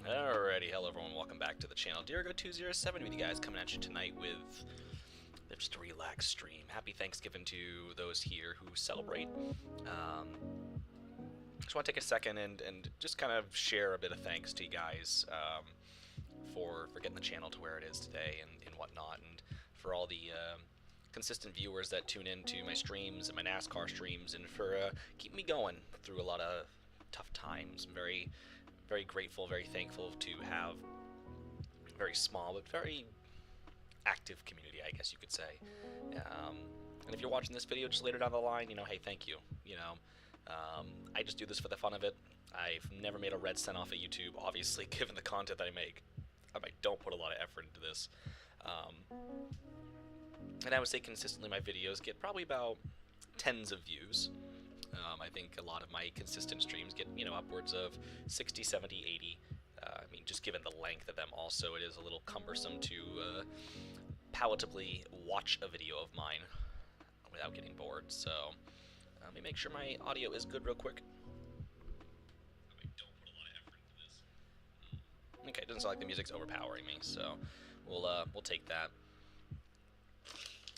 Alrighty, hello everyone, welcome back to the channel. Dirigo207 with you guys, coming at you tonight with just a relaxed stream. Happy Thanksgiving to those here who celebrate. Just want to take a second and just kind of share a bit of thanks to you guys for getting the channel to where it is today and whatnot, and for all the consistent viewers that tune into my streams and my NASCAR streams, and for keeping me going through a lot of tough times. I'm very grateful, very thankful to have a very small but very active community, I guess you could say. And if you're watching this video just later down the line, you know, hey, thank you. You know, I just do this for the fun of it. I've never made a red cent off of YouTube, obviously, given the content that I make. I don't put a lot of effort into this. And I would say consistently my videos get probably about tens of views. I think a lot of my consistent streams get, you know, upwards of 60, 70, 80. I mean, just given the length of them also, it is a little cumbersome to palatably watch a video of mine without getting bored. So let me make sure my audio is good real quick. I don't put a lot of effort into this. Okay, it doesn't sound like the music's overpowering me, so we'll take that.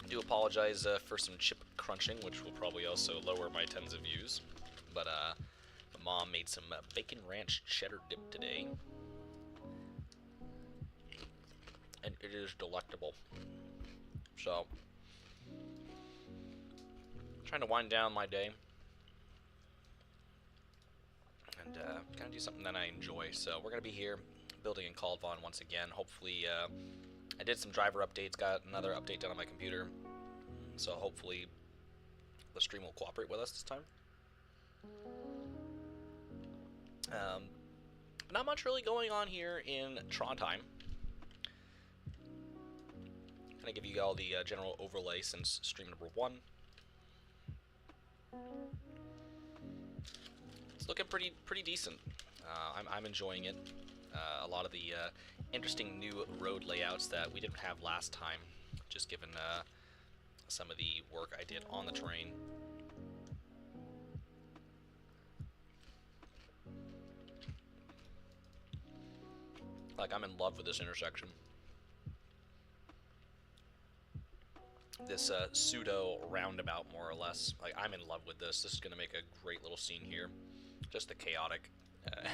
I do apologize for some chip crunching, which will probably also lower my tens of views. But my mom made some bacon ranch cheddar dip today, and it is delectable. So, trying to wind down my day and kind of do something that I enjoy. So we're gonna be here building in Kaldvann once again. Hopefully. I did some driver updates, got another update done on my computer, so hopefully the stream will cooperate with us this time. Not much really going on here in Trondheim. Kind of give you all the general overlay since stream number 1. It's looking pretty decent. I'm enjoying it. A lot of the interesting new road layouts that we didn't have last time, just given some of the work I did on the terrain. Like, I'm in love with this intersection. This pseudo roundabout, more or less. Like, I'm in love with this. This is going to make a great little scene here. Just the chaotic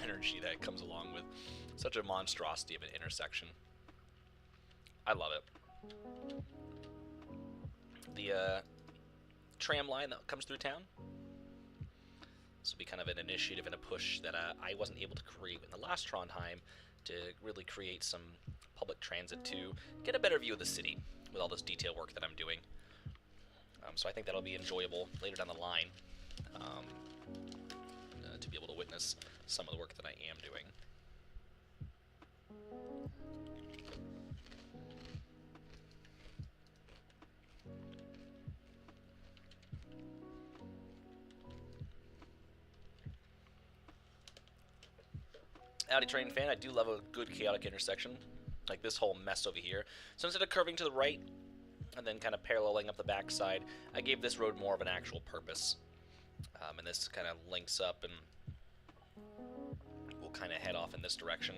energy that comes along with such a monstrosity of an intersection. I love it. The tram line that comes through town. This will be kind of an initiative and a push that I wasn't able to create in the last Trondheim, to really create some public transit to get a better view of the city with all this detail work that I'm doing. So I think that'll be enjoyable later down the line. To be able to witness some of the work that I am doing. Howdy train fan, I do love a good chaotic intersection, like this whole mess over here. So instead of curving to the right and then kind of paralleling up the backside, I gave this road more of an actual purpose. And this kind of links up and we'll kind of head off in this direction.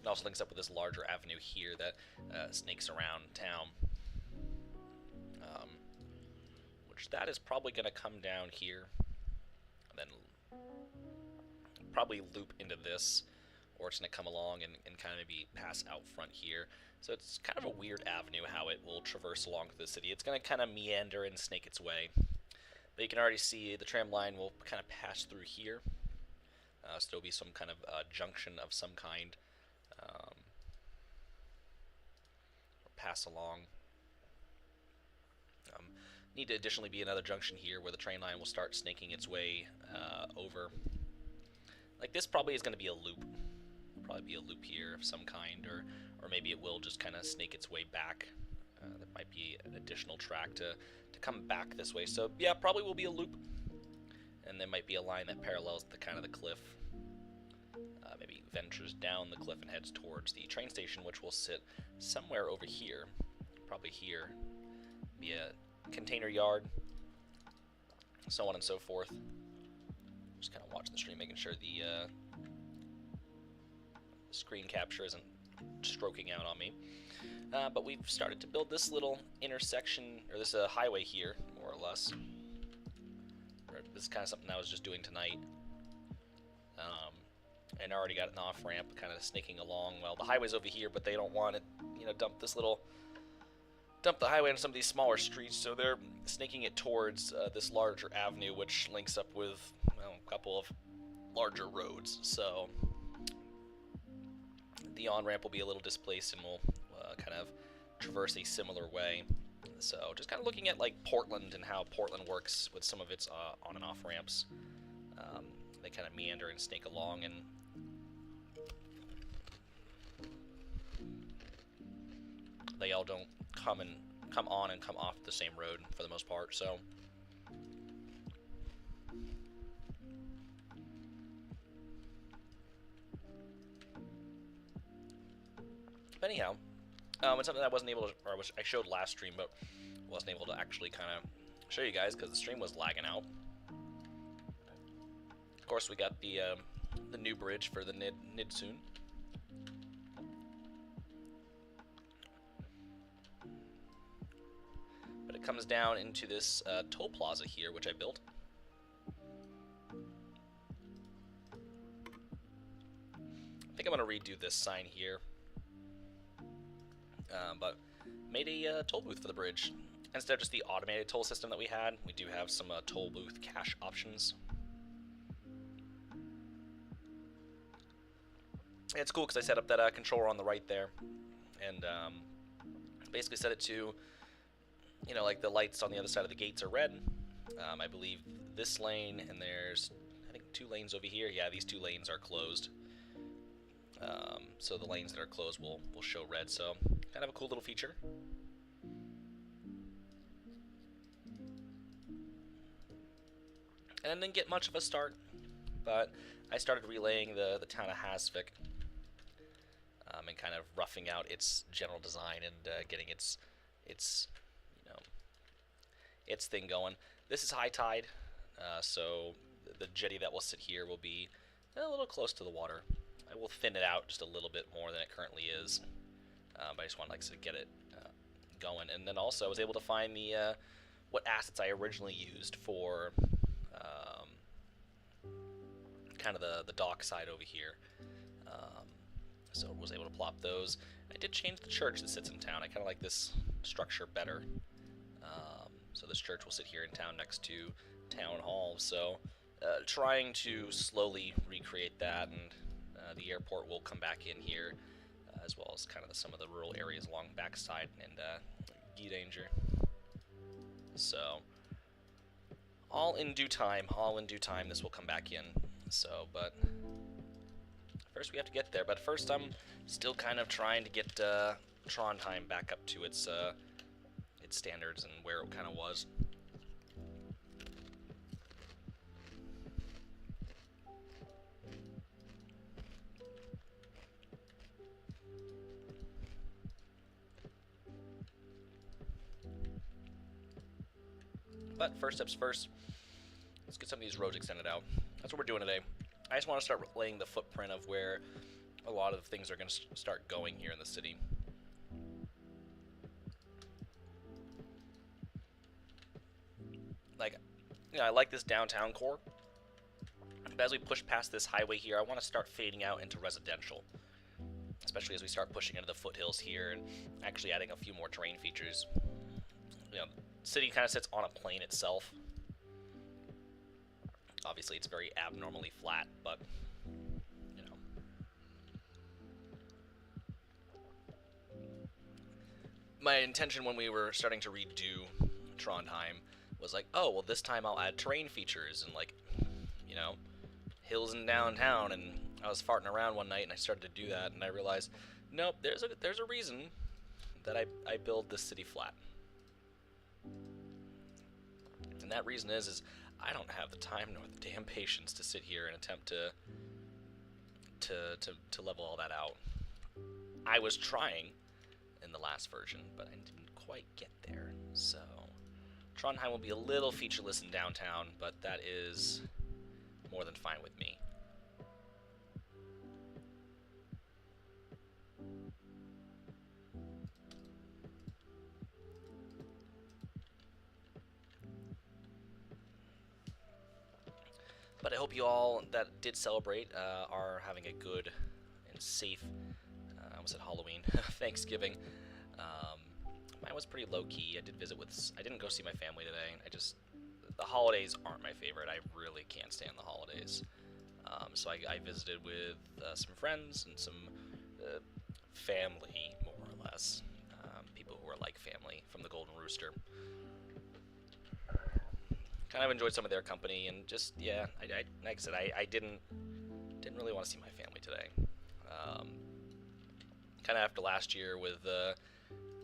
It also links up with this larger avenue here that snakes around town. Which that is probably going to come down here and then probably loop into this, or it's going to come along and kind of maybe pass out front here. So it's kind of a weird avenue how it will traverse along the city. It's going to kind of meander and snake its way. But you can already see the tram line will kind of pass through here. So there'll be some kind of junction of some kind. Or pass along. Need to additionally be another junction here where the train line will start snaking its way over. Like, this probably is going to be a loop. probably be a loop here of some kind, or maybe it will just kind of snake its way back. There might be an additional track to come back this way. So yeah, probably will be a loop, and there might be a line that parallels the kind of the cliff. Maybe ventures down the cliff and heads towards the train station, which will sit somewhere over here, probably here. Be a container yard, so on and so forth. Just kind of watching the stream, making sure the screen capture isn't stroking out on me. But we've started to build this little intersection, or this highway here, more or less. This is kind of something I was just doing tonight. And I already got an off-ramp kind of snaking along. Well, the highway's over here, but they don't want to, dump the highway into some of these smaller streets, so they're snaking it towards this larger avenue, which links up with, well, a couple of larger roads. So the on-ramp will be a little displaced, and we'll kind of traverse a similar way. So just kind of looking at like Portland and how Portland works with some of its on and off ramps. They kind of meander and snake along, and they all don't come on and come off the same road for the most part. So but anyhow, it's something I wasn't able to, or I showed last stream, but wasn't able to actually kind of show you guys because the stream was lagging out. Of course, we got the new bridge for the Nidsoon. But it comes down into this toll plaza here, which I built. I think I'm going to redo this sign here. But made a toll booth for the bridge. Instead of just the automated toll system that we had, we do have some toll booth cash options. And it's cool because I set up that controller on the right there, and basically set it to, like the lights on the other side of the gates are red. I believe this lane, and there's, I think, 2 lanes over here. Yeah, these 2 lanes are closed. So the lanes that are closed will show red, so kind of a cool little feature. And I didn't get much of a start, but I started relaying the town of Hasvik, and kind of roughing out its general design and getting its thing going. This is high tide, so the jetty that will sit here will be a little close to the water. I will thin it out just a little bit more than it currently is, but I just want to get it going. And then also I was able to find the what assets I originally used for kind of the dock side over here. So I was able to plop those. I did change the church that sits in town. I kind of like this structure better. So this church will sit here in town next to Town Hall. So trying to slowly recreate that, and the airport will come back in here, as well as kind of some of the rural areas along the backside, and Gee Danger. So all in due time, this will come back in. So, but first we have to get there. But first I'm still kind of trying to get Trondheim back up to its standards and where it kind of was. But first steps first, let's get some of these roads extended out. That's what we're doing today. I just want to start laying the footprint of where a lot of things are going to start going here in the city. Like, I like this downtown core, but as we push past this highway here, I want to start fading out into residential, especially as we start pushing into the foothills here and actually adding a few more terrain features. The city kind of sits on a plain itself. Obviously, it's very abnormally flat, but, my intention when we were starting to redo Trondheim was like, oh, well, this time I'll add terrain features and, hills in downtown and I was farting around one night and I started to do that, and I realized, nope, there's a reason that I build this city flat. And that reason is I don't have the time nor the damn patience to sit here and attempt to level all that out. I was trying in the last version, but I didn't quite get there. So Trondheim will be a little featureless in downtown, but that is more than fine with me. But I hope you all that did celebrate are having a good and safe, I almost said Halloween, Thanksgiving. Mine was pretty low-key. I didn't go see my family today. The holidays aren't my favorite. I really can't stand the holidays. So I visited with some friends and some family, more or less. People who are like family from the Golden Rooster. Kind of enjoyed some of their company, and just, yeah, like I said, I didn't really want to see my family today. Kind of after last year with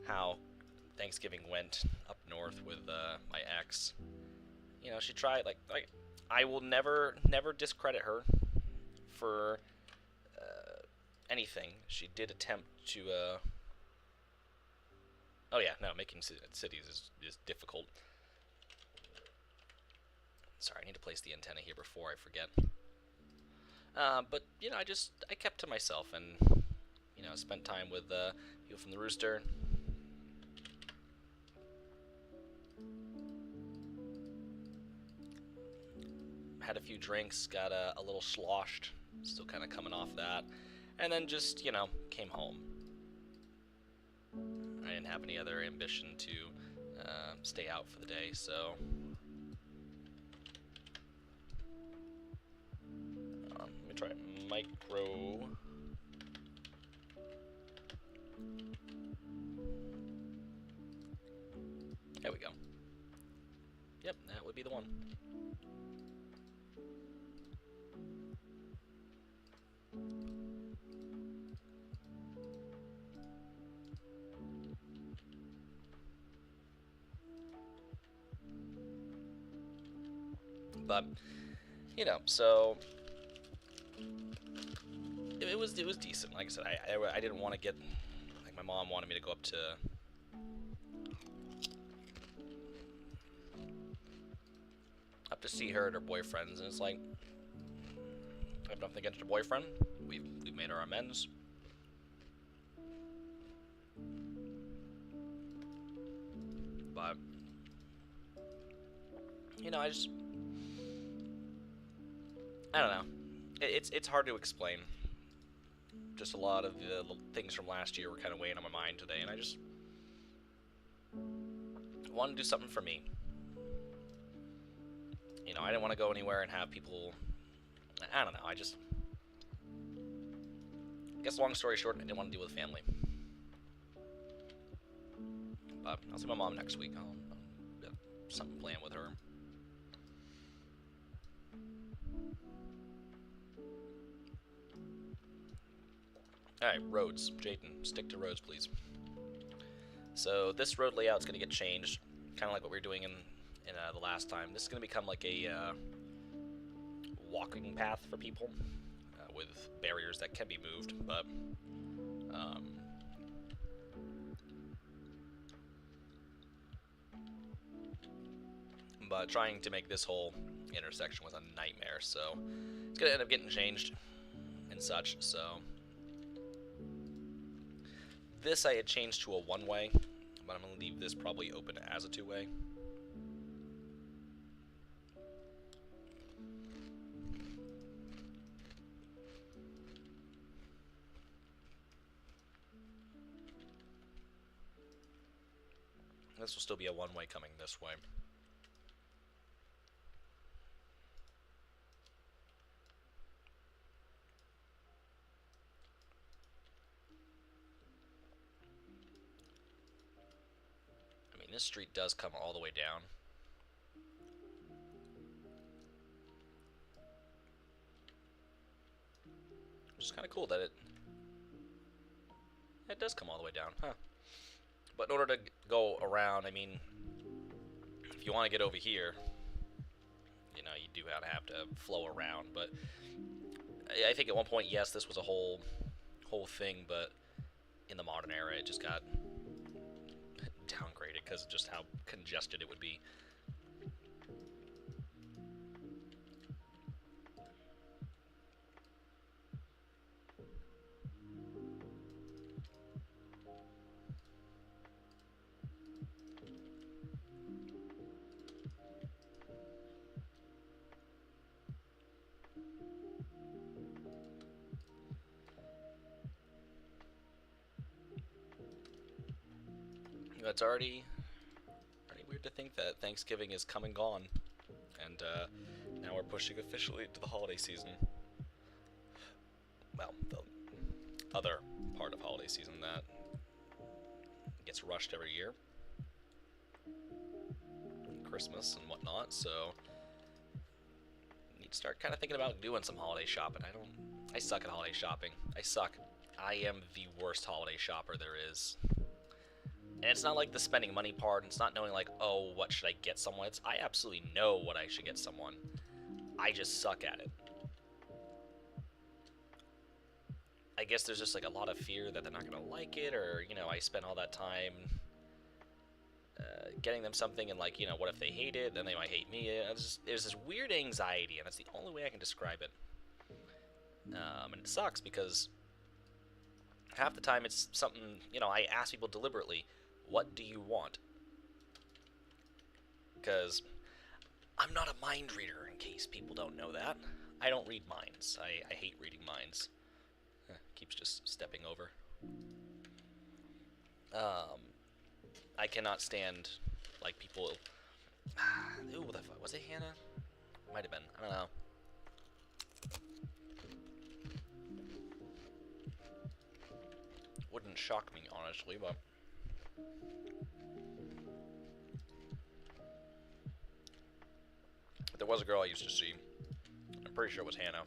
how Thanksgiving went up north with my ex. You know, she tried, like I will never discredit her for anything. She did attempt to, oh yeah, no, making cities is difficult. Sorry, I need to place the antenna here before I forget. But, you know, I kept to myself and, you know, spent time with people from the Rooster. Had a few drinks, got a little sloshed, still kind of coming off that, and then just, you know, came home. I didn't have any other ambition to stay out for the day, so let me try micro. There we go. Yep, that would be the one. But, you know, so it was decent. Like I said, I didn't want to get, like, my mom wanted me to go up to see her and her boyfriends, and it's like, I have nothing against her boyfriend. We've made our amends. But, you know, I don't know. It's hard to explain. Just a lot of the things from last year were kind of weighing on my mind today, and I just wanted to do something for me. You know, I didn't want to go anywhere and have people, I don't know, I guess long story short, I didn't want to deal with family. But I'll see my mom next week. I'll have something planned with her. Alright, roads. Jayden, stick to roads, please. So this road layout is going to get changed, kind of like what we were doing in the last time. This is going to become like a walking path for people with barriers that can be moved, but trying to make this whole intersection was a nightmare, so it's going to end up getting changed and such. So this I had changed to a one-way, but I'm going to leave this probably open as a two-way. This will still be a one-way coming this way. I mean, this street does come all the way down. Which is kind of cool that it does come all the way down, huh? But in order to go around, I mean, if you want to get over here, you know, you do have to flow around. But I think at one point, yes, this was a whole thing, but in the modern era, it just got downgraded because of just how congested it would be. It's already weird to think that Thanksgiving is come and gone, and now we're pushing officially into the holiday season. Well, the other part of holiday season that gets rushed every year, Christmas and whatnot. So need to start kind of thinking about doing some holiday shopping. I suck at holiday shopping. I suck. I am the worst holiday shopper there is. And it's not like the spending money part, it's not knowing like, oh, what should I get someone? It's I absolutely know what I should get someone. I just suck at it. I guess there's just like a lot of fear that they're not going to like it, or, you know, I spent all that time getting them something, and like, you know, what if they hate it? Then they might hate me. There's this weird anxiety, and that's the only way I can describe it. And it sucks because half the time it's something, you know, I ask people deliberately, what do you want? Because I'm not a mind reader, in case people don't know that. I don't read minds. I hate reading minds. Keeps just stepping over. I cannot stand, like, people... Ooh, what the fuck? Was it Hannah? Might have been. I don't know. Wouldn't shock me, honestly, but... There was a girl I used to see. I'm pretty sure it was Hannah.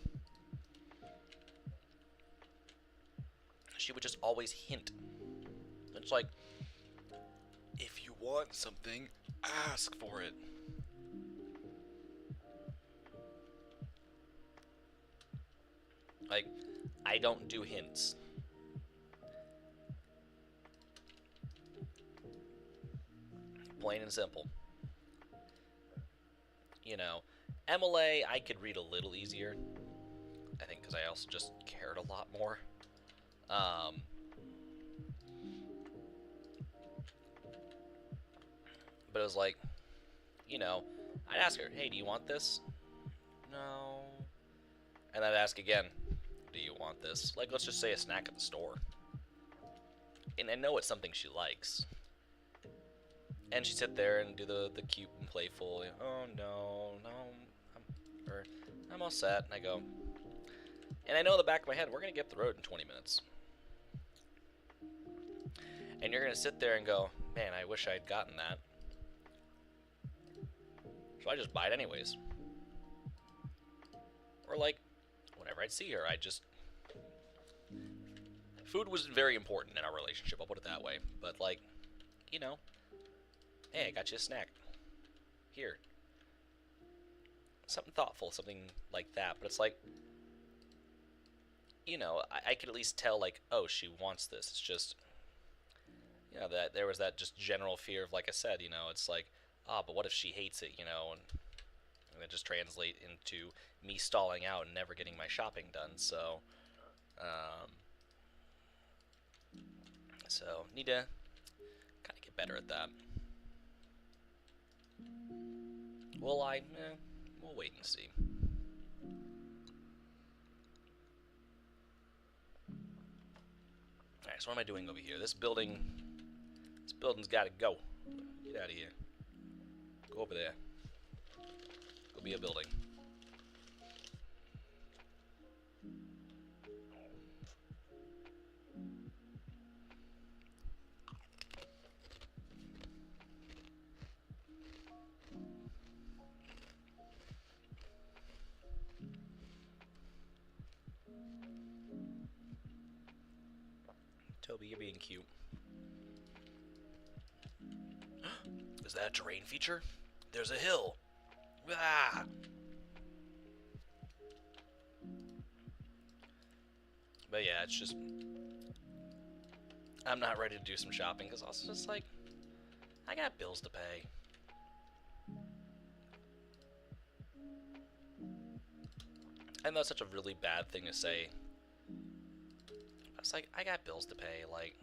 She would just always hint. It's like, if you want something, ask for it. Like, I don't do hints. Plain and simple. You know, MLA I could read a little easier. I think because I also just cared a lot more. But it was like, you know, I'd ask her, hey, do you want this? No. And I'd ask again, do you want this? Like, let's just say a snack at the store. And I know it's something she likes. And she'd sit there and do the cute and playful, oh, no, I'm all set. And I go, and I know in the back of my head, we're going to get the road in 20 minutes. And you're going to sit there and go, man, I wish I'd gotten that. So I just buy it anyways. Or like, whenever I'd see her, I just... Food was very important in our relationship, I'll put it that way. But like, you know, hey, I got you a snack. Here. Something thoughtful, something like that. But it's like, you know, I could at least tell, like, oh, she wants this. It's just, you know, that there was that just general fear of, like I said, you know, it's like, ah, but what if she hates it, you know, and it just translate into me stalling out and never getting my shopping done. So, need to kind of get better at that. Well, we'll wait and see. Alright, so what am I doing over here? This building's got to go. Get out of here. Go over there. Go be a building. Toby, you're being cute. Is that a terrain feature? There's a hill. Ah! But yeah, it's just... I'm not ready to do some shopping, because also just like... I got bills to pay. I know that's such a really bad thing to say. It's like, I got bills to pay, like...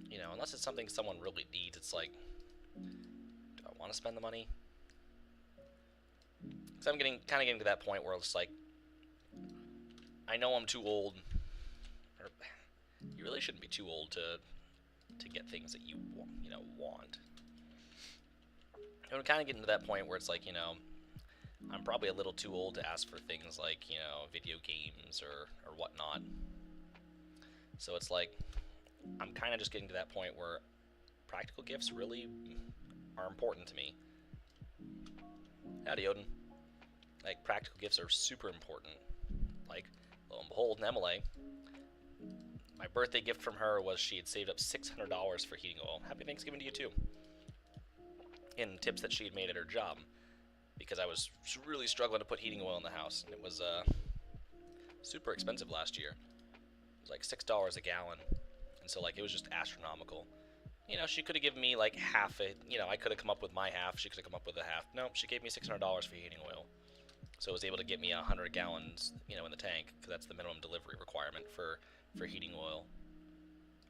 You know, unless it's something someone really needs, it's like... Do I want to spend the money? Because I'm kind of getting to that point where it's like... I know I'm too old... Or, you really shouldn't be too old to get things that you want. And I'm kind of getting to that point where it's like, you know... I'm probably a little too old to ask for things like, you know, video games or whatnot. So it's like, I'm kind of just getting to that point where practical gifts really are important to me. Howdy, Odin. Like, practical gifts are super important. Like, lo and behold, Emily, my birthday gift from her was she had saved up $600 for heating oil. Happy Thanksgiving to you, too. In tips that she had made at her job. Because I was really struggling to put heating oil in the house. And it was super expensive last year. It was like $6 a gallon. And so, like, it was just astronomical. You know, she could have given me, like, half it. You know, I could have come up with my half. She could have come up with a half. No, she gave me $600 for heating oil. So I was able to get me 100 gallons, you know, in the tank. Because that's the minimum delivery requirement for heating oil.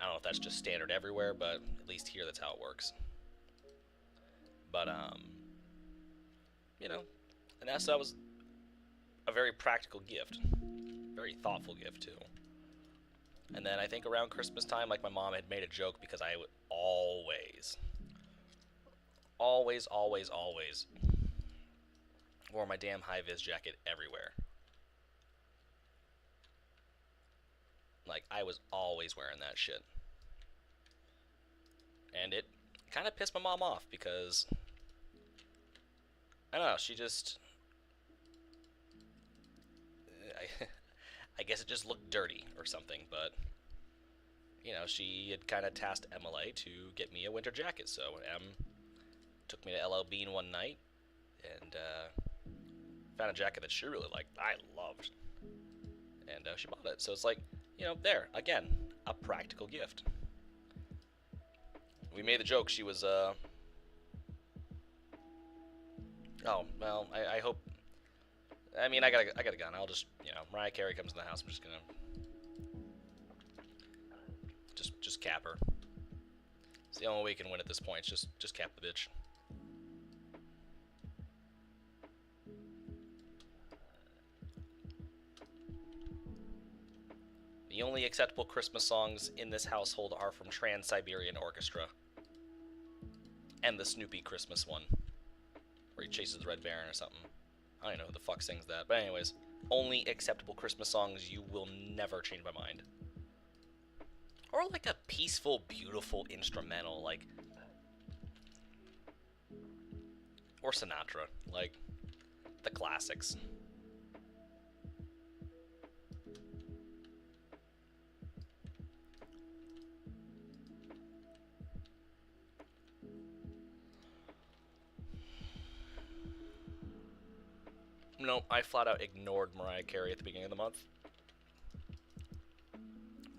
I don't know if that's just standard everywhere, but at least here that's how it works. But, you know, and that was a very practical gift. Very thoughtful gift, too. And then I think around Christmas time, like, my mom had made a joke because I would always wore my damn high-vis jacket everywhere. Like, I was always wearing that shit. And it kind of pissed my mom off because... I don't know, she just... I guess it just looked dirty or something, but... You know, she had kind of tasked Emily to get me a winter jacket, so Em took me to LL Bean one night, and found a jacket that she really liked, I loved, and she bought it. So it's like, you know, there, again, a practical gift. We made the joke, she was, oh, well, I hope... I mean, I got a gun. I'll just, you know, Mariah Carey comes in the house. I'm just gonna just cap her. It's the only way we can win at this point. Just cap the bitch. The only acceptable Christmas songs in this household are from Trans-Siberian Orchestra and the Snoopy Christmas one, where he chases the Red Baron or something. I don't know who the fuck sings that. But anyways, only acceptable Christmas songs. You will never change my mind. Or like a peaceful, beautiful instrumental, like... Or Sinatra. Like, the classics. No, I flat out ignored Mariah Carey at the beginning of the month.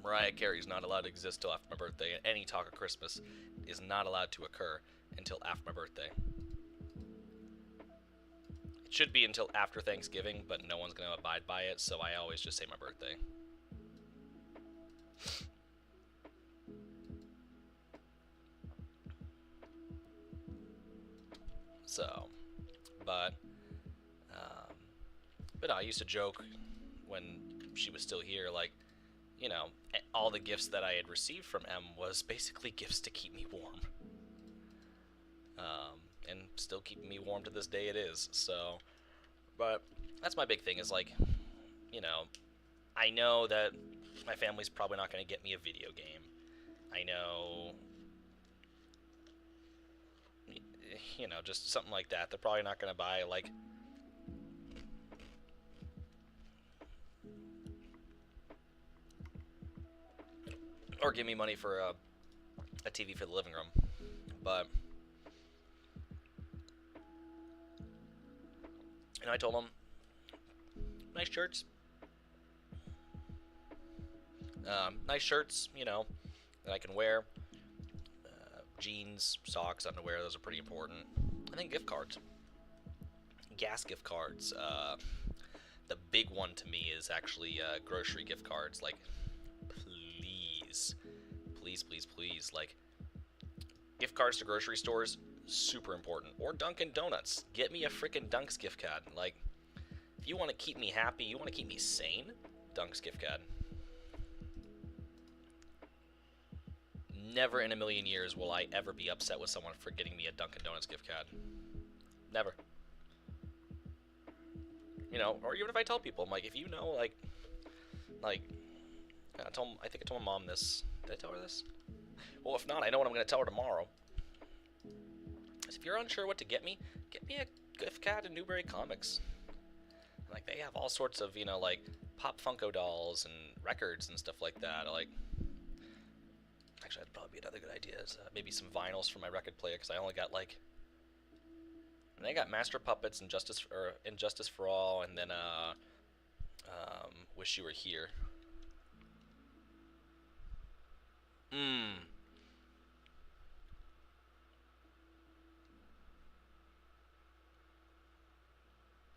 Mariah Carey's not allowed to exist till after my birthday, and any talk of Christmas is not allowed to occur until after my birthday. It should be until after Thanksgiving, but no one's going to abide by it, so I always just say my birthday. So, but no, I used to joke when she was still here, like, you know, all the gifts that I had received from Em was basically gifts to keep me warm. And still keeping me warm to this day it is, so... But that's my big thing, is like, you know, I know that my family's probably not going to get me a video game. I know, you know, just something like that. They're probably not going to buy, like... or give me money for a TV for the living room. But I told him, nice shirts, that I can wear. Jeans, socks, underwear, those are pretty important. I think gift cards, gas gift cards. The big one to me is actually grocery gift cards. Like, please, please, please, please, like, gift cards to grocery stores, super important. Or Dunkin' Donuts. Get me a freaking Dunk's gift card. Like, if you want to keep me happy, you want to keep me sane, Dunk's gift card. Never in a million years will I ever be upset with someone for getting me a Dunkin' Donuts gift card. Never. You know, or even if I tell people, I'm like, if you know, like, I think I told my mom this. Did I tell her this? Well, if not, I know what I'm going to tell her tomorrow. If you're unsure what to get me a gift card to Newberry Comics. Like, they have all sorts of, like, Pop Funko dolls and records and stuff like that. Actually, that'd probably be another good idea. Is maybe some vinyls for my record player, because I only got, like, I got Master Puppets and Justice for All, and then Wish You Were Here.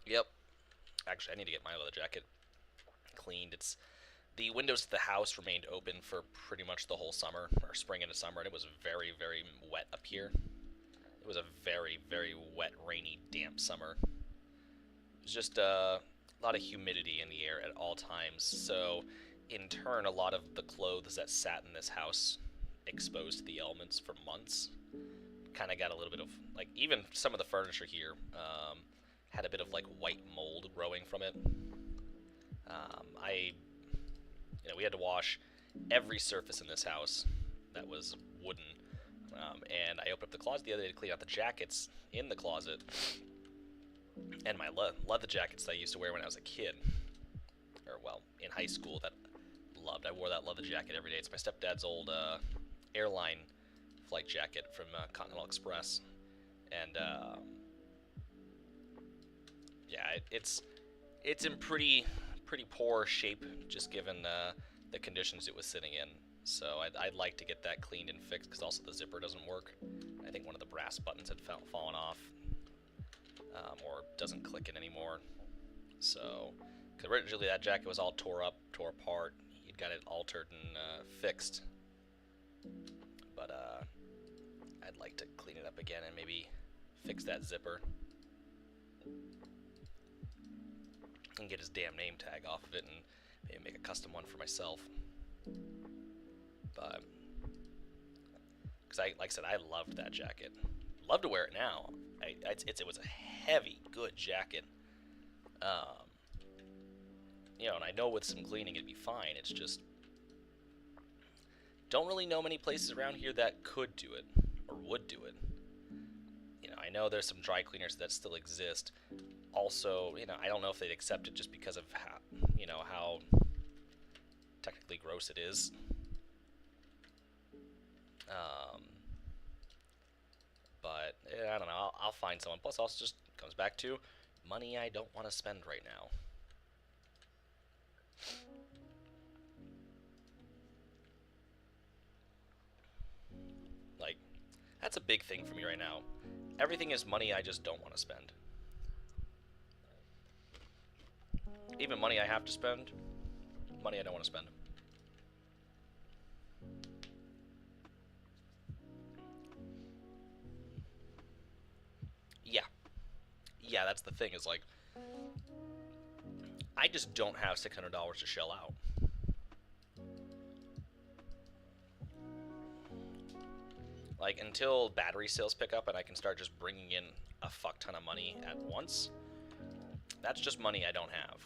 Yep. Actually, I need to get my leather jacket cleaned. The windows to the house remained open for pretty much the whole summer, or spring into summer, and it was very, very wet up here. It was a very, very wet, rainy, damp summer. It was just a lot of humidity in the air at all times, so in turn, a lot of the clothes that sat in this house exposed to the elements for months kind of got a little bit of, like, even some of the furniture here had a bit of, like, white mold growing from it. We had to wash every surface in this house that was wooden. And I opened up the closet the other day to clean out the jackets in the closet. And my leather jackets that I used to wear when I was a kid. Or, well, in high school, that I loved. I wore that leather jacket every day. It's my stepdad's old airline flight jacket from Continental Express. And, yeah, it's in pretty poor shape, just given the conditions it was sitting in. So I'd like to get that cleaned and fixed, because also the zipper doesn't work. I think one of the brass buttons had fallen off, or doesn't click it anymore. So, because originally that jacket was all tore apart. He'd got it altered and fixed. But I'd like to clean it up again and maybe fix that zipper. And get his damn name tag off of it and maybe make a custom one for myself. But, because like I said, I loved that jacket. Love to wear it now. It was a heavy, good jacket. And I know with some cleaning it'd be fine. It's just, don't really know many places around here that could do it or would do it. I know there's some dry cleaners that still exist. Also, I don't know if they'd accept it just because of how technically gross it is. But I don't know. I'll find someone. Plus, also just comes back to money I don't want to spend right now. Like, that's a big thing for me right now. Everything is money I just don't want to spend. Even money I have to spend, money I don't want to spend. Yeah, that's the thing, is like, I just don't have $600 to shell out. Like, until battery sales pick up and I can start just bringing in a fuck ton of money at once, that's just money I don't have.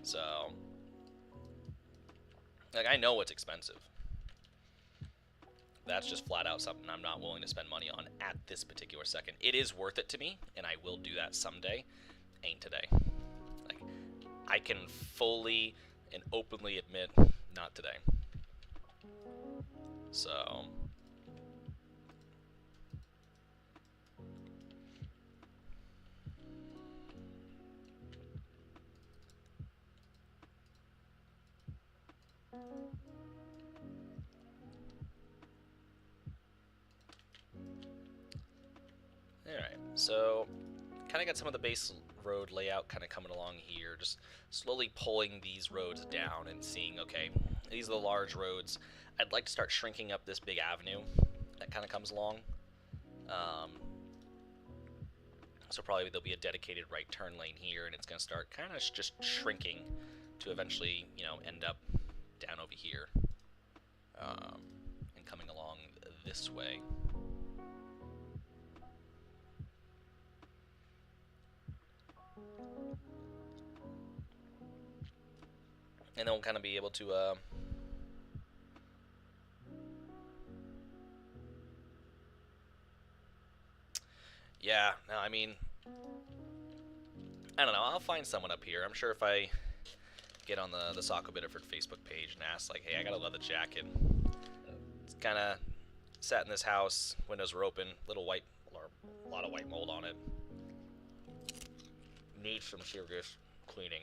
So, like, I know it's expensive. That's just flat out something I'm not willing to spend money on at this particular second. It is worth it to me, and I will do that someday. Ain't today. Like, I can fully and openly admit, not today. So, alright, so kind of got some of the base road layout kind of coming along here, just slowly pulling these roads down and seeing, okay, these are the large roads. I'd like to start shrinking up this big avenue that kind of comes along. So probably there'll be a dedicated right turn lane here, and it's going to start kind of just shrinking to eventually, you know, end up down over here and coming along this way. And then we'll kind of be able to yeah, no, I mean, I don't know, I'll find someone up here. I'm sure if I get on the Saco Biddeford Facebook page and ask, like, hey, I got a leather jacket. It's kind of sat in this house, windows were open, a lot of white mold on it. Needs some serious cleaning.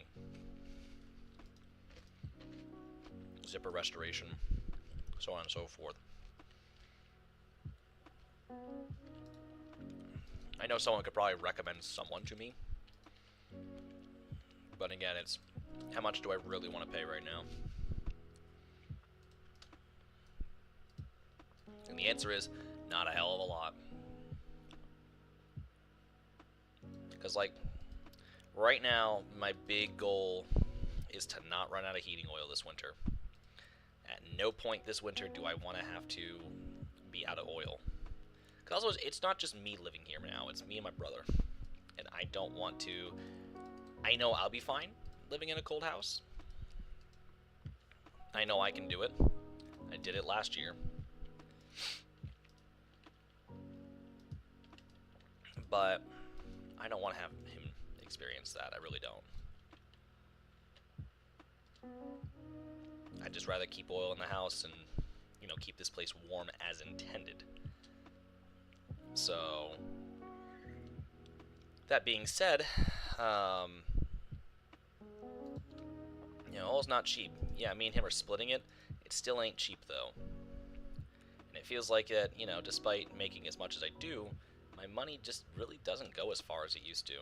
Zipper restoration, so on and so forth. I know someone could probably recommend someone to me, but again, it's how much do I really want to pay right now? And the answer is not a hell of a lot. Because, like, right now, my big goal is to not run out of heating oil this winter. At no point this winter do I want to have to be out of oil. Because also, it's not just me living here now, it's me and my brother. And I don't want to... I know I'll be fine living in a cold house. I know I can do it. I did it last year. But I don't want to have him experience that. I really don't. I'd just rather keep oil in the house and, you know, keep this place warm as intended. So, that being said, you know, oil's not cheap. Yeah, me and him are splitting it. It still ain't cheap, though. And it feels like that, you know, despite making as much as I do, my money just really doesn't go as far as it used to.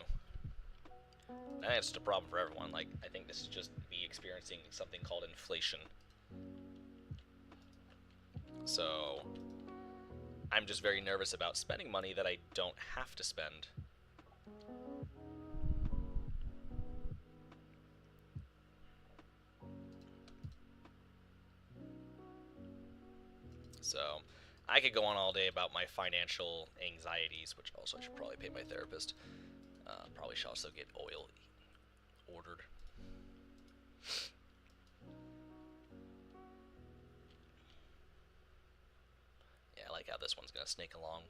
I think it's just a problem for everyone. Like, I think this is just me experiencing something called inflation. So, I'm just very nervous about spending money that I don't have to spend. So, I could go on all day about my financial anxieties, which also I should probably pay my therapist. Probably should also get oil ordered. Yeah, I like how this one's gonna snake along.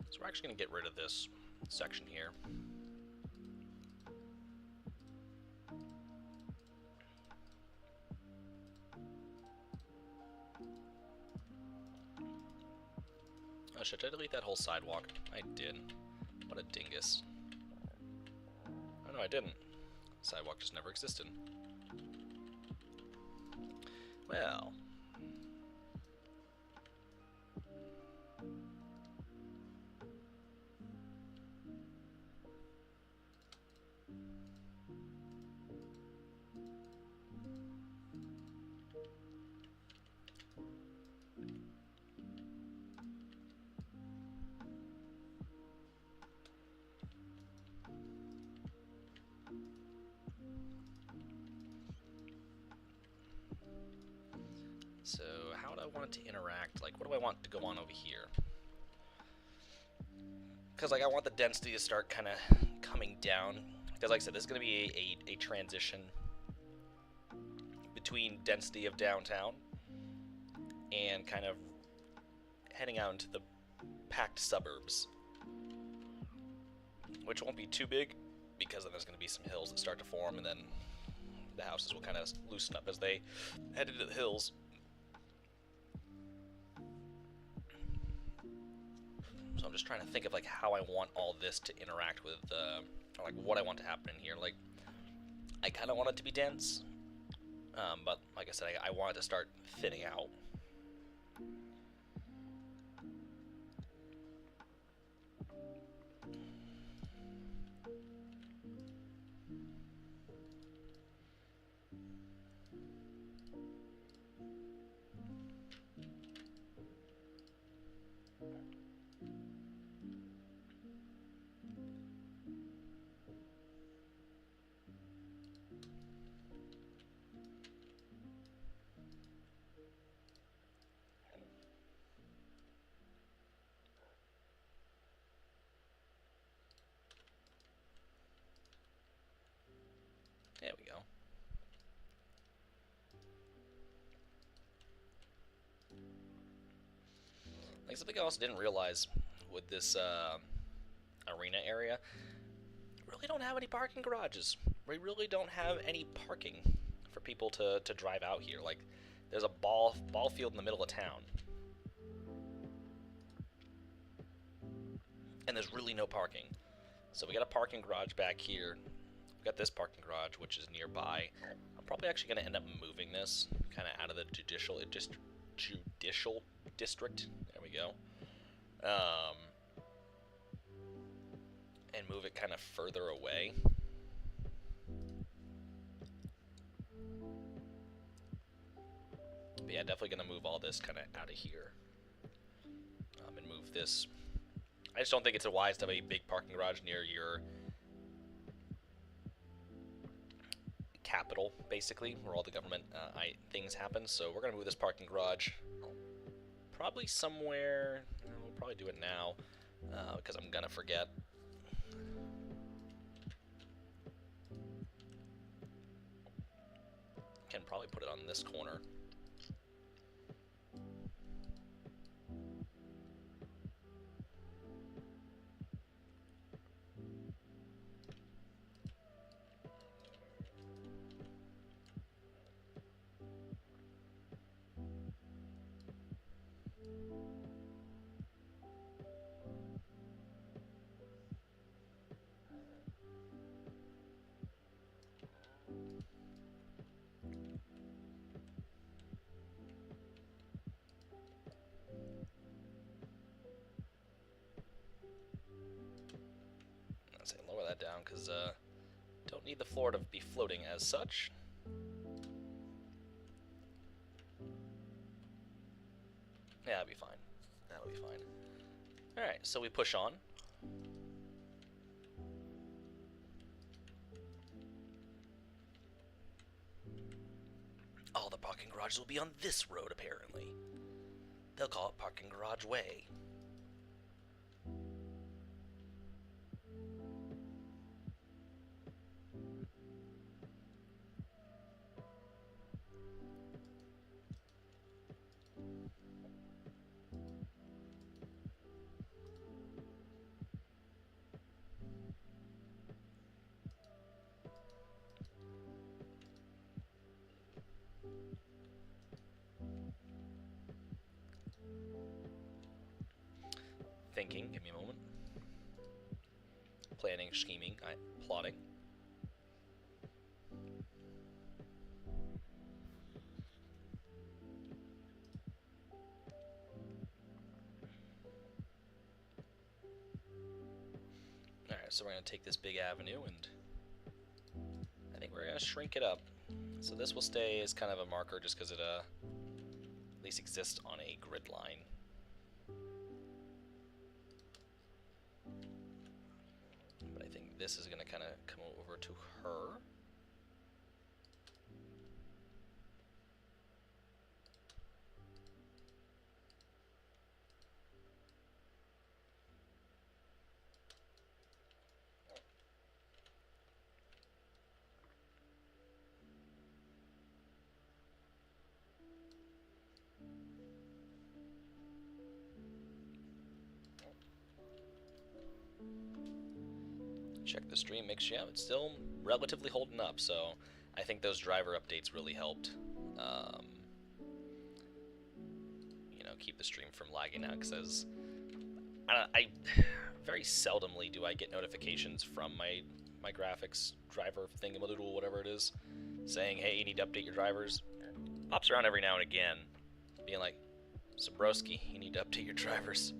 So we're actually going to get rid of this section here. Oh, should I delete that whole sidewalk? I did. What a dingus. Oh no, I didn't. Sidewalk just never existed. Well. want it to interact? Like, what do I want to go on over here? Because, like, I want the density to start kind of coming down. Because, like I said, this is going to be a transition between density of downtown and kind of heading out into the packed suburbs. Which won't be too big, because then there's going to be some hills that start to form, and then the houses will kind of loosen up as they head into the hills. So I'm just trying to think of like how I want all this to interact with, or like what I want to happen in here. Like, I kind of want it to be dense, but like I said, I want it to start thinning out. There we go. Like, something I also didn't realize with this arena area, we really don't have any parking garages. We really don't have any parking for people to drive out here. Like, there's a ball field in the middle of town, and there's really no parking. So we got a parking garage back here. We got this parking garage, which is nearby. I'm probably actually going to end up moving this kind of out of the judicial district. There we go. And move it kind of further away. But yeah, definitely going to move all this kind of out of here. And move this. I just don't think it's wise to have a big parking garage near your capital, basically, where all the government things happen. So we're going to move this parking garage probably somewhere. We'll probably do it now because I'm going to forget. Can probably put it on this corner. Let's say lower that down because don't need the floor to be floating as such. Yeah, that'll be fine. That'll be fine. Alright, so we push on. All the parking garages will be on this road, apparently. They'll call it Parking Garage Way. Thinking, give me a moment. Planning, scheming, plotting. Alright, so we're going to take this big avenue and I think we're going to shrink it up. So this will stay as kind of a marker just because it at least exists on a grid line. But I think this is going to kind of come over to her. check the stream, make sure it's still relatively holding up, so I think those driver updates really helped, you know, keep the stream from lagging out, because I very seldomly do I get notifications from my graphics driver thingamadoodle, whatever it is, saying, hey, you need to update your drivers. Pops around every now and again, being like, Zabroski, you need to update your drivers.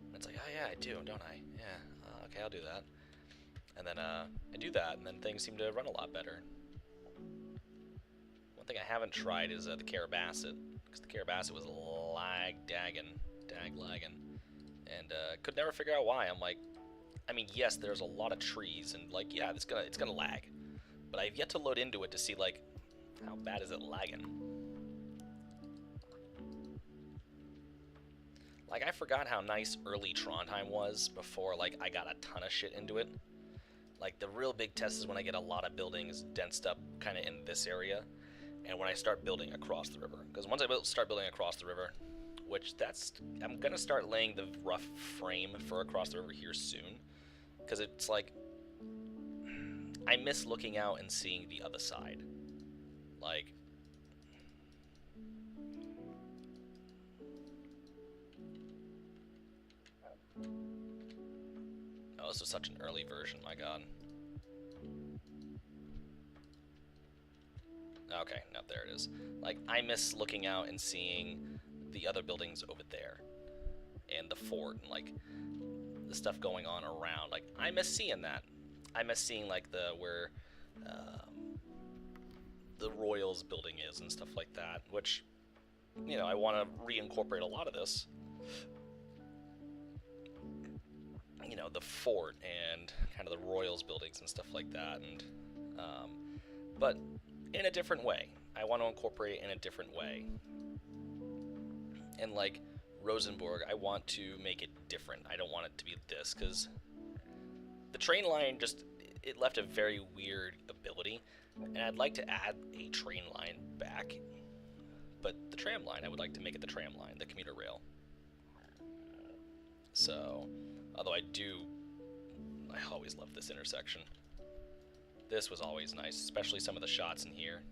And it's like, oh yeah, I do, don't I? Yeah, okay, I'll do that. And then I do that, and then things seem to run a lot better. One thing I haven't tried is the Carabasset, because the Carabasset was dag-lagging, and could never figure out why. I'm like, I mean, yes, there's a lot of trees, and like, yeah, it's gonna lag, but I've yet to load into it to see like how bad is it lagging. Like, I forgot how nice early Trondheim was before, like, I got a ton of shit into it. Like, the real big test is when I get a lot of buildings densed up kind of in this area, and when I start building across the river. Because once I start building across the river, which I'm going to start laying the rough frame for across the river here soon. Because it's like, I miss looking out and seeing the other side. Like, oh, this was such an early version, my god. Okay, no, there it is. Like, I miss looking out and seeing the other buildings over there. And the fort, and, like, the stuff going on around. Like, I miss seeing that. I miss seeing, like, where the Royals building is and stuff like that. Which, you know, I want to reincorporate a lot of this. You know, the fort and kind of the Royals buildings and stuff like that, and but in a different way. I want to incorporate it in a different way. And like Rosenborg, I want to make it different. I don't want it to be this, because the train line it left a very weird ability, and I'd like to add a train line back, but the tram line, I would like to make it the tram line, the commuter rail. So, although I always loved this intersection. This was always nice, especially some of the shots in here.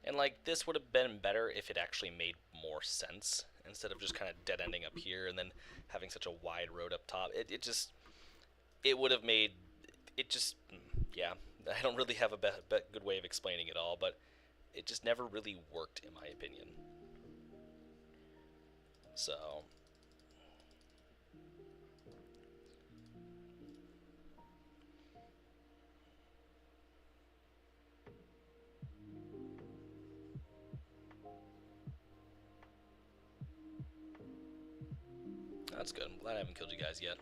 And like, this would have been better if it actually made more sense, instead of just kind of dead ending up here and then having such a wide road up top. It would have made, yeah, I don't really have a good way of explaining it all, but it just never really worked, in my opinion. So, that's good. I'm glad I haven't killed you guys yet.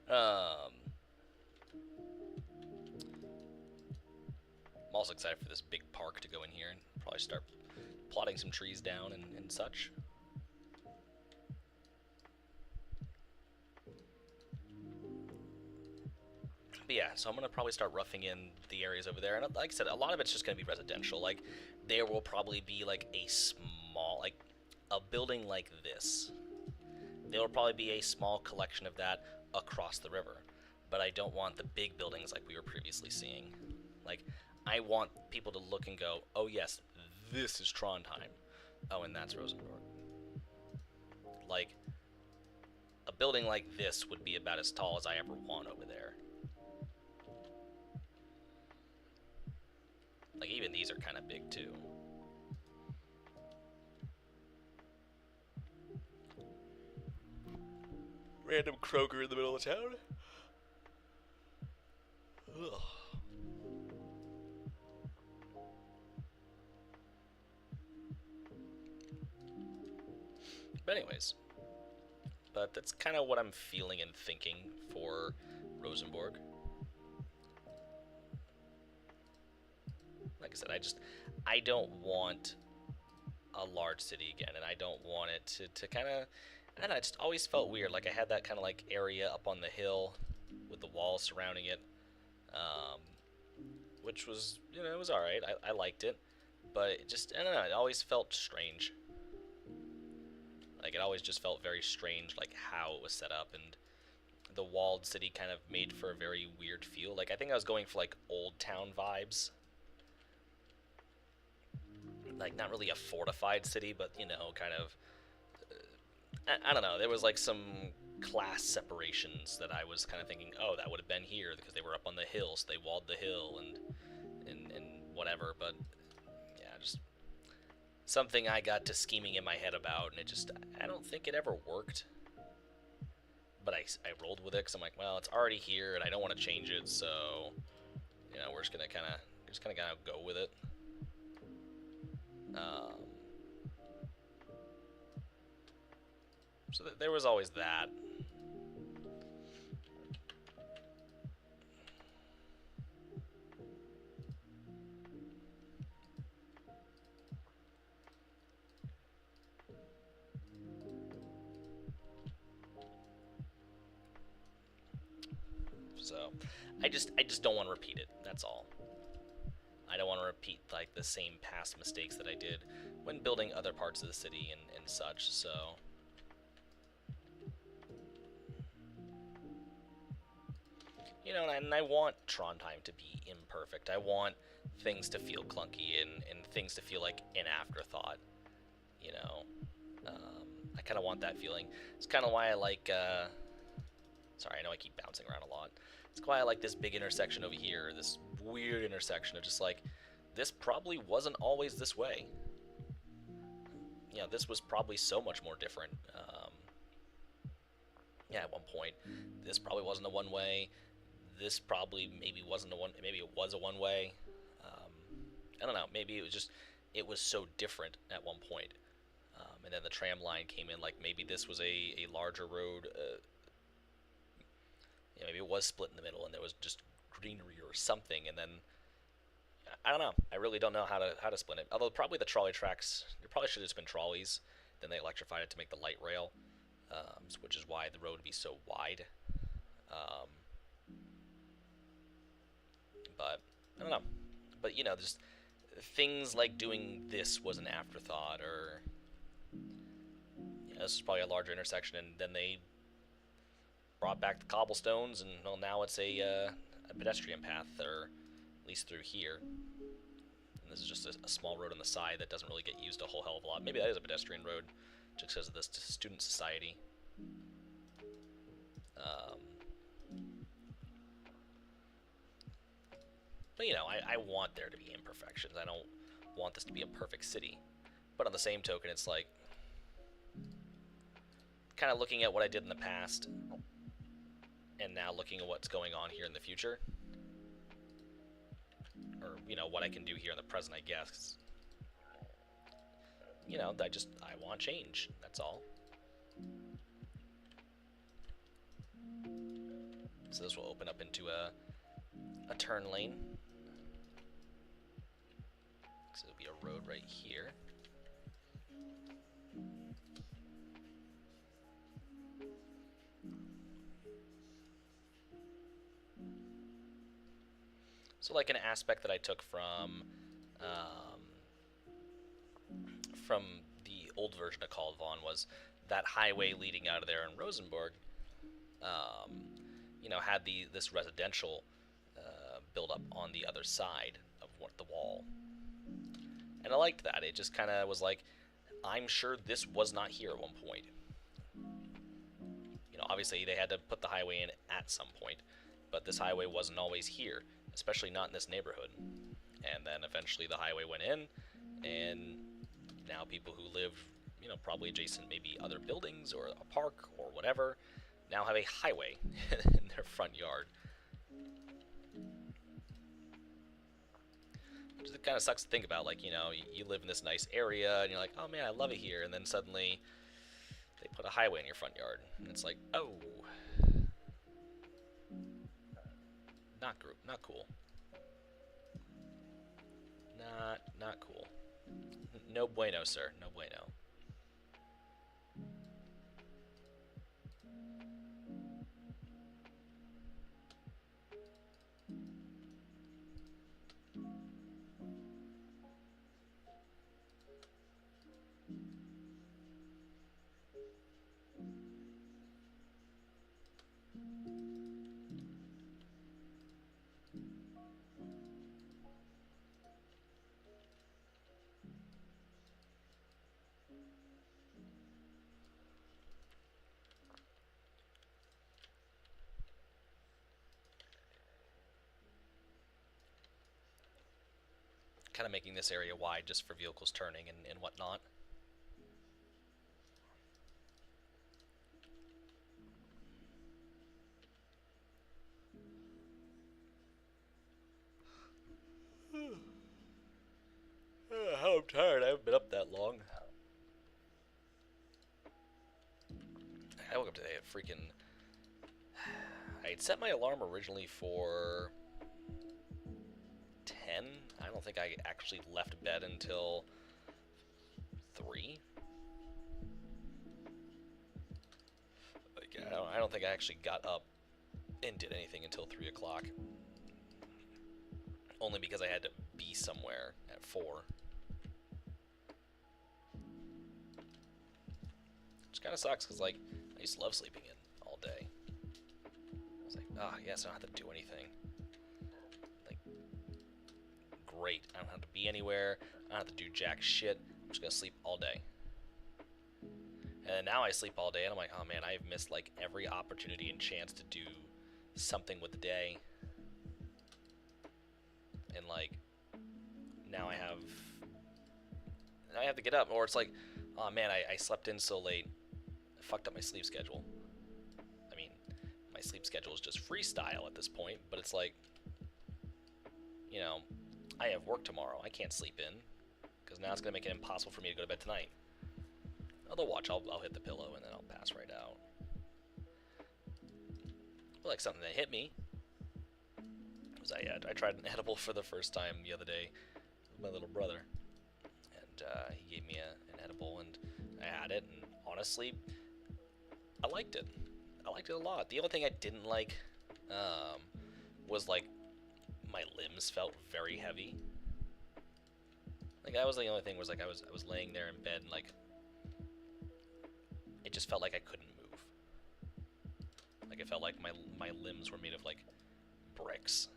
I'm also excited for this big park to go in here and probably start plotting some trees down and such. But yeah, so I'm going to probably start roughing in the areas over there. And like I said, a lot of it's just going to be residential. Like, there will probably be like a small, like a building like this. There will probably be a small collection of that across the river. But I don't want the big buildings like we were previously seeing. Like, I want people to look and go, oh yes, this is Trondheim. Oh, and that's Rosenborg. Like, a building like this would be about as tall as I ever want over there. Like, even these are kind of big too. Random Kroger in the middle of town. Ugh. But anyways, that's kind of what I'm feeling and thinking for Rosenborg. Like I said, I don't want a large city again, and I don't want it to kind of, I don't know, it just always felt weird. Like, I had that kind of like area up on the hill with the walls surrounding it, which was, you know, it was alright. I liked it. but it just, I don't know, it always felt strange. Like, it always just felt very strange, like, how it was set up, and the walled city kind of made for a very weird feel. Like, I think I was going for, like, old town vibes. Like, not really a fortified city, but, you know, kind of, I don't know, there was, like, some class separations that I was kind of thinking, oh, that would have been here, because they were up on the hill, so they walled the hill, and whatever, but, yeah, just something I got to scheming in my head about, and it just, I don't think it ever worked. But I rolled with it because I'm like, well, it's already here, and I don't want to change it, so, you know, we're just gonna kind of go with it. So there was always that. So I just don't want to repeat it. That's all. I don't want to repeat like the same past mistakes that I did when building other parts of the city and such. So you know, and I want Trondheim to be imperfect. I want things to feel clunky and things to feel like an afterthought. You know, I kind of want that feeling. It's kind of why I like. Sorry, I know I keep bouncing around a lot. It's why I like this big intersection over here, this weird intersection of just like, this probably wasn't always this way. You know, this was probably so much more different. Yeah, at one point, this probably wasn't a one-way. This probably maybe wasn't a one. Maybe it was a one-way. I don't know. Maybe it was just, it was so different at one point. And then the tram line came in. Like maybe this was a larger road. You know, maybe it was split in the middle and there was just greenery or something, and then I don't know. I really don't know how to split it. Although probably the trolley tracks, there probably should have just been trolleys. Then they electrified it to make the light rail, which is why the road would be so wide. Um, but I don't know. But you know, just things like doing this was an afterthought, or you know, this is probably a larger intersection, and then they brought back the cobblestones, and well, now it's a pedestrian path, or at least through here. And this is just a small road on the side that doesn't really get used a whole hell of a lot. Maybe that is a pedestrian road, just because of this student society. But you know, I want there to be imperfections. I don't want this to be a perfect city. But on the same token, it's like, kind of looking at what I did in the past, and now looking at what's going on here in the future, or you know, what I can do here in the present, I guess. You know, I want change. That's all. So this will open up into a turn lane. So there'll be a road right here. So like an aspect that I took from the old version of Kaldvann was that highway leading out of there in Rosenborg, you know, had this residential build up on the other side of the wall. And I liked that. It just kind of was like, I'm sure this was not here at one point. You know, obviously they had to put the highway in at some point, but this highway wasn't always here, especially not in this neighborhood. And then eventually the highway went in, and now people who live, you know, probably adjacent maybe other buildings or a park or whatever, now have a highway in their front yard. It kind of sucks to think about, like, you know, you live in this nice area, and you're like, oh man, I love it here, and then suddenly they put a highway in your front yard, and it's like, oh, not cool. Not cool. No bueno, sir. No bueno. kind of making this area wide just for vehicles turning and whatnot. I'm tired. I haven't been up that long. I woke up today at freaking... I had set my alarm originally for 10. I don't think I actually left bed until 3. Like, I don't think I actually got up and did anything until 3 o'clock. Only because I had to be somewhere at 4. Which kind of sucks, because, like, I used to love sleeping in all day. I was like, ah, yes, I don't have to do anything. Like, great. I don't have to be anywhere. I don't have to do jack shit. I'm just going to sleep all day. And now I sleep all day, and I'm like, oh, man, I've missed, like, every opportunity and chance to do something with the day. And, like, now I have to get up. Or it's like, oh, man, I slept in so late. I fucked up my sleep schedule. I mean, my sleep schedule is just freestyle at this point, but it's like, you know, I have work tomorrow. I can't sleep in, because now it's going to make it impossible for me to go to bed tonight. Although, watch, I'll hit the pillow, and then I'll pass right out. But, like, something that hit me was I tried an edible for the first time the other day with my little brother. And he gave me an edible, and I had it, and honestly, I liked it. I liked it a lot. The only thing I didn't like was, like, my limbs felt very heavy. Like, that was the only thing, was, like, I was laying there in bed, and, like, it just felt like I couldn't move. Like, it felt like my limbs were made of, like, bricks.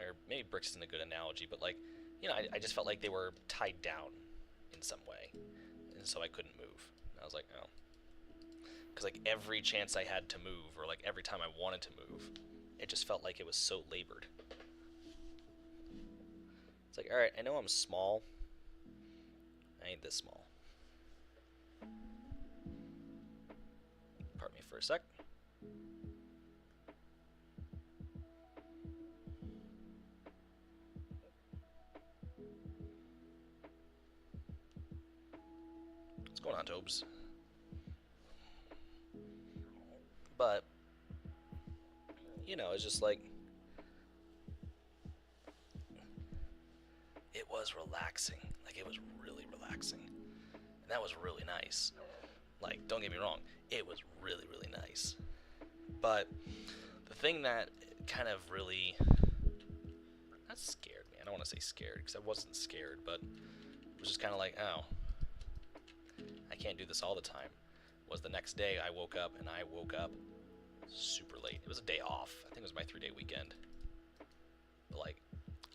Or maybe bricks isn't a good analogy, but, like, you know, I just felt like they were tied down in some way, and so I couldn't move. And I was like, oh. Because, like, every chance I had to move, or, like, every time I wanted to move, it just felt like it was so labored. It's like, alright, I know I'm small. I ain't this small. Pardon me for a sec. What's going on, Tobes? But, you know, it's just like, it was relaxing. Like, it was really relaxing. And that was really nice. Like, don't get me wrong, it was really, really nice. But the thing that kind of really, not scared me, I don't want to say scared, because I wasn't scared, but it was just kind of like, oh, I can't do this all the time, was the next day I woke up, and I woke up super late. It was a day off. I think it was my 3-day weekend. But, like,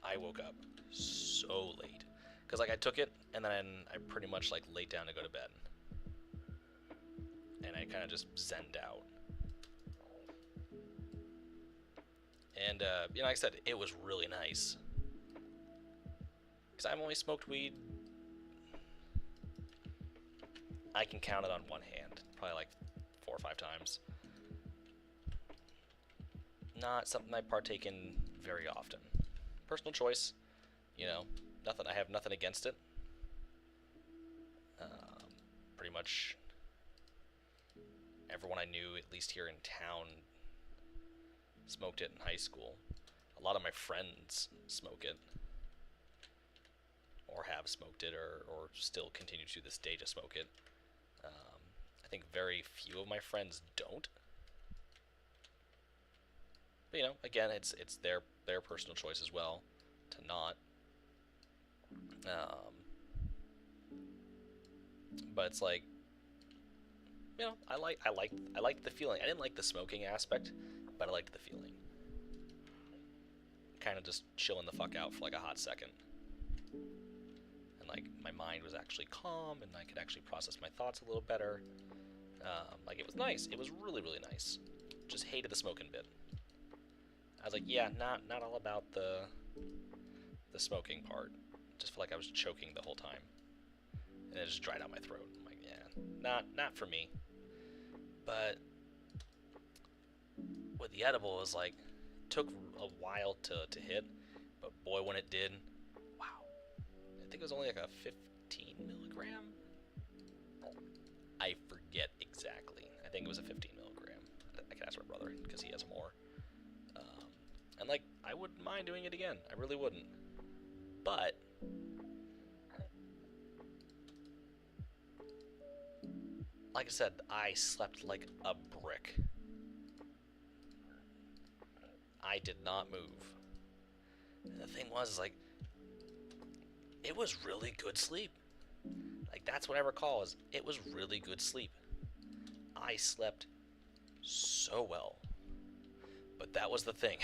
I woke up so late. Because, like, I took it, and then I pretty much, like, laid down to go to bed. And I kind of just zenned out. And, you know, like I said, it was really nice. Because I've only smoked weed, I can count it on one hand. Probably like 4 or 5 times. Not something I partake in very often. Personal choice, you know, nothing. I have nothing against it. Pretty much everyone I knew, at least here in town, smoked it in high school. A lot of my friends smoke it, or have smoked it, or still continue to this day to smoke it. I think very few of my friends don't. But, you know, again, it's their personal choice as well to not. But it's like, you know, I liked the feeling. I didn't like the smoking aspect, but I liked the feeling. Kind of just chilling the fuck out for like a hot second. And like my mind was actually calm, and I could actually process my thoughts a little better. Like, it was nice. It was really, really nice. Just hated the smoking bit. I was like, yeah, not all about the the smoking part. Just felt like I was choking the whole time. And it just dried out my throat. I'm like, yeah, not for me. But with the edible, it was like, took a while to hit, but boy, when it did, wow. I think it was only like a 15 milligram. I forget exactly. I think it was a 15 milligram. I can ask my brother because he has more. And like, I wouldn't mind doing it again. I really wouldn't. But like I said, I slept like a brick. I did not move. And the thing was, like, it was really good sleep. Like, that's what I recall, is it was really good sleep. I slept so well. But that was the thing.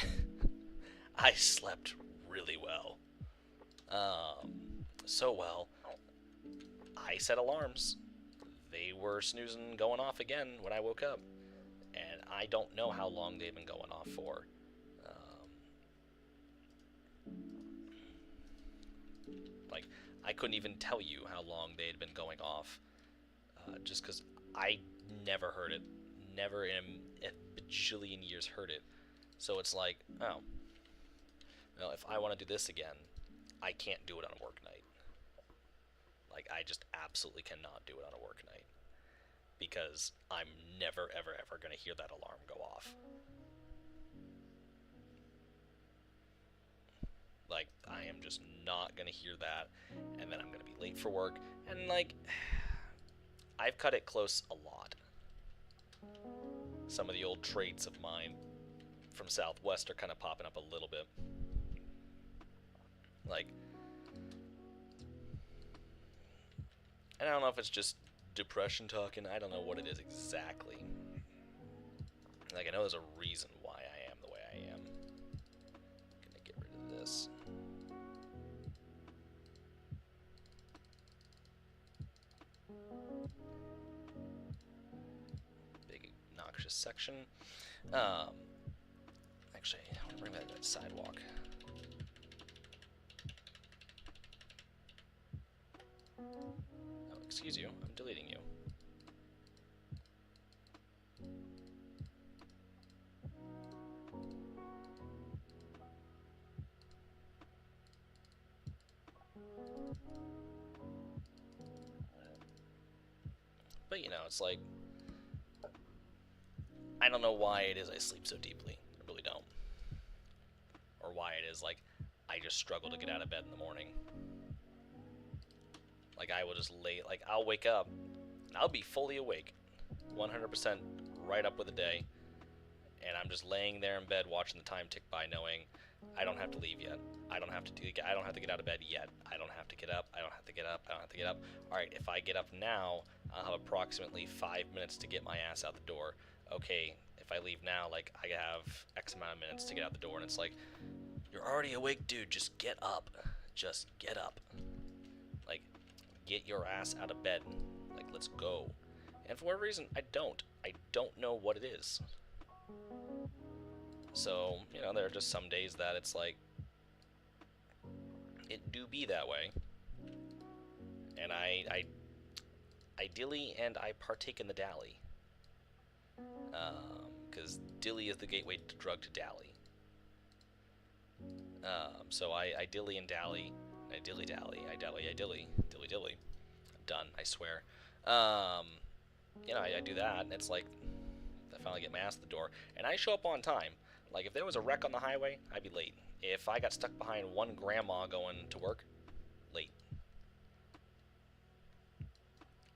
I slept really well. So well. I set alarms. They were snoozing, going off again when I woke up. And I don't know how long they've been going off for. Like, I couldn't even tell you how long they had been going off. Just because I never heard it. Never in a bajillion years heard it. So it's like, oh, well, if I want to do this again, I can't do it on a work night. Like, I just absolutely cannot do it on a work night. Because I'm never, ever, ever going to hear that alarm go off. Like, I am just not going to hear that, and then I'm going to be late for work, and, like, I've cut it close a lot. Some of the old traits of mine from Southwest are kind of popping up a little bit. Like, and I don't know if it's just depression talking, I don't know what it is exactly. Like, I know there's a reason why I am the way I am. I'm gonna get rid of this. Big obnoxious section. Actually, I want to bring that sidewalk. Oh, excuse you, I'm deleting you. But, you know, it's like, I don't know why it is I sleep so deeply. I really don't. Or why it is, like, I just struggle to get out of bed in the morning. Like, I will just lay, like, I'll wake up, and I'll be fully awake, 100% right up with the day, and I'm just laying there in bed watching the time tick by, knowing I don't have to leave yet. I don't have to get out of bed yet. I don't have to get up. I don't have to get up. I don't have to get up. All right, if I get up now, I'll have approximately 5 minutes to get my ass out the door. Okay, if I leave now, like, I have X amount of minutes to get out the door, and it's like, you're already awake, dude. Just get up. Just get up. Like, get your ass out of bed. Like, let's go. And for whatever reason, I don't. I don't know what it is. So, you know, there are just some days that it's like, it do be that way. And I dilly and I partake in the dally. Because dilly is the gateway to drug to dally. So I dilly and dally. I dilly-dally. I dally, I dilly. Dilly-dilly. I'm done, I swear. You know, I do that, and it's like, I finally get my ass at the door. And I show up on time. Like, if there was a wreck on the highway, I'd be late. If I got stuck behind one grandma going to work, late.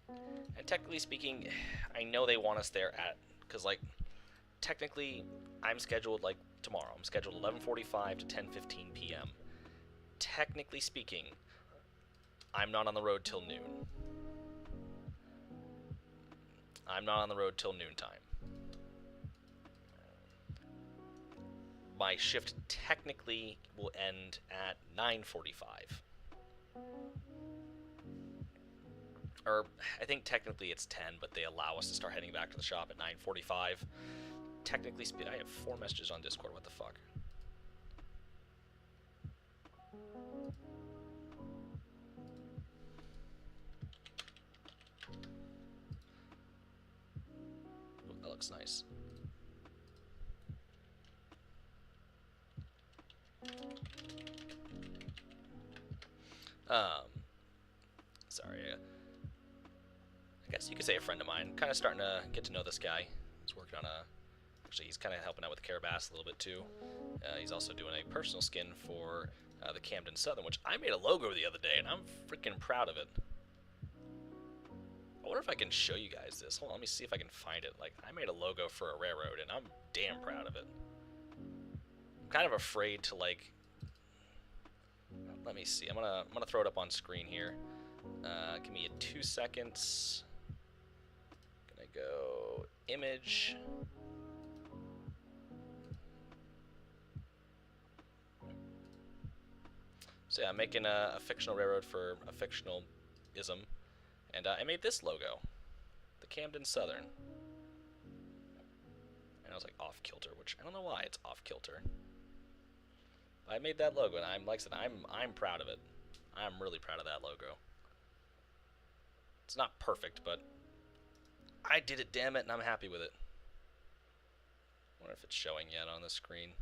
And technically speaking, I know they want us there at, because, like, technically, I'm scheduled, like, tomorrow. I'm scheduled 11:45 to 10:15 p.m. Technically speaking, I'm not on the road till noon. I'm not on the road till noontime. My shift technically will end at 9:45. Or, I think technically it's 10, but they allow us to start heading back to the shop at 9:45. Technically speaking, I have 4 messages on Discord, what the fuck? looks nice. Sorry. I guess you could say a friend of mine. Kind of starting to get to know this guy. He's working on a... Actually, he's kind of helping out with Carabas a little bit too. He's also doing a personal skin for the Camden Southern, which I made a logo the other day, and I'm freaking proud of it. I wonder if I can show you guys this. Hold on, let me see if I can find it. Like, I made a logo for a railroad, and I'm damn proud of it. I'm kind of afraid to, like... Let me see. I'm gonna throw it up on screen here. Give me 2 seconds. Gonna go image. So yeah, I'm making a fictional railroad for a fictional ism, and I made this logo, the Camden Southern. And I was like off kilter, which I don't know why it's off kilter. But I made that logo, and I'm like I said, I'm proud of it. I'm really proud of that logo. It's not perfect, but I did it, damn it, and I'm happy with it. I wonder if it's showing yet on the screen.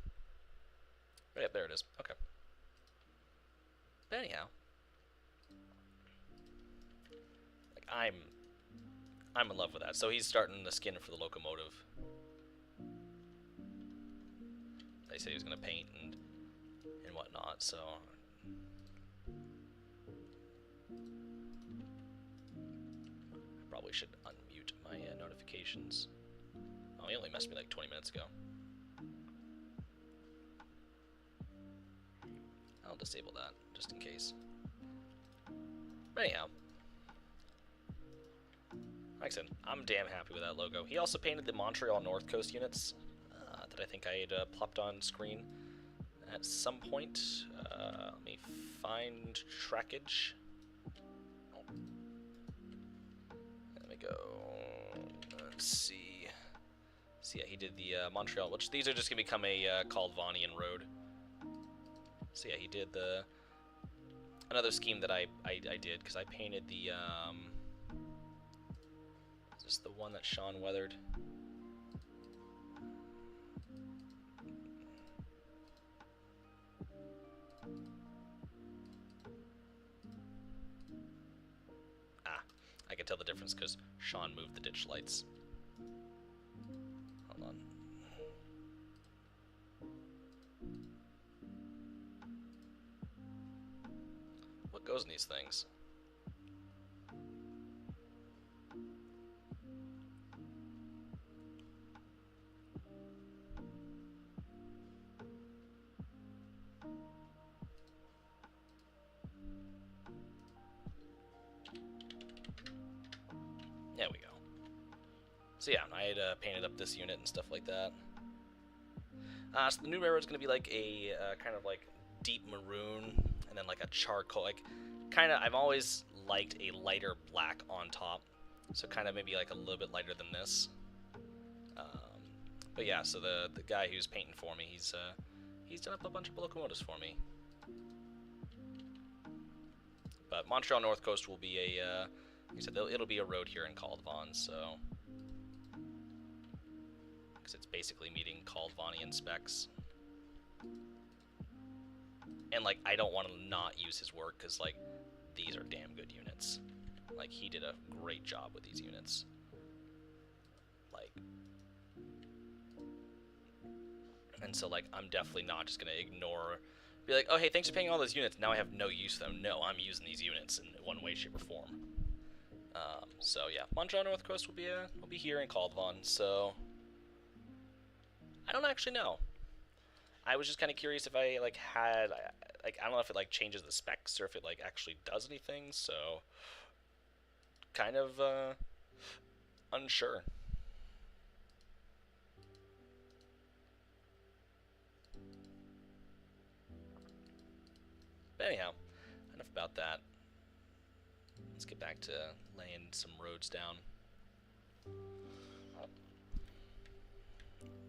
Oh, yeah, there it is. Okay. But anyhow, like I'm in love with that. So he's starting the skin for the locomotive. They say he's gonna paint and whatnot. So I probably should unmute my notifications. Oh, he only messaged me like 20 minutes ago. I'll disable that, just in case. But anyhow. Like I said, I'm damn happy with that logo. He also painted the Montreal North Coast units that I think I had plopped on screen at some point. Let me find trackage. Let me go. Let's see. So yeah, he did the Montreal, which these are just going to become a Kaldvannian road. So yeah, he did another scheme that I did, because I painted the, is this the one that Sean weathered? Ah, I can tell the difference because Sean moved the ditch lights. Hold on. What goes in these things? There we go. So yeah, I had painted up this unit and stuff like that. So the new railroad's going to be like a kind of like deep maroon and then like a charcoal, like kind of, I've always liked a lighter black on top, so kind of maybe like a little bit lighter than this. But yeah, so the guy who's painting for me, he's done up a bunch of locomotives for me. But Montreal North Coast will be a, like I said, it'll be a road here in Kaldvann, so, because it's basically meeting Kaldvannian specs. And like, I don't want to not use his work, because like, these are damn good units. Like, he did a great job with these units. Like, and so like, I'm definitely not just gonna ignore, be like, oh hey, thanks for painting all those units, now I have no use for them. No, I'm using these units in one way, shape, or form. So yeah, Montreal North Coast will be here in Kaldvann, so I don't actually know. I was just kind of curious if I like had, like, I don't know if it like changes the specs or if it like actually does anything, so kind of unsure. But anyhow, enough about that. Let's get back to laying some roads down.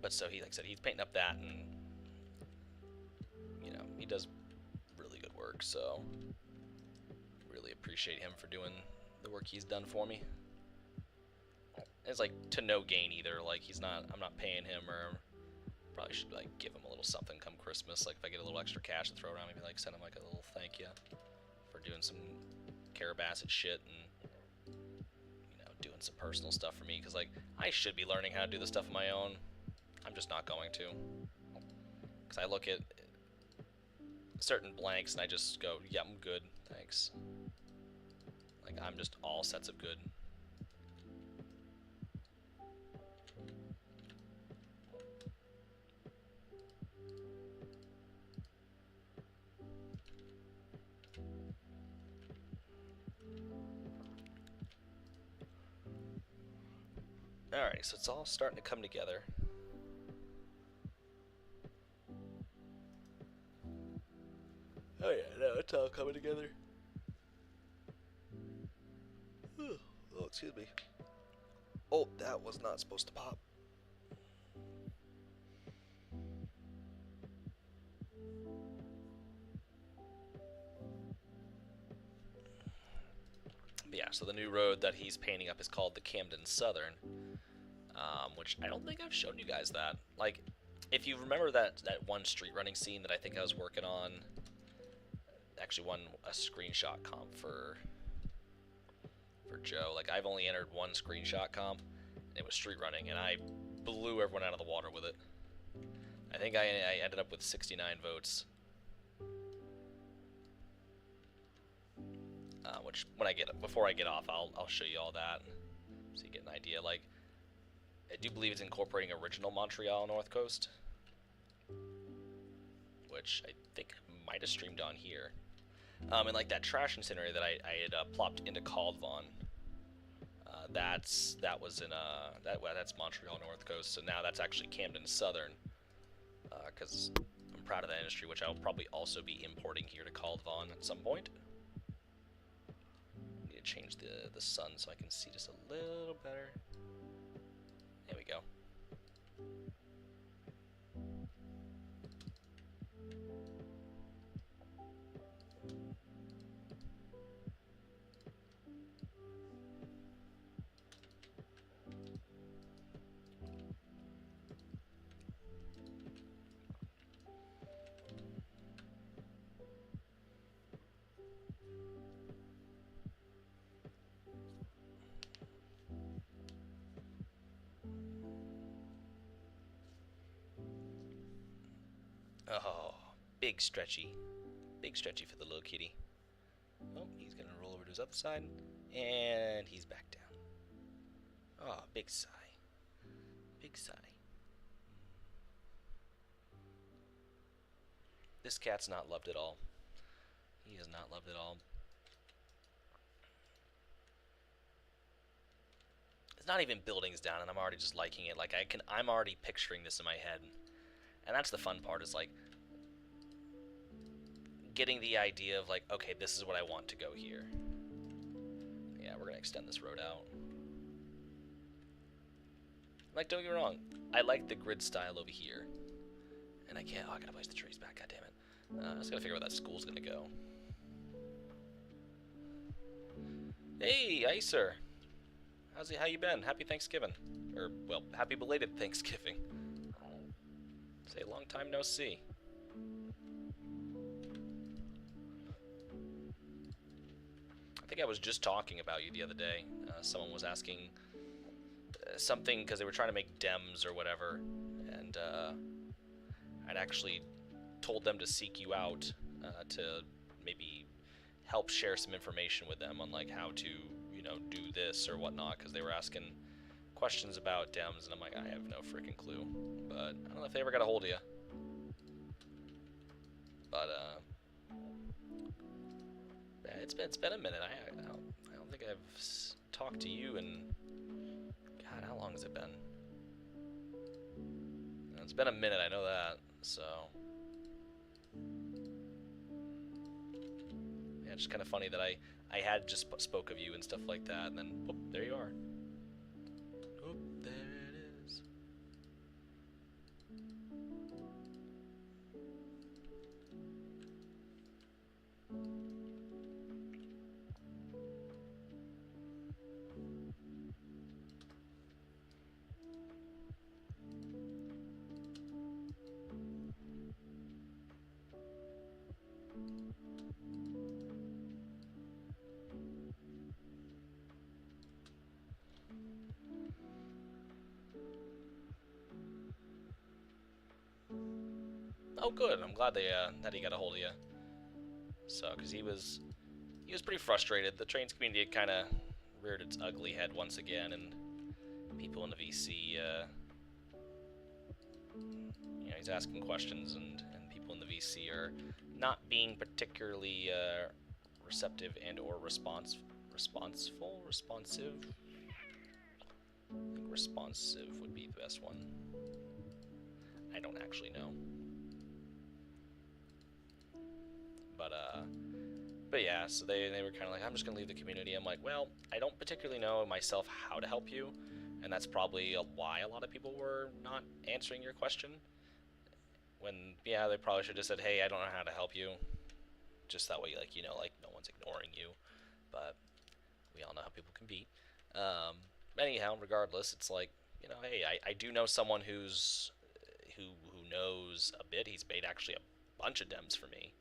But so he, like I said, he's painting up that, and you know, he does really good work, so really appreciate him for doing the work he's done for me. It's like to no gain either. Like I'm not paying him, or probably should like give him a little something come Christmas. Like if I get a little extra cash to throw around, maybe like send him like a little thank you for doing some Carabasset shit and doing some personal stuff for me. Because like I should be learning how to do this stuff on my own. I'm just not going to. Because I look at certain blanks and I just go, yeah, I'm good, thanks. Like I'm just all sets of good. Alright, so it's all starting to come together. Oh yeah, no, it's all coming together. Oh, excuse me. Oh, that was not supposed to pop. But yeah, so the new road that he's painting up is called the Camden Southern, which I don't think I've shown you guys that. Like, if you remember that one street running scene that I think I was working on, actually won a screenshot comp for Joe. Like, I've only entered one screenshot comp, and it was street running, and I blew everyone out of the water with it. I think I ended up with 69 votes. Which before I get off, I'll show you all that, so you get an idea. Like, I do believe it's incorporating original Montreal North Coast, which I think I might have streamed on here. And like that trash incinerator that I had plopped into Kaldvann, that's Montreal North Coast. So now that's actually Camden Southern, because I'm proud of that industry, which I'll probably also be importing here to Kaldvann at some point. Change the sun so I can see just a little better. There we go. Oh, big stretchy for the little kitty. Oh, he's gonna roll over to his other side, and he's back down. Oh, big sigh. Big sigh. This cat's not loved at all. He is not loved at all. It's not even buildings down, and I'm already just liking it. Like I'm already picturing this in my head, and that's the fun part. Is like getting the idea of like, okay, this is what I want to go here. Yeah, we're gonna extend this road out. Like, don't get me wrong, I like the grid style over here, and I can't. Oh, I gotta place the trees back. God damn it! I just gotta figure out where that school's gonna go. Hey, Icer. How you been? Happy Thanksgiving. Or, well, happy belated Thanksgiving. Say, long time no see. I think I was just talking about you the other day. Someone was asking something because they were trying to make Dems or whatever, and I'd actually told them to seek you out to maybe help share some information with them on like how to do this or whatnot, because they were asking questions about Dems, and I'm like, I have no freaking clue. But I don't know if they ever got a hold of you. But it's been a minute. I don't think I've talked to you in, God, how long has it been? It's been a minute, I know that. So yeah, it's just kind of funny that I had just spoke of you and stuff like that, and then whoop, there you are. Oh, there it is. Oh, good. I'm glad that he got a hold of you. So, because he was pretty frustrated. The trains community had kind of reared its ugly head once again, and people in the VC, he's asking questions, and people in the VC are not being particularly receptive and or responsive. I think responsive would be the best one. I don't actually know. But yeah, so they were kind of like, I'm just going to leave the community. I'm like, well, I don't particularly know myself how to help you, and that's probably why a lot of people were not answering your question. When, yeah, they probably should have said, hey, I don't know how to help you. Just that way, like, no one's ignoring you. But we all know how people can be. Anyhow, regardless, it's like, hey, I do know someone who knows a bit. He's made actually a bunch of dems for me.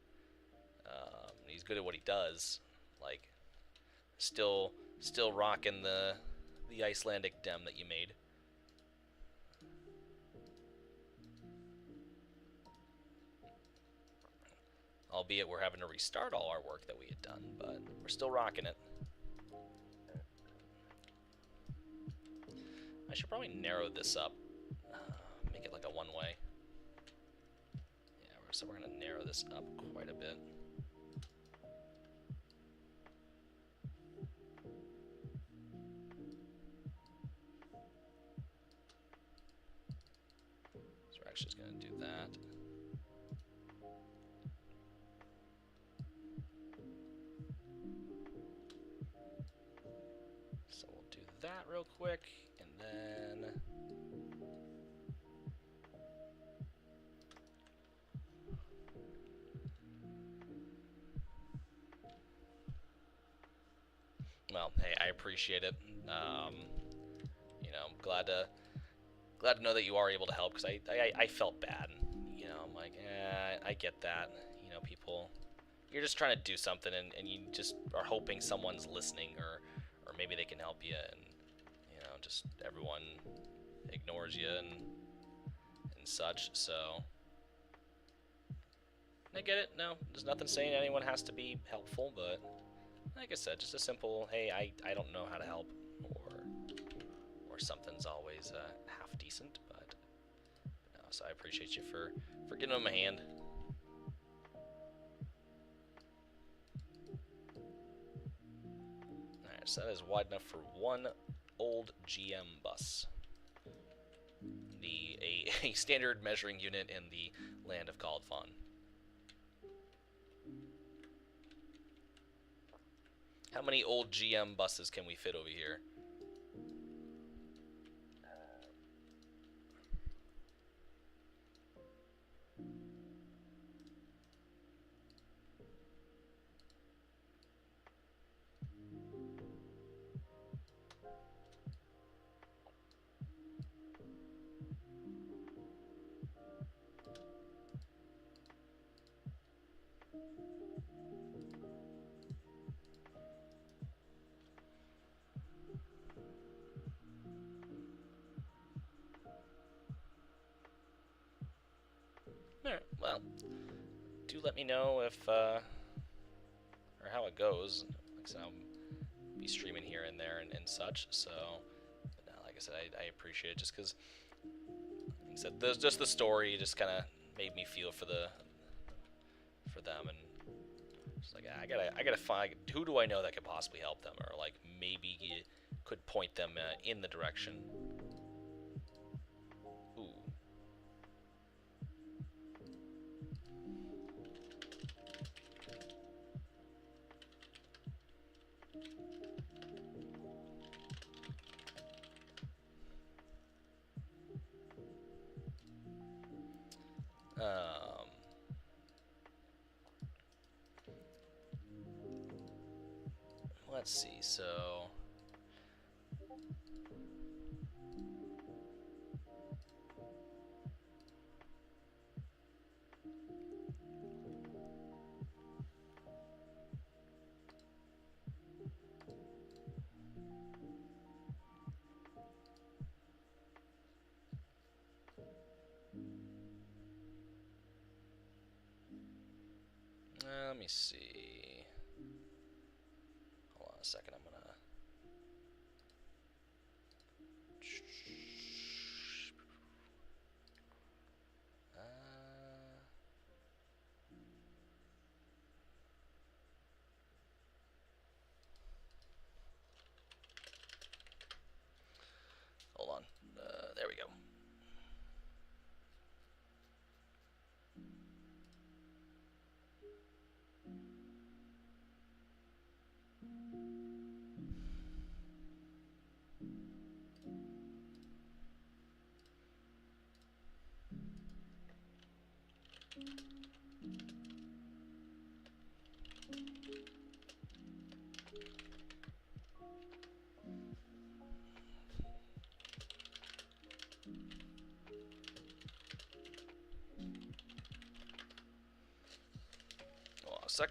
He's good at what he does. Like, still rocking the Icelandic dem that you made. Albeit we're having to restart all our work that we had done, but we're still rocking it. I should probably narrow this up. Make it like a one-way. Yeah, so we're going to narrow this up quite a bit. So we're actually just going to do that. So we'll do that real quick, and then... Well, hey, I appreciate it. I'm glad to know that you are able to help, because I felt bad. I'm like, I get that. People, you're just trying to do something, and you just are hoping someone's listening, or maybe they can help you, and just everyone ignores you and such. So I get it. No, there's nothing saying anyone has to be helpful, but like I said, just a simple, hey, I don't know how to help, or something's always half decent, but no, so I appreciate you for giving them a hand. Alright, so that is wide enough for one old GM bus. A standard measuring unit in the land of Kaldvann. How many old GM buses can we fit over here? Alright, well, do let me know if, or how it goes. Like I said, I'll be streaming here and there and such, so, like I said, I appreciate it, just because, like I said, just the story just kind of made me feel for them, and just like, I gotta find, who do I know that could possibly help them, or like, maybe you could point them in the direction. Ooh. Let's see, so... a second, I'm gonna... hold on. There we go. Hold on a sec.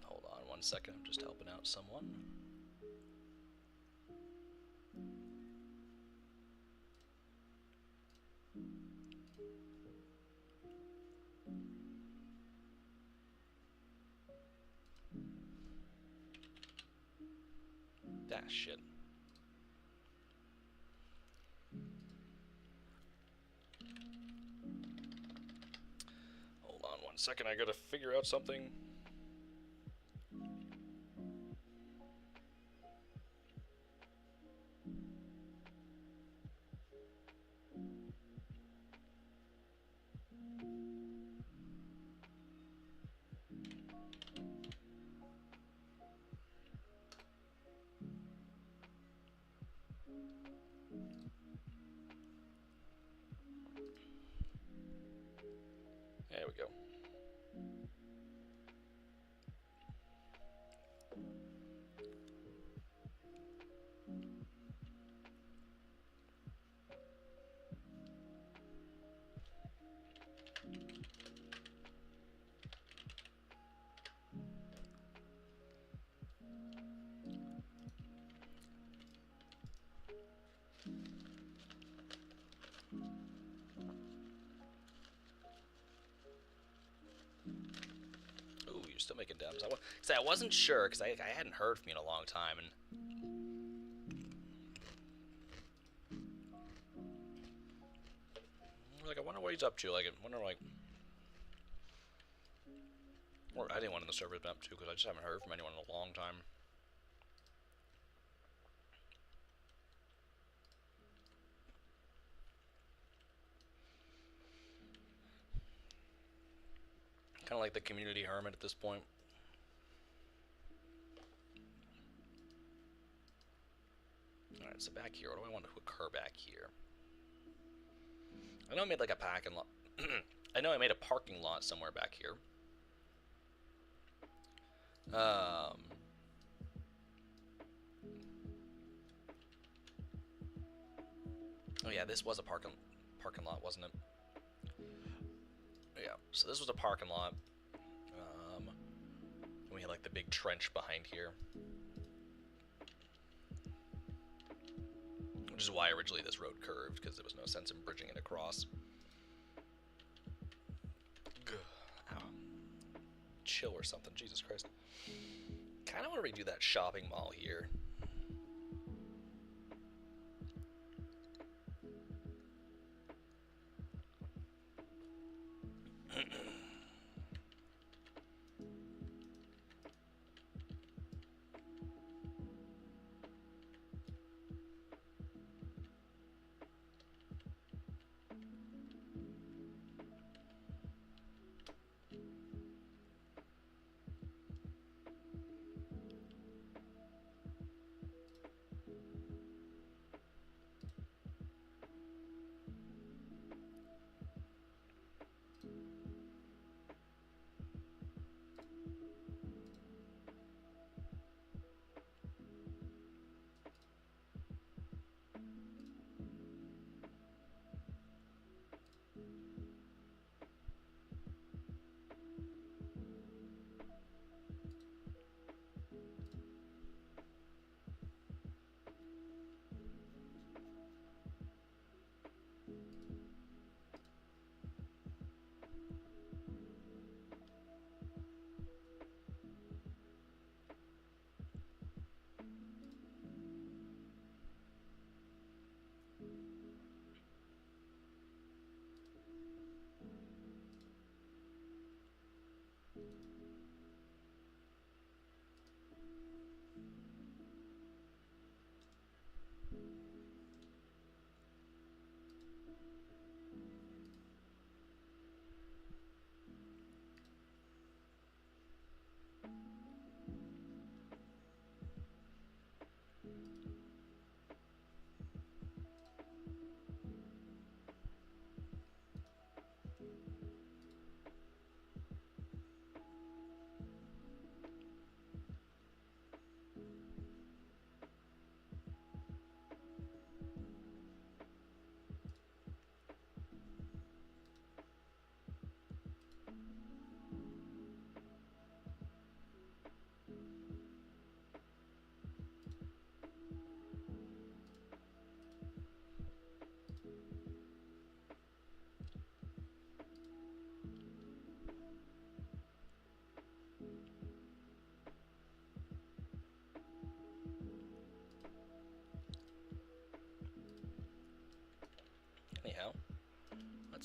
Hold on 1 second, I'm just helping out someone. Ah, shit. Hold on 1 second, I gotta figure out something. There we go. Ooh, you're still making dubs. I wasn't sure, because I hadn't heard from you in a long time, and... like, I wonder what he's up to. Like, I wonder, like... or anyone in the server has been up to, because I just haven't heard from anyone in a long time. Kind of like the community hermit at this point. Alright, so back here, what do I want to occur back here? I know I made like a parking lot. I know I made a parking lot somewhere back here. Oh yeah, this was a parking lot, wasn't it? Yeah, so this was a parking lot. We had like the big trench behind here, which is why originally this road curved, because there was no sense in bridging it across. Ow. Chill or something, Jesus Christ. Kind of want to redo that shopping mall here.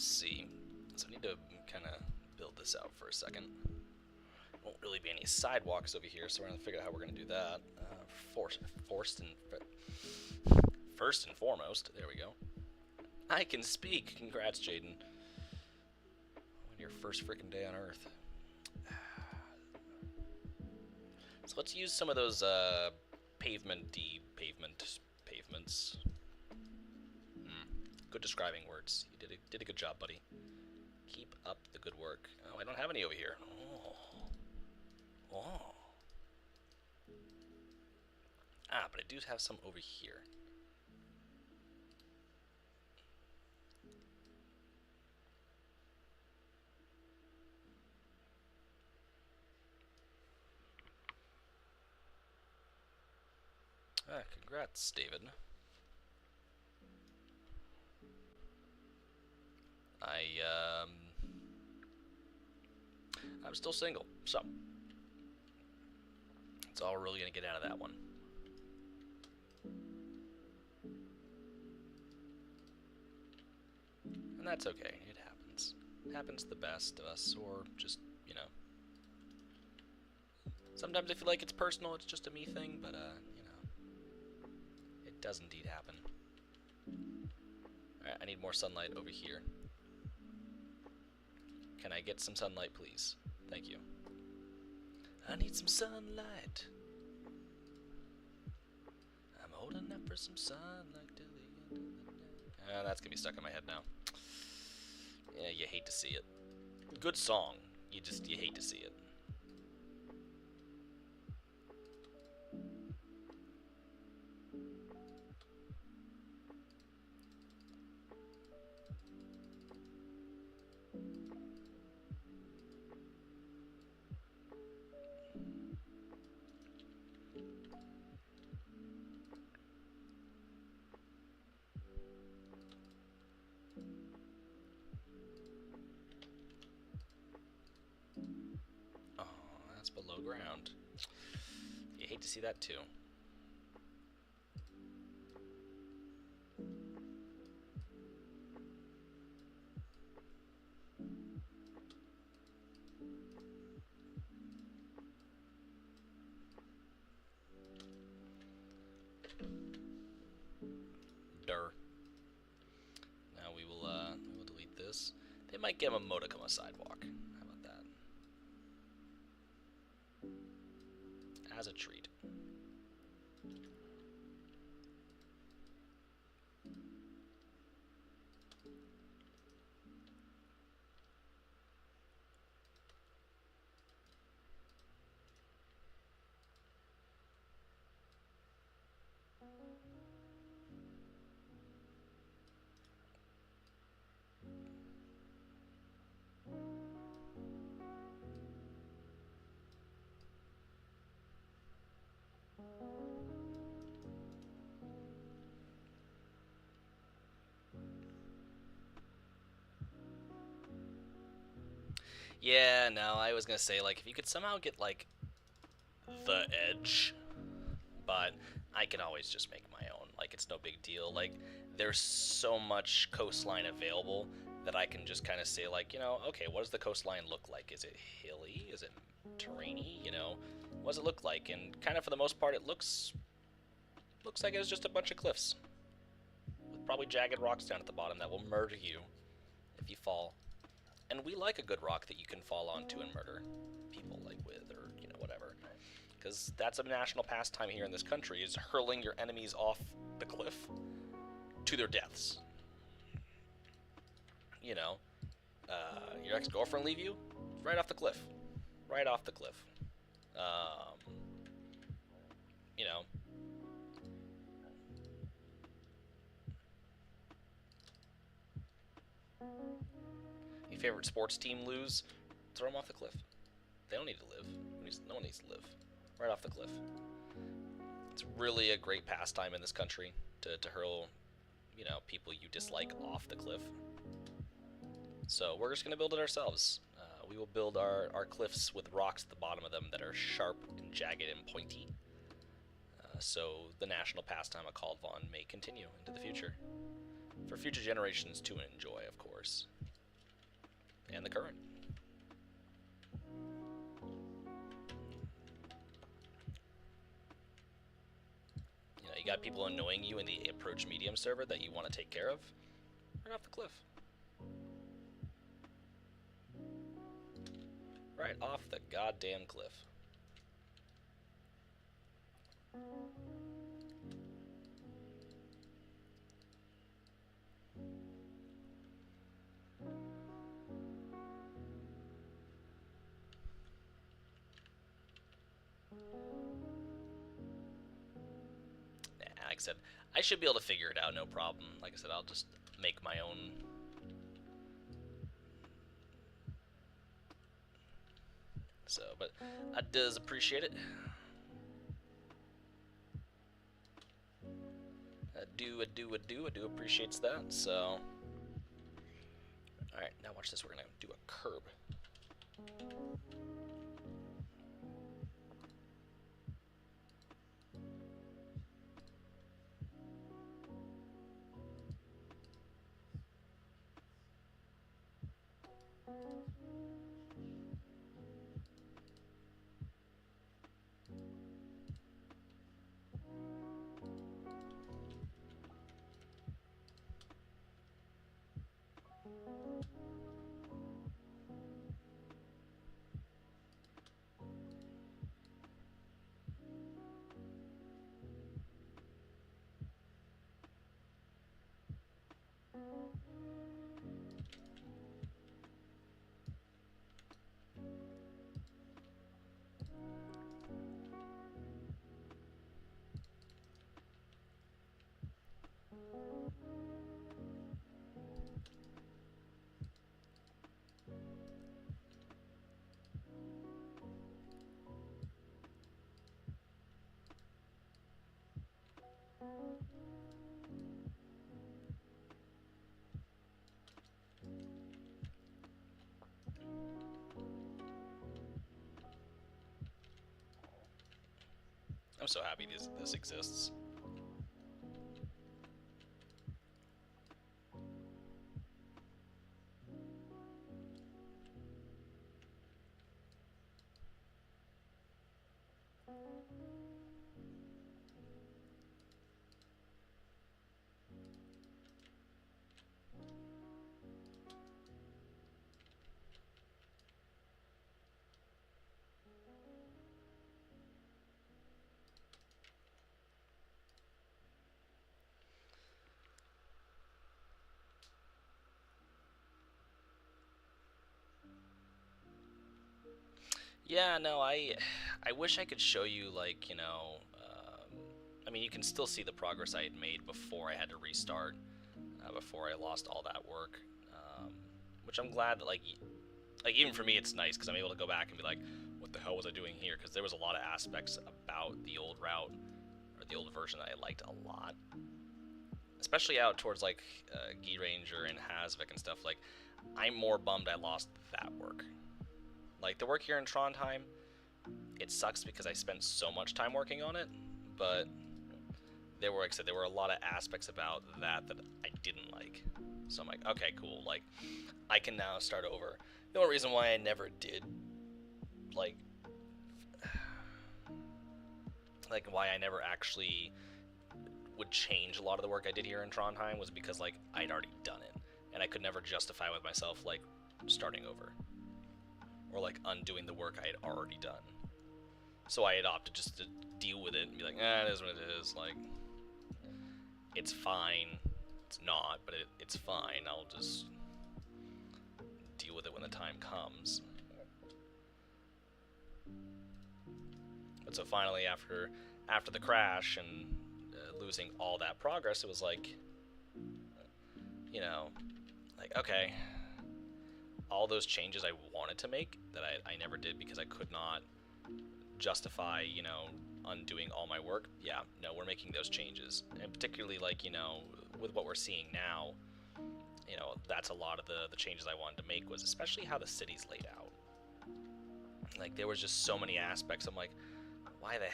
see. So I need to kind of build this out for a second. Won't really be any sidewalks over here, so we're gonna figure out how we're gonna do that. First and foremost, there we go. I can speak. Congrats, Jaden. On your first freaking day on Earth. So let's use some of those pavements. Good describing words. You did a good job, buddy. Keep up the good work. Oh, I don't have any over here. Oh. Ah, but I do have some over here. Ah, congrats, David. I'm still single, so that's all we're really gonna get out of that one. And that's okay, it happens. It happens to the best of us, or just, you know. Sometimes I feel like it's personal, it's just a me thing, but, you know, it does indeed happen. Alright, I need more sunlight over here. Can I get some sunlight, please? Thank you. I need some sunlight. I'm holding up for some sunlight till the end of the day. That's gonna be stuck in my head now. Yeah, you hate to see it. Good song. You hate to see it. Below ground. You hate to see that too. Now we will delete this. They might give a modicum a sidewalk. How about that? As a treat. Yeah, no, I was gonna say, like, if you could somehow get, like, the edge, but I can always just make my own. Like, it's no big deal. Like, there's so much coastline available that I can just kind of say, like, you know, okay, what does the coastline look like? Is it hilly? Is it terrainy? You know, what does it look like? And kind of for the most part, it looks like it's just a bunch of cliffs with probably jagged rocks down at the bottom that will murder you if you fall. And we like a good rock that you can fall onto and murder people, like, with, or, you know, whatever. Because that's a national pastime here in this country, is hurling your enemies off the cliff to their deaths. You know, your ex-girlfriend leave you? Right off the cliff. Right off the cliff. You know. Your favorite sports team lose? Throw them off the cliff. They don't need to live. No one needs to live. Right off the cliff. It's really a great pastime in this country to hurl, you know, people you dislike off the cliff. So we're just going to build it ourselves. We will build our cliffs with rocks at the bottom of them that are sharp and jagged and pointy. So the national pastime of Kaldvann may continue into the future. For future generations to enjoy, of course. got people annoying you in the approach medium server that you want to take care of, right off the cliff. Right off the goddamn cliff. Like I said, I should be able to figure it out, no problem. Like I said, I'll just make my own. So, but I does appreciate it. I do appreciates that. So, alright, now watch this. We're gonna do a curb. I'm so happy this exists. Yeah, no, I wish I could show you, like, you know, I mean, you can still see the progress I had made before I had to restart, before I lost all that work, which I'm glad that, like, even for me, it's nice, because I'm able to go back and be like, what the hell was I doing here? Because there was a lot of aspects about the old route, or the old version, that I liked a lot. Especially out towards, like, Gi Ranger and Hasvik and stuff. Like, I'm more bummed I lost that work. Like, the work here in Trondheim, it sucks because I spent so much time working on it, but there were, like I said, there were a lot of aspects about that I didn't like. So I'm like, okay, cool, like, I can now start over. The only reason why I never did, like why I never actually would change a lot of the work I did here in Trondheim was because, like, I'd already done it, and I could never justify with myself, like, starting over. Or, like, undoing the work I had already done. So I had opted just to deal with it and be like, it is what it is, like, it's fine. It's not, but it's fine. I'll just deal with it when the time comes. But so finally, after the crash and losing all that progress, it was like, you know, like, okay, all those changes I wanted to make that I never did because I could not justify, you know, undoing all my work. Yeah, no, we're making those changes. And particularly, like, you know, with what we're seeing now, you know, that's a lot of the changes I wanted to make, was especially how the city's laid out. Like, there was just so many aspects. I'm like, why the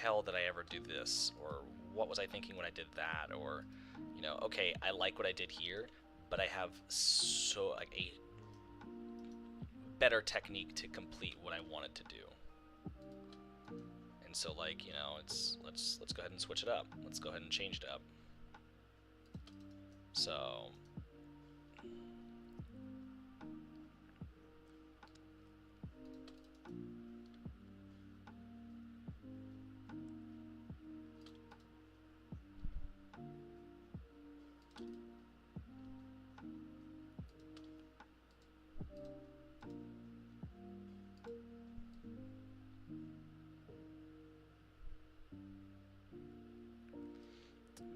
hell did I ever do this? Or what was I thinking when I did that? Or, you know, okay, I like what I did here, but I have so, like, a better technique to complete what I wanted to do. And so like, you know, let's go ahead and switch it up. Let's go ahead and change it up. So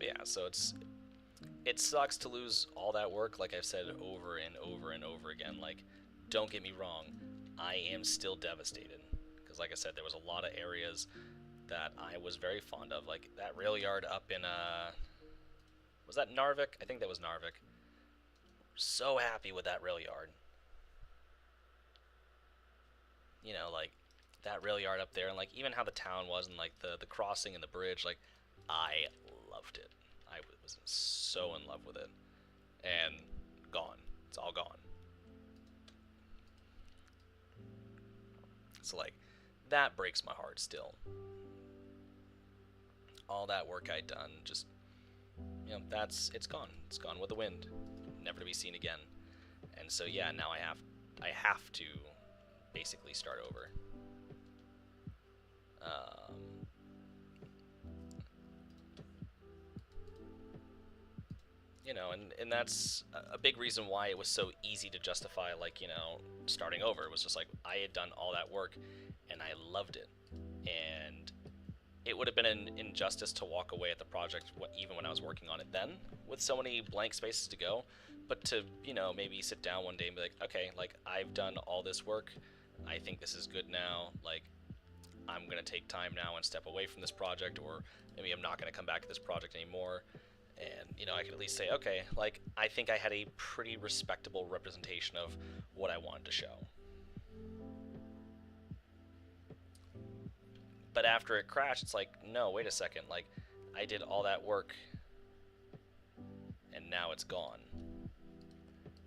yeah, so it sucks to lose all that work, like I've said over and over and over again. Like, don't get me wrong, I am still devastated. Because, like I said, there was a lot of areas that I was very fond of. Like, that rail yard up in, was that Narvik? I think that was Narvik. So happy with that rail yard. You know, like, that rail yard up there, and, like, even how the town was, and, like, the crossing and the bridge, like, I loved it. I was so in love with it. And gone. It's all gone. So, like, that breaks my heart still. All that work I'd done, just, you know, it's gone. It's gone with the wind. Never to be seen again. And so, yeah, now I have to basically start over. You know, and that's a big reason why it was so easy to justify, like, you know, starting over. It was just like, I had done all that work, and I loved it. And it would have been an injustice to walk away at the project, even when I was working on it then, with so many blank spaces to go. But to, you know, maybe sit down one day and be like, okay, like, I've done all this work. I think this is good now. Like, I'm going to take time now and step away from this project, or maybe I'm not going to come back to this project anymore. And, you know, I could at least say, okay, like, I think I had a pretty respectable representation of what I wanted to show. But after it crashed, it's like, no, wait a second, like, I did all that work, and now it's gone.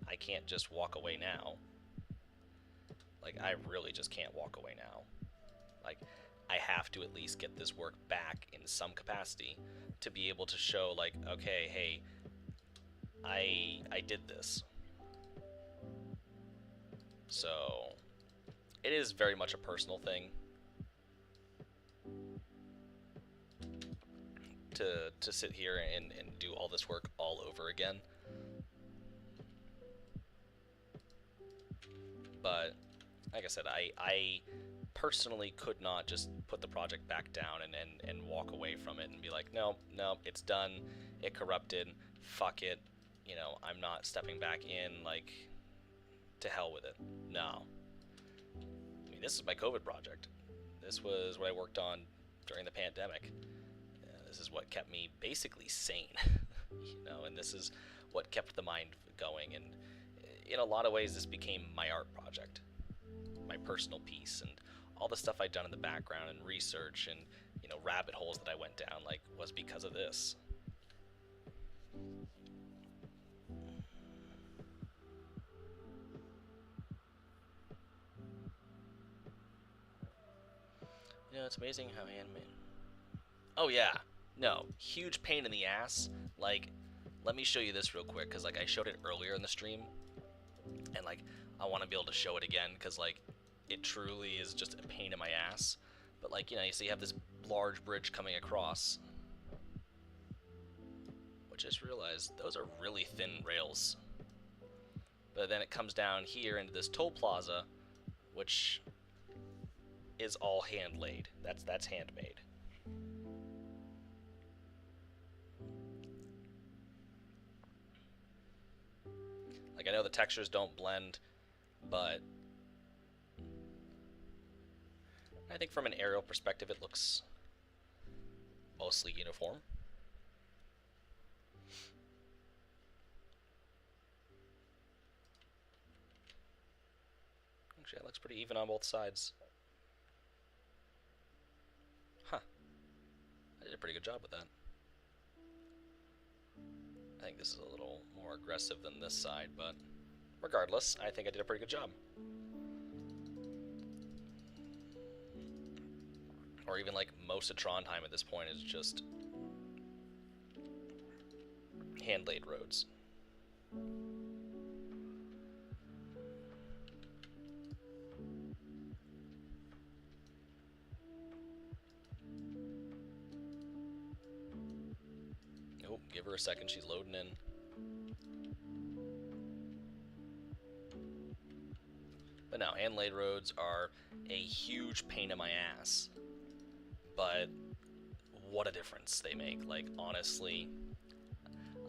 I can't just walk away now. Like, I really just can't walk away now. Like, I have to at least get this work back in some capacity to be able to show, like, okay, hey, I did this. So, it is very much a personal thing to sit here and do all this work all over again. But, like I said, I personally could not just put the project back down and walk away from it and be like, no, it's done, it corrupted, fuck it, you know, I'm not stepping back in, like, to hell with it. No. I mean, this is my COVID project. This was what I worked on during the pandemic. This is what kept me basically sane, you know, and this is what kept the mind going, and in a lot of ways this became my art project, my personal piece, and all the stuff I'd done in the background and research and, you know, rabbit holes that I went down, like, was because of this. You know, it's amazing how handmade. Oh yeah, no, huge pain in the ass. Like, let me show you this real quick, because, like, I showed it earlier in the stream, and, like, I want to be able to show it again, because, like, it truly is just a pain in my ass. But, like, you know, you see you have this large bridge coming across, which I just realized those are really thin rails. But then it comes down here into this toll plaza, which is all hand laid. That's handmade. Like, I know the textures don't blend, but I think from an aerial perspective it looks mostly uniform. Actually, it looks pretty even on both sides. Huh. I did a pretty good job with that. I think this is a little more aggressive than this side, but regardless, I think I did a pretty good job. Or even like most of Trondheim at this point is just hand-laid roads. Oh, give her a second, she's loading in. But no, hand-laid roads are a huge pain in my ass. But what a difference they make. Like, honestly,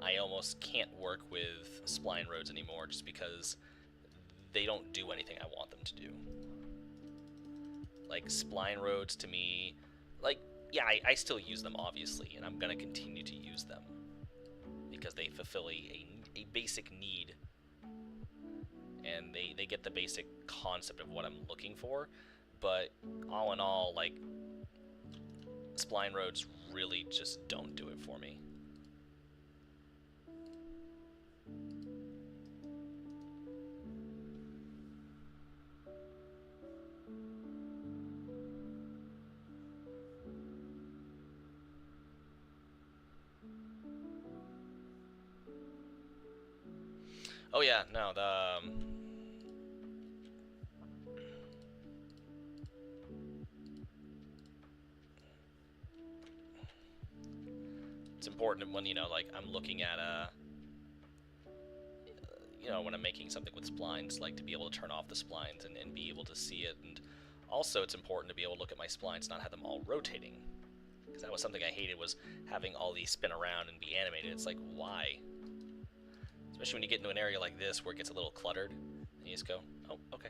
I almost can't work with spline roads anymore just because they don't do anything I want them to do. Like, spline roads to me, like, yeah, I still use them, obviously, and I'm going to continue to use them because they fulfill a basic need, and they get the basic concept of what I'm looking for. But all in all, like, spline roads really just don't do it for me. Oh yeah, no, it's important when, like, I'm looking at when I'm making something with splines, like, to be able to turn off the splines and be able to see it. And also it's important to be able to look at my splines and not have them all rotating, because that was something I hated, was having all these spin around and be animated. It's like, why? Especially when you get into an area like this where it gets a little cluttered, and you just go, oh, okay.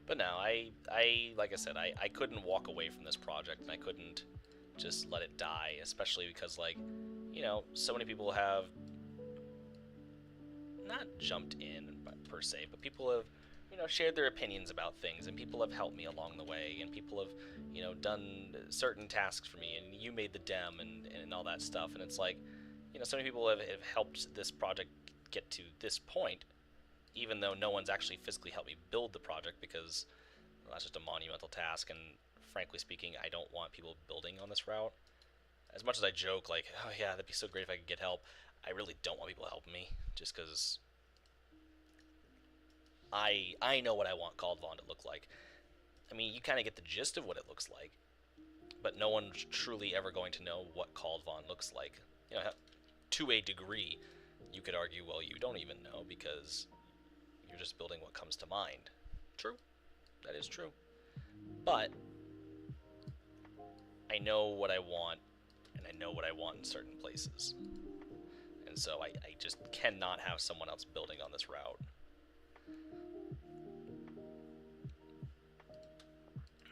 But no, I like I said, I couldn't walk away from this project, and I couldn't just let it die, especially because, like, so many people have not jumped in per se, but people have, shared their opinions about things, and people have helped me along the way, and people have, done certain tasks for me, and you made the dem and all that stuff. And it's like, so many people have helped this project get to this point, even though no one's actually physically helped me build the project, because, well, that's just a monumental task. And frankly speaking, I don't want people building on this route. As much as I joke, like, oh yeah, that'd be so great if I could get help, I really don't want people helping me, just because I know what I want Kaldvann to look like. I mean, you kind of get the gist of what it looks like, but no one's truly ever going to know what Kaldvann looks like. To a degree, you could argue, well, you don't even know, because you're just building what comes to mind. True. That is true. But I know what I want, and I know what I want in certain places. And so I just cannot have someone else building on this route.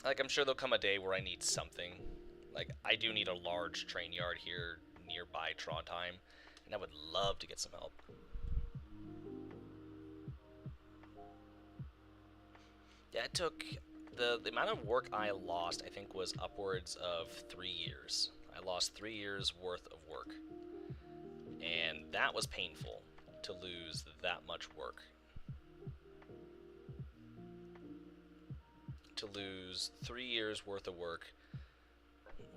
Like, I'm sure there'll come a day where I need something. Like, I do need a large train yard here nearby Trondheim, and I would love to get some help. Yeah, it took... The amount of work I lost, I think, was upwards of 3 years. I lost 3 years worth of work. And that was painful, to lose that much work. To lose 3 years worth of work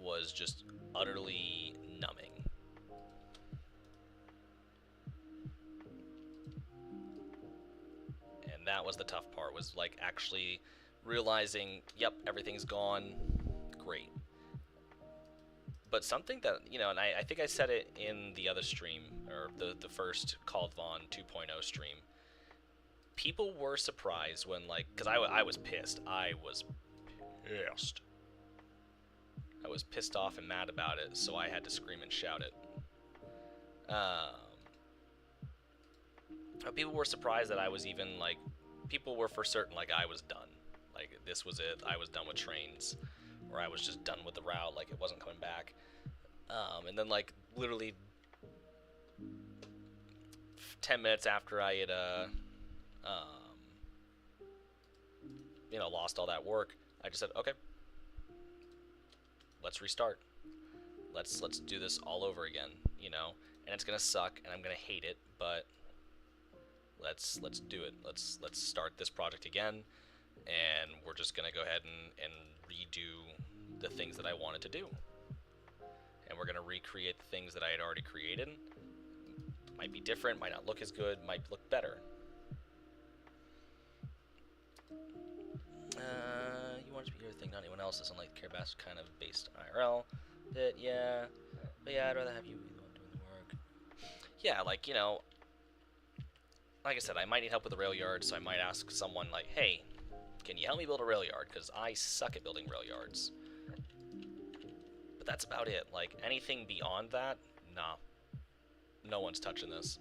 was just utterly numbing. And that was the tough part, was, like, actually realizing, yep, everything's gone, great. But something that, and I think I said it in the other stream, or the first Kaldvann 2.0 stream, people were surprised when, like, because I was pissed. I was pissed. I was pissed off and mad about it, so I had to scream and shout it. People were surprised that I was even, like, people were for certain, like, I was done. Like, this was it. I was done with trains. Or I was just done with the route. Like, it wasn't coming back. And then, like, literally 10 minutes after I had, lost all that work, I just said, okay, let's restart. Let's do this all over again. and it's gonna suck, and I'm gonna hate it, but let's do it. Let's start this project again, and we're just gonna go ahead and redo the things that I wanted to do, and we're gonna recreate the things that I had already created. Might be different, might not look as good, might look better. You want it to be your thing, not anyone else's. Unlike Care Bass, kind of based on IRL. Yeah. But yeah, I'd rather have you be the one doing the work. Yeah, like I said, I might need help with the rail yard, so I might ask someone like, hey, can you help me build a rail yard? Because I suck at building rail yards. But that's about it. Like, anything beyond that, nah. No one's touching this.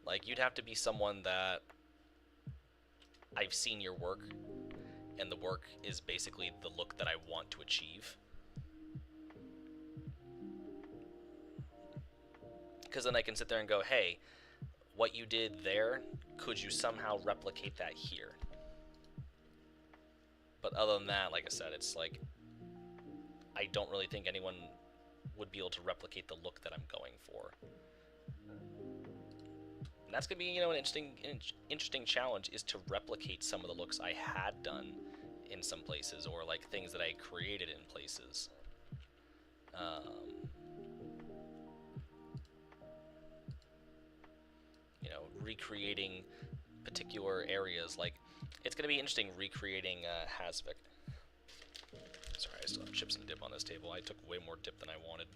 Like, you'd have to be someone that I've seen your work, and the work is basically the look that I want to achieve. Because then I can sit there and go, hey, what you did there, could you somehow replicate that here? But other than that, like I said, it's like, I don't really think anyone would be able to replicate the look that I'm going for. And that's going to be, an interesting challenge, is to replicate some of the looks I had done in some places, or like things that I created in places. Recreating particular areas. Like, it's going to be interesting recreating Hasvik. Sorry, I still have chips and dip on this table. I took way more dip than I wanted.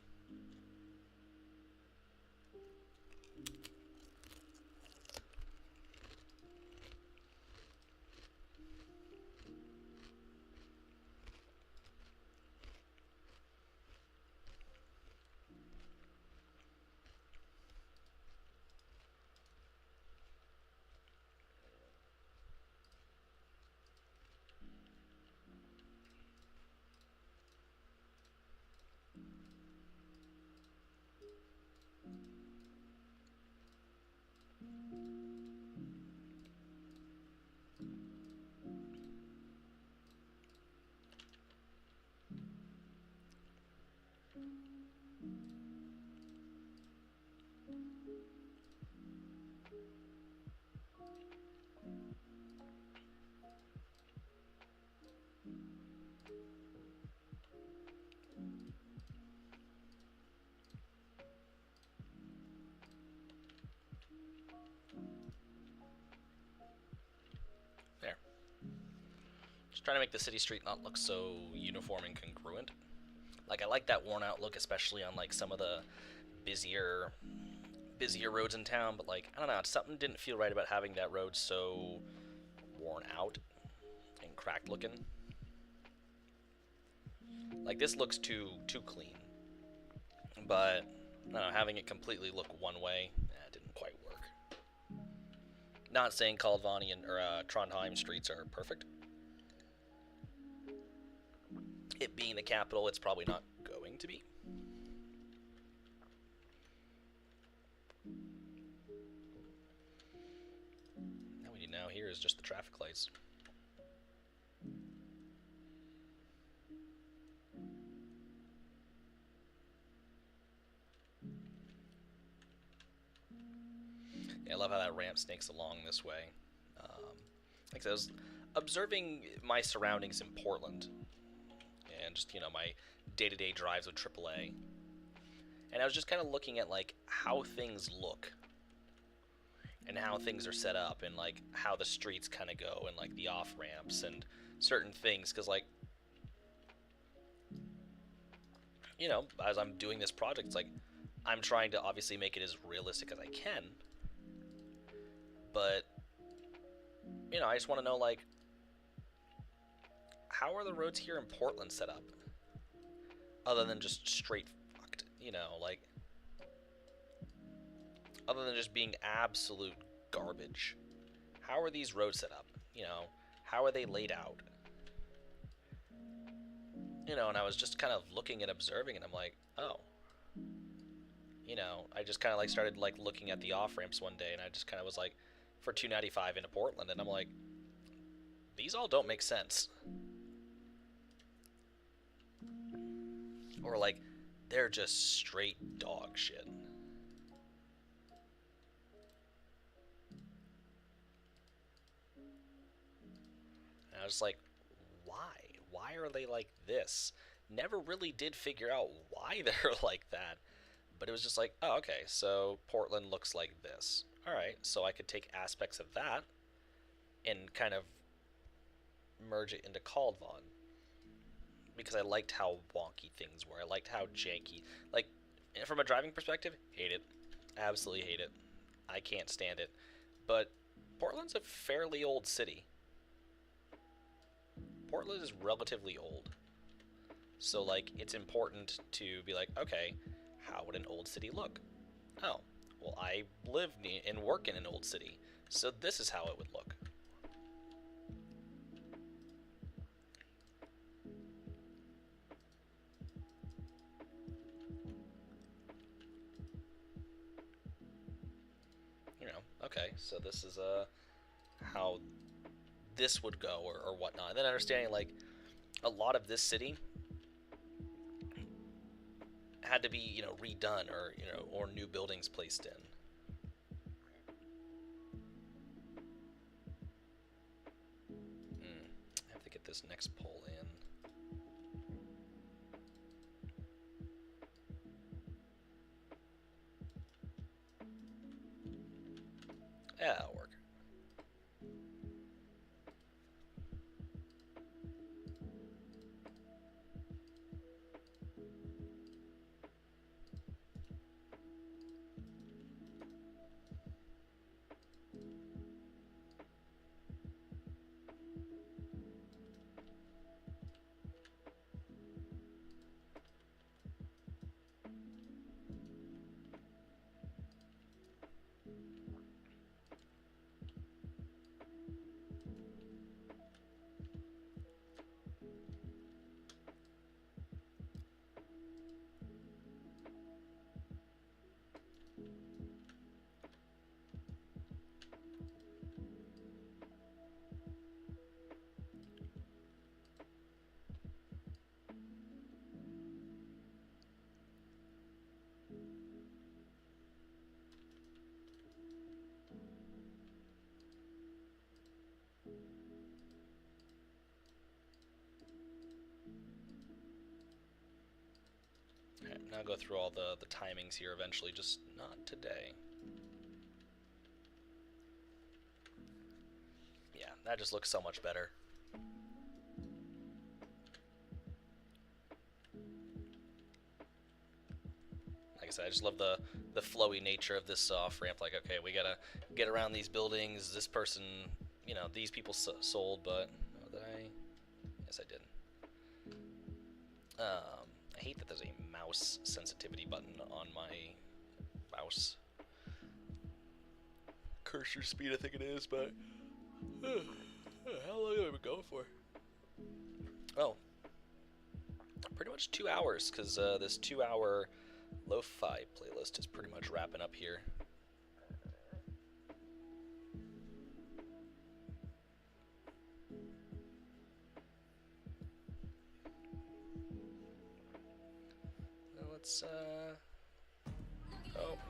There. Just trying to make the city street not look so uniform and congruent. Like, I like that worn out look, especially on like some of the busier roads in town, but like, I don't know, something didn't feel right about having that road so worn out and cracked looking. Like, this looks too clean, but I don't know, having it completely look one way, didn't quite work. Not saying Kaldvann or Trondheim streets are perfect. It being the capital, it's probably not going to be. Now we need now here is just the traffic lights. Yeah, I love how that ramp snakes along this way. Like I was observing my surroundings in Portland, and just, my day-to-day drives with AAA. And I was just kind of looking at, like, how things look, and how things are set up, and, like, how the streets kind of go, and, like, the off-ramps, and certain things, because, like, as I'm doing this project, it's like, I'm trying to obviously make it as realistic as I can, but, I just want to know, like, how are the roads here in Portland set up? Other than just straight fucked, like, other than just being absolute garbage. How are these roads set up? How are they laid out? And I was just kind of looking and observing, and I'm like, oh. I just kind of, like, started, like, looking at the off-ramps one day, and I just kind of was like, for 295 into Portland, and I'm like, these all don't make sense. Or like, they're just straight dog shit. And I was like, why? Why are they like this? Never really did figure out why they're like that. But it was just like, oh, okay, so Portland looks like this. Alright, so I could take aspects of that and kind of merge it into Kaldvann. Because I liked how wonky things were. I liked how janky. Like, from a driving perspective, hate it. Absolutely hate it. I can't stand it. But Portland's a fairly old city. Portland is relatively old. So, like, it's important to be like, okay, how would an old city look? Oh, well, I live and work in an old city, so this is how it would look. You know, okay, so this is how this would go or whatnot. And then understanding, like, a lot of this city had to be, you know, redone or, you know, or new buildings placed in. I have to get this next pole in. Yeah, that'll work. Alright, now go through all the timings here eventually, just not today. Yeah, that just looks so much better. Like I said, I just love the flowy nature of this off-ramp. Like, okay, we gotta get around these buildings. This person, you know, these people sold, but... Oh, did I? Yes, I did. I hate that there's a mouse sensitivity button on my mouse. Cursor speed, I think it is, but... how long have I been going for? Oh. Pretty much 2 hours, because this 2-hour lo-fi playlist is pretty much wrapping up here. Let's, oh,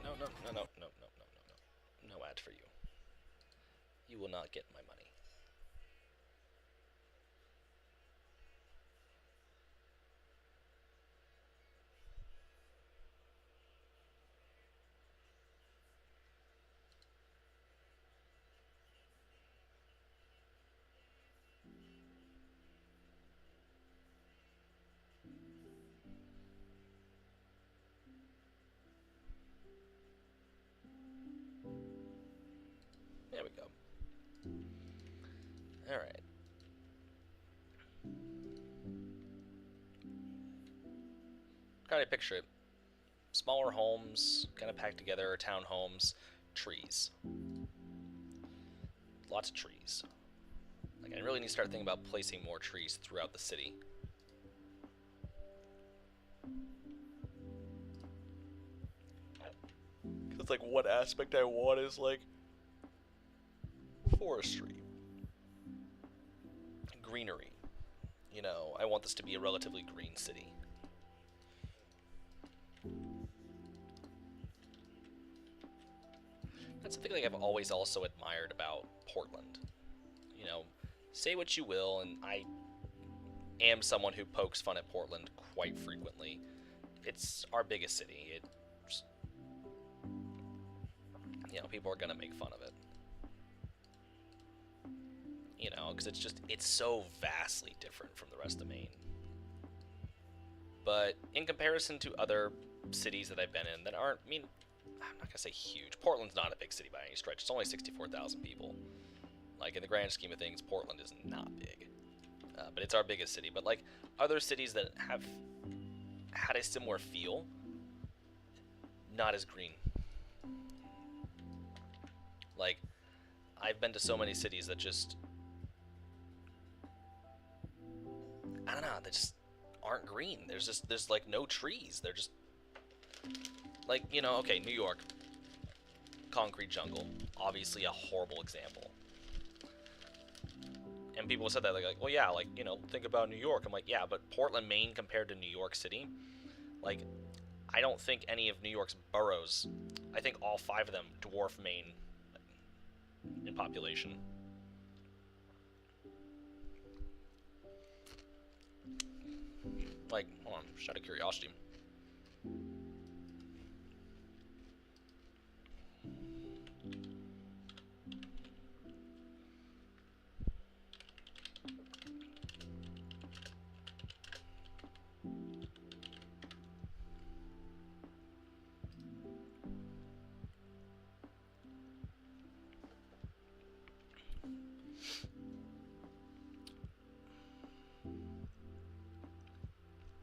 no, no, no, no, no, no, no, no, no. No ad for you. You will not get my money. There we go. Alright. Kind of picture it. Smaller homes, kind of packed together, townhomes, trees. Lots of trees. Like, I really need to start thinking about placing more trees throughout the city. Because, like, one aspect I want is, like, forestry. greenery. You know, I want this to be a relatively green city. That's something like I've always also admired about Portland. You know, say what you will, and I am someone who pokes fun at Portland quite frequently. It's our biggest city. You know, people are gonna make fun of it. You know, because it's so vastly different from the rest of Maine. But in comparison to other cities that I've been in that aren't, I mean, I'm not gonna say huge. Portland's not a big city by any stretch. It's only 64,000 people. Like, in the grand scheme of things, Portland is not big. But it's our biggest city. But, like, other cities that have had a similar feel, not as green. Like, I've been to so many cities that just, I don't know, they just aren't green. There's like no trees. They're just, like, you know, okay, New York, concrete jungle, obviously a horrible example. And people said that, like, well, yeah, like, you know, think about New York. I'm like, yeah, but Portland, Maine compared to New York City, like, I don't think any of New York's boroughs, I think all 5 of them dwarf Maine in population. Like, hold on, just out of curiosity.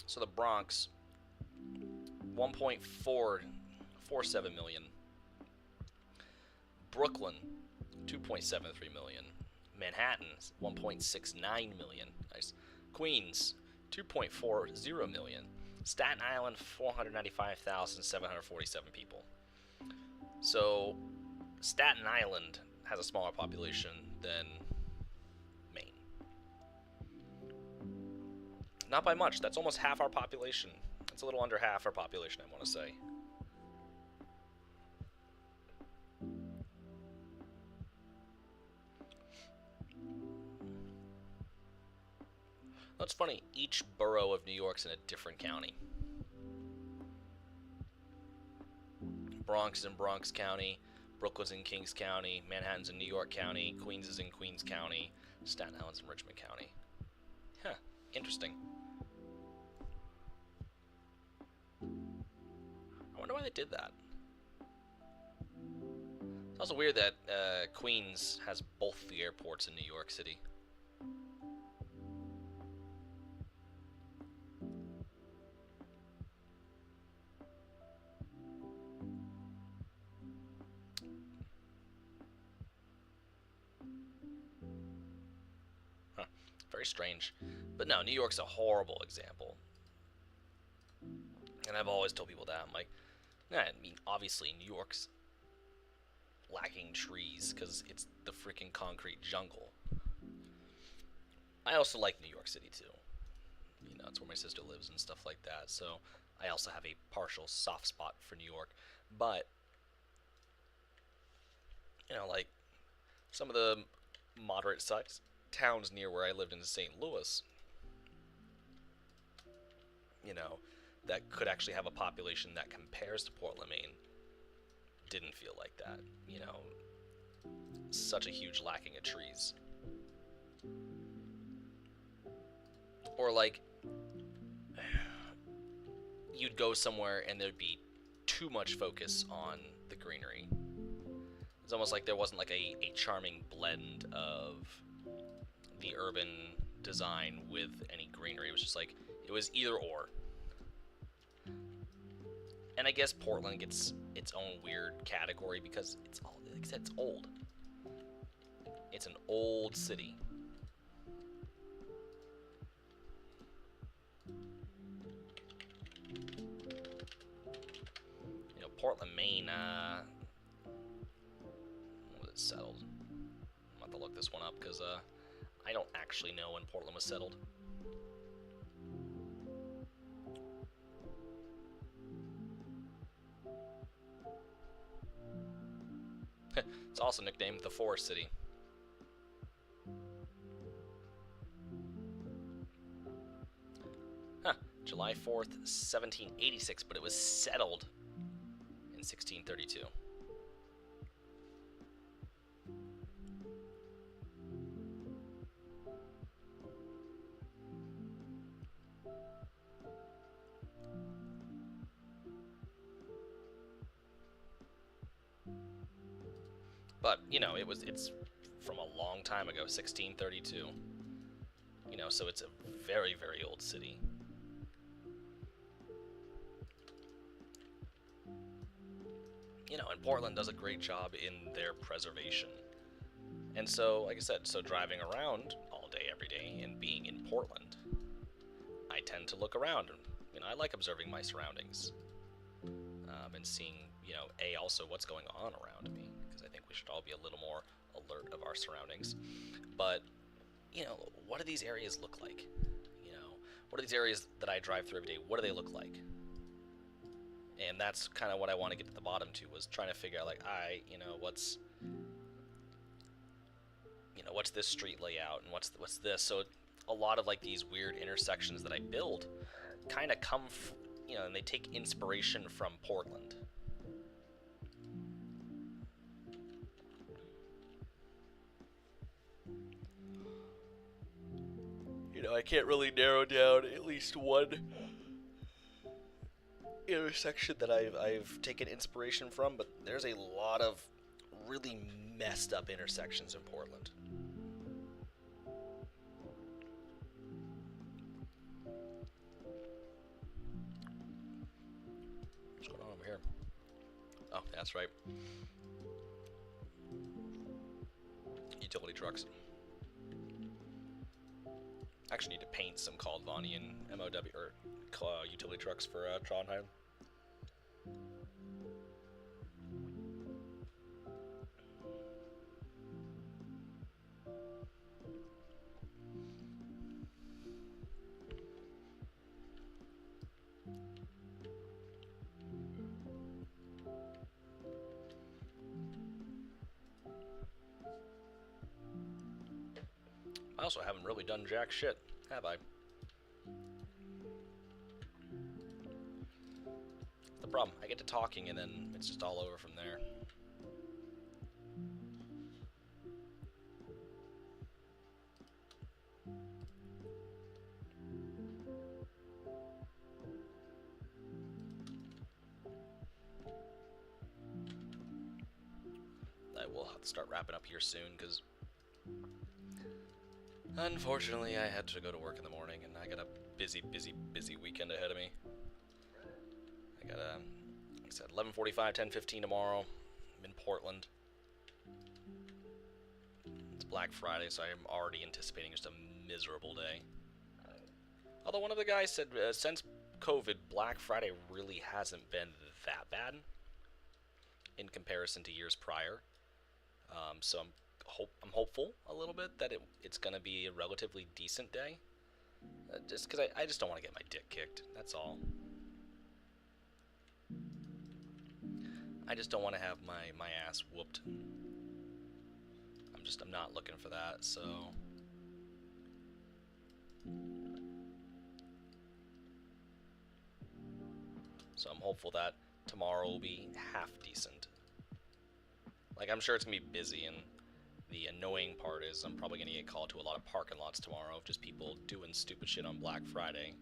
So the Bronx, 1.447 million. Brooklyn, 2.73 million. Manhattan, 1.69 million. Nice. Queens, 2.40 million. Staten Island, 495,747 people. So Staten Island has a smaller population than Maine. Not by much. That's almost half our population. That's a little under half our population, I want to say. That's funny. Each borough of New York's in a different county. Bronx is in Bronx County. Brooklyn's in Kings County. Manhattan's in New York County. Queens is in Queens County. Staten Island's in Richmond County. Huh. Interesting. I wonder why they did that. It's also weird that Queens has both the airports in New York City. Huh. Very strange. But no, New York's a horrible example. And I've always told people that. I'm like, nah, I mean, obviously New York's lacking trees because it's the freaking concrete jungle. I also like New York City too. You know, it's where my sister lives and stuff like that. So I also have a partial soft spot for New York. But, you know, like some of the moderate-sized towns near where I lived in St. Louis, you know, that could actually have a population that compares to Portland, Maine, didn't feel like that. You know, such a huge lacking of trees. Or like, you'd go somewhere and there'd be too much focus on the greenery. It's almost like there wasn't like a charming blend of the urban design with any greenery. It was just like, it was either or. And I guess Portland gets its own weird category because it's all, like I said, it's old. It's an old city. You know, Portland, Maine, was it settled? I'm about to look this one up because I don't actually know when Portland was settled. It's also nicknamed the Forest City. Huh. July 4th, 1786, but it was settled in 1632. But, you know, it's from a long time ago, 1632. You know, so it's a very, very old city. You know, and Portland does a great job in their preservation. And so, like I said, so driving around all day, every day, and being in Portland, I tend to look around, and, you know, I like observing my surroundings, and seeing, you know, also what's going on around me, because I think we should all be a little more alert of our surroundings. But, you know, what do these areas look like? You know, what are these areas that I drive through every day? What do they look like? And that's kind of what I want to get to the bottom to, was trying to figure out, like, what's this street layout, and what's this? So a lot of, like, these weird intersections that I build kind of come, and they take inspiration from Portland. You know, I can't really narrow down at least one intersection that I've taken inspiration from, but there's a lot of really messed up intersections in Portland. What's going on over here? Oh, that's right. Utility trucks. Actually need to paint some Kaldvannian MOW or utility trucks for Trondheim. I also haven't really done jack shit, have I? The problem, I get to talking and then it's just all over from there. I will have to start wrapping up here soon, because unfortunately I had to go to work in the morning, and I got a busy weekend ahead of me. I got like I said, 11:45, 10:15 tomorrow. I'm in Portland. It's Black Friday, so I am already anticipating just a miserable day. Although one of the guys said since COVID, Black Friday really hasn't been that bad in comparison to years prior. So I'm hopeful a little bit that it's going to be a relatively decent day. Just because I just don't want to get my dick kicked. That's all. I just don't want to have my ass whooped. I'm not looking for that, so. So I'm hopeful that tomorrow will be half decent. Like, I'm sure it's going to be busy, and the annoying part is I'm probably going to get called to a lot of parking lots tomorrow of just people doing stupid shit on Black Friday.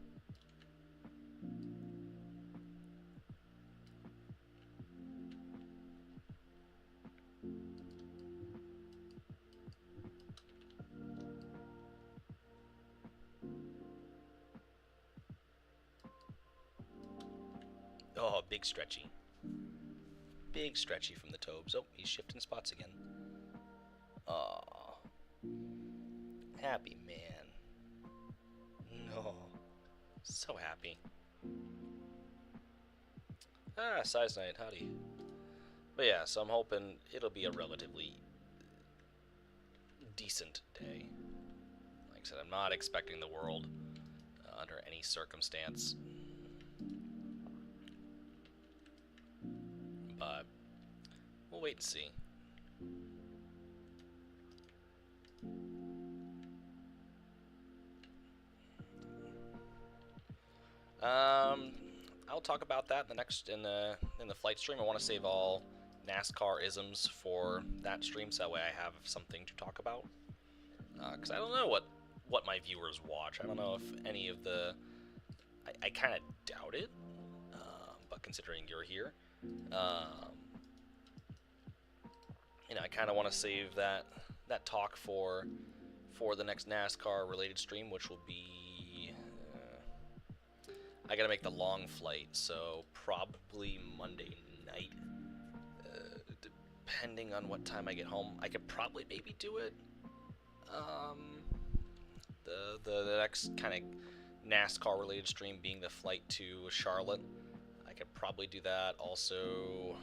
Oh, big stretchy. Big stretchy from the Tobes. Oh, he's shifting spots again. Aw. Happy man. No. So happy. Ah, size night, howdy. But yeah, so I'm hoping it'll be a relatively decent day. I said, I'm not expecting the world under any circumstance. But we'll wait and see. I'll talk about that in the flight stream. I want to save all NASCAR isms for that stream, so that way I have something to talk about. Because I don't know what my viewers watch. I don't know if any of the... I kind of doubt it, but considering you're here, I kind of want to save that talk for the next NASCAR related stream, which will be... I gotta make the long flight, so probably Monday night, depending on what time I get home. I could probably maybe do it. The next kind of NASCAR related stream being the flight to Charlotte. I could probably do that also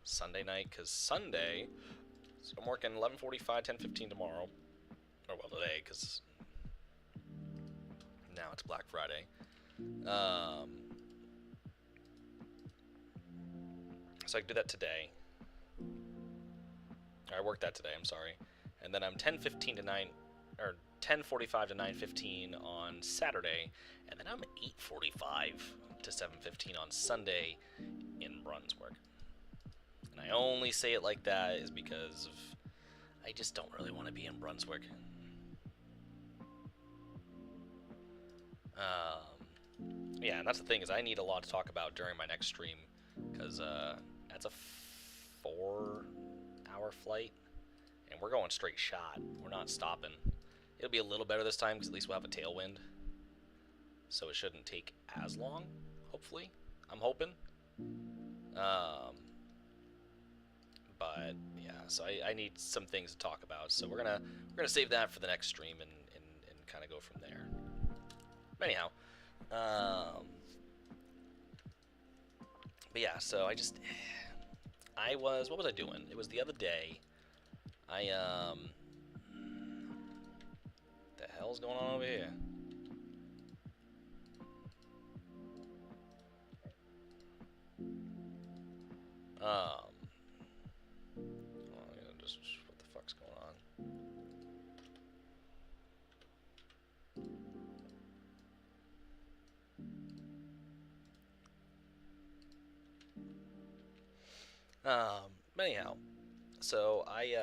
Sunday night, because Sunday, so I'm working 11:45, 10:15 tomorrow, or well today, because now it's Black Friday. So I can do that today. I work that today, I'm sorry. And then I'm 10:15 to 9, or 10:45 to 9:15 on Saturday, and then I'm 8:45 to 7:15 on Sunday in Brunswick. And I only say it like that is because I just don't really want to be in Brunswick. Yeah, and that's the thing, is I need a lot to talk about during my next stream, because that's a 4-hour flight, and we're going straight shot. We're not stopping. It'll be a little better this time, because at least we'll have a tailwind, so it shouldn't take as long, hopefully. I'm hoping. But yeah, so I need some things to talk about, so we're gonna save that for the next stream and kind of go from there. But anyhow, but yeah, so what was I doing? It was the other day. The hell's going on over here? Just what the fuck's going on? But anyhow, so I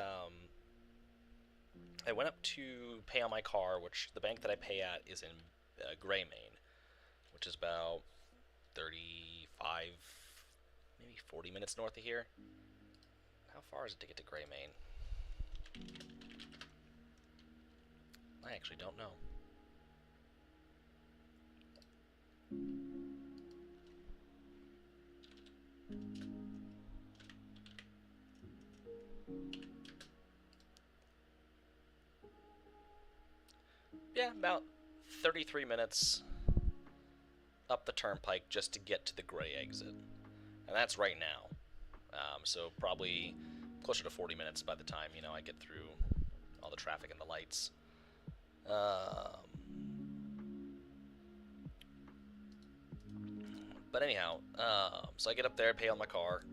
went up to pay on my car, which the bank that I pay at is in Gray, Maine, which is about 35, maybe 40 minutes north of here. How far is it to get to Gray, Maine? I actually don't know. Yeah, about 33 minutes up the turnpike just to get to the Gray exit. And that's right now. So probably closer to 40 minutes by the time, I get through all the traffic and the lights. But anyhow, so I get up there, pay on my car.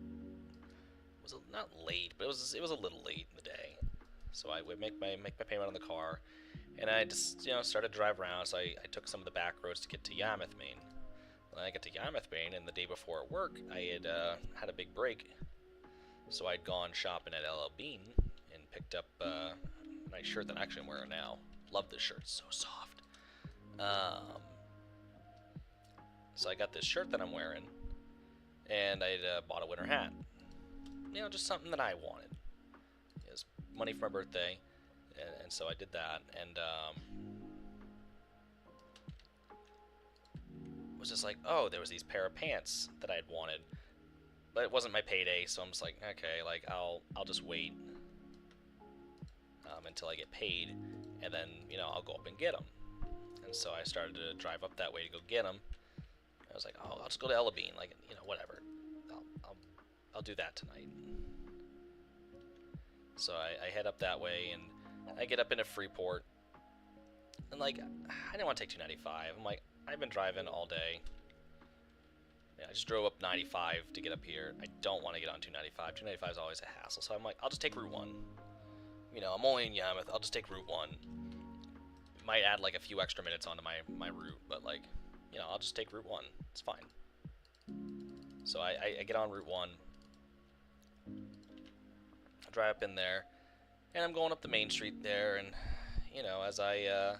It was not late, but it was a little late in the day. So I would make my payment on the car, and I just started to drive around. So I took some of the back roads to get to Yarmouth, Maine. When I got to Yarmouth, Maine, and the day before at work, I had had a big break. So I'd gone shopping at LL Bean and picked up a nice shirt that actually I'm wearing now. Love this shirt, it's so soft. So I got this shirt that I'm wearing, and I bought a winter hat. Just something that I wanted. It was money for my birthday, and so I did that, and was just like, oh, there was these pair of pants that I had wanted, but it wasn't my payday, so I'm just like, okay, like I'll just wait until I get paid, and then I'll go up and get them. And so I started to drive up that way to go get them. I was like, oh, I'll just go to LL Bean, like whatever. I'll do that tonight. So I head up that way, and I get up into Freeport, And like, I didn't want to take 295. I'm like, I've been driving all day. Yeah, I just drove up 95 to get up here. I don't want to get on 295. 295 is always a hassle. So I'm like, I'll just take Route 1. You know, I'm only in Yarmouth. I'll just take Route 1. Might add like a few extra minutes onto my route, but like, you know, I'll just take Route 1. It's fine. So I get on Route 1. I drive up in there. And I'm going up the main street there. And, you know, as I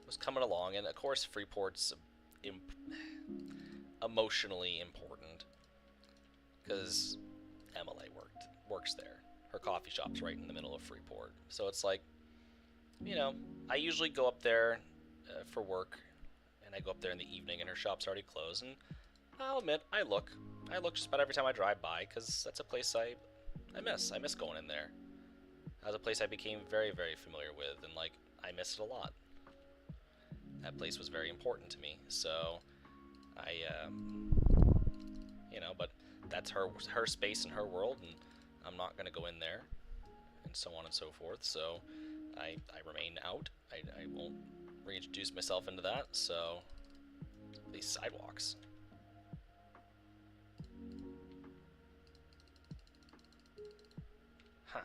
was coming along. And, of course, Freeport's emotionally important, because Emily works there. Her coffee shop's right in the middle of Freeport, so it's like, you know, I usually go up there for work, and I go up there in the evening, and her shop's already closed. And I'll admit, I look just about every time I drive by, because that's a place I miss going in there. That was a place I became very, very familiar with, and like, I miss it a lot. That place was very important to me, so you know, but that's her space and her world, and I'm not going to go in there, and so on and so forth, so I remain out. I won't reintroduce myself into that, so these sidewalks. Huh.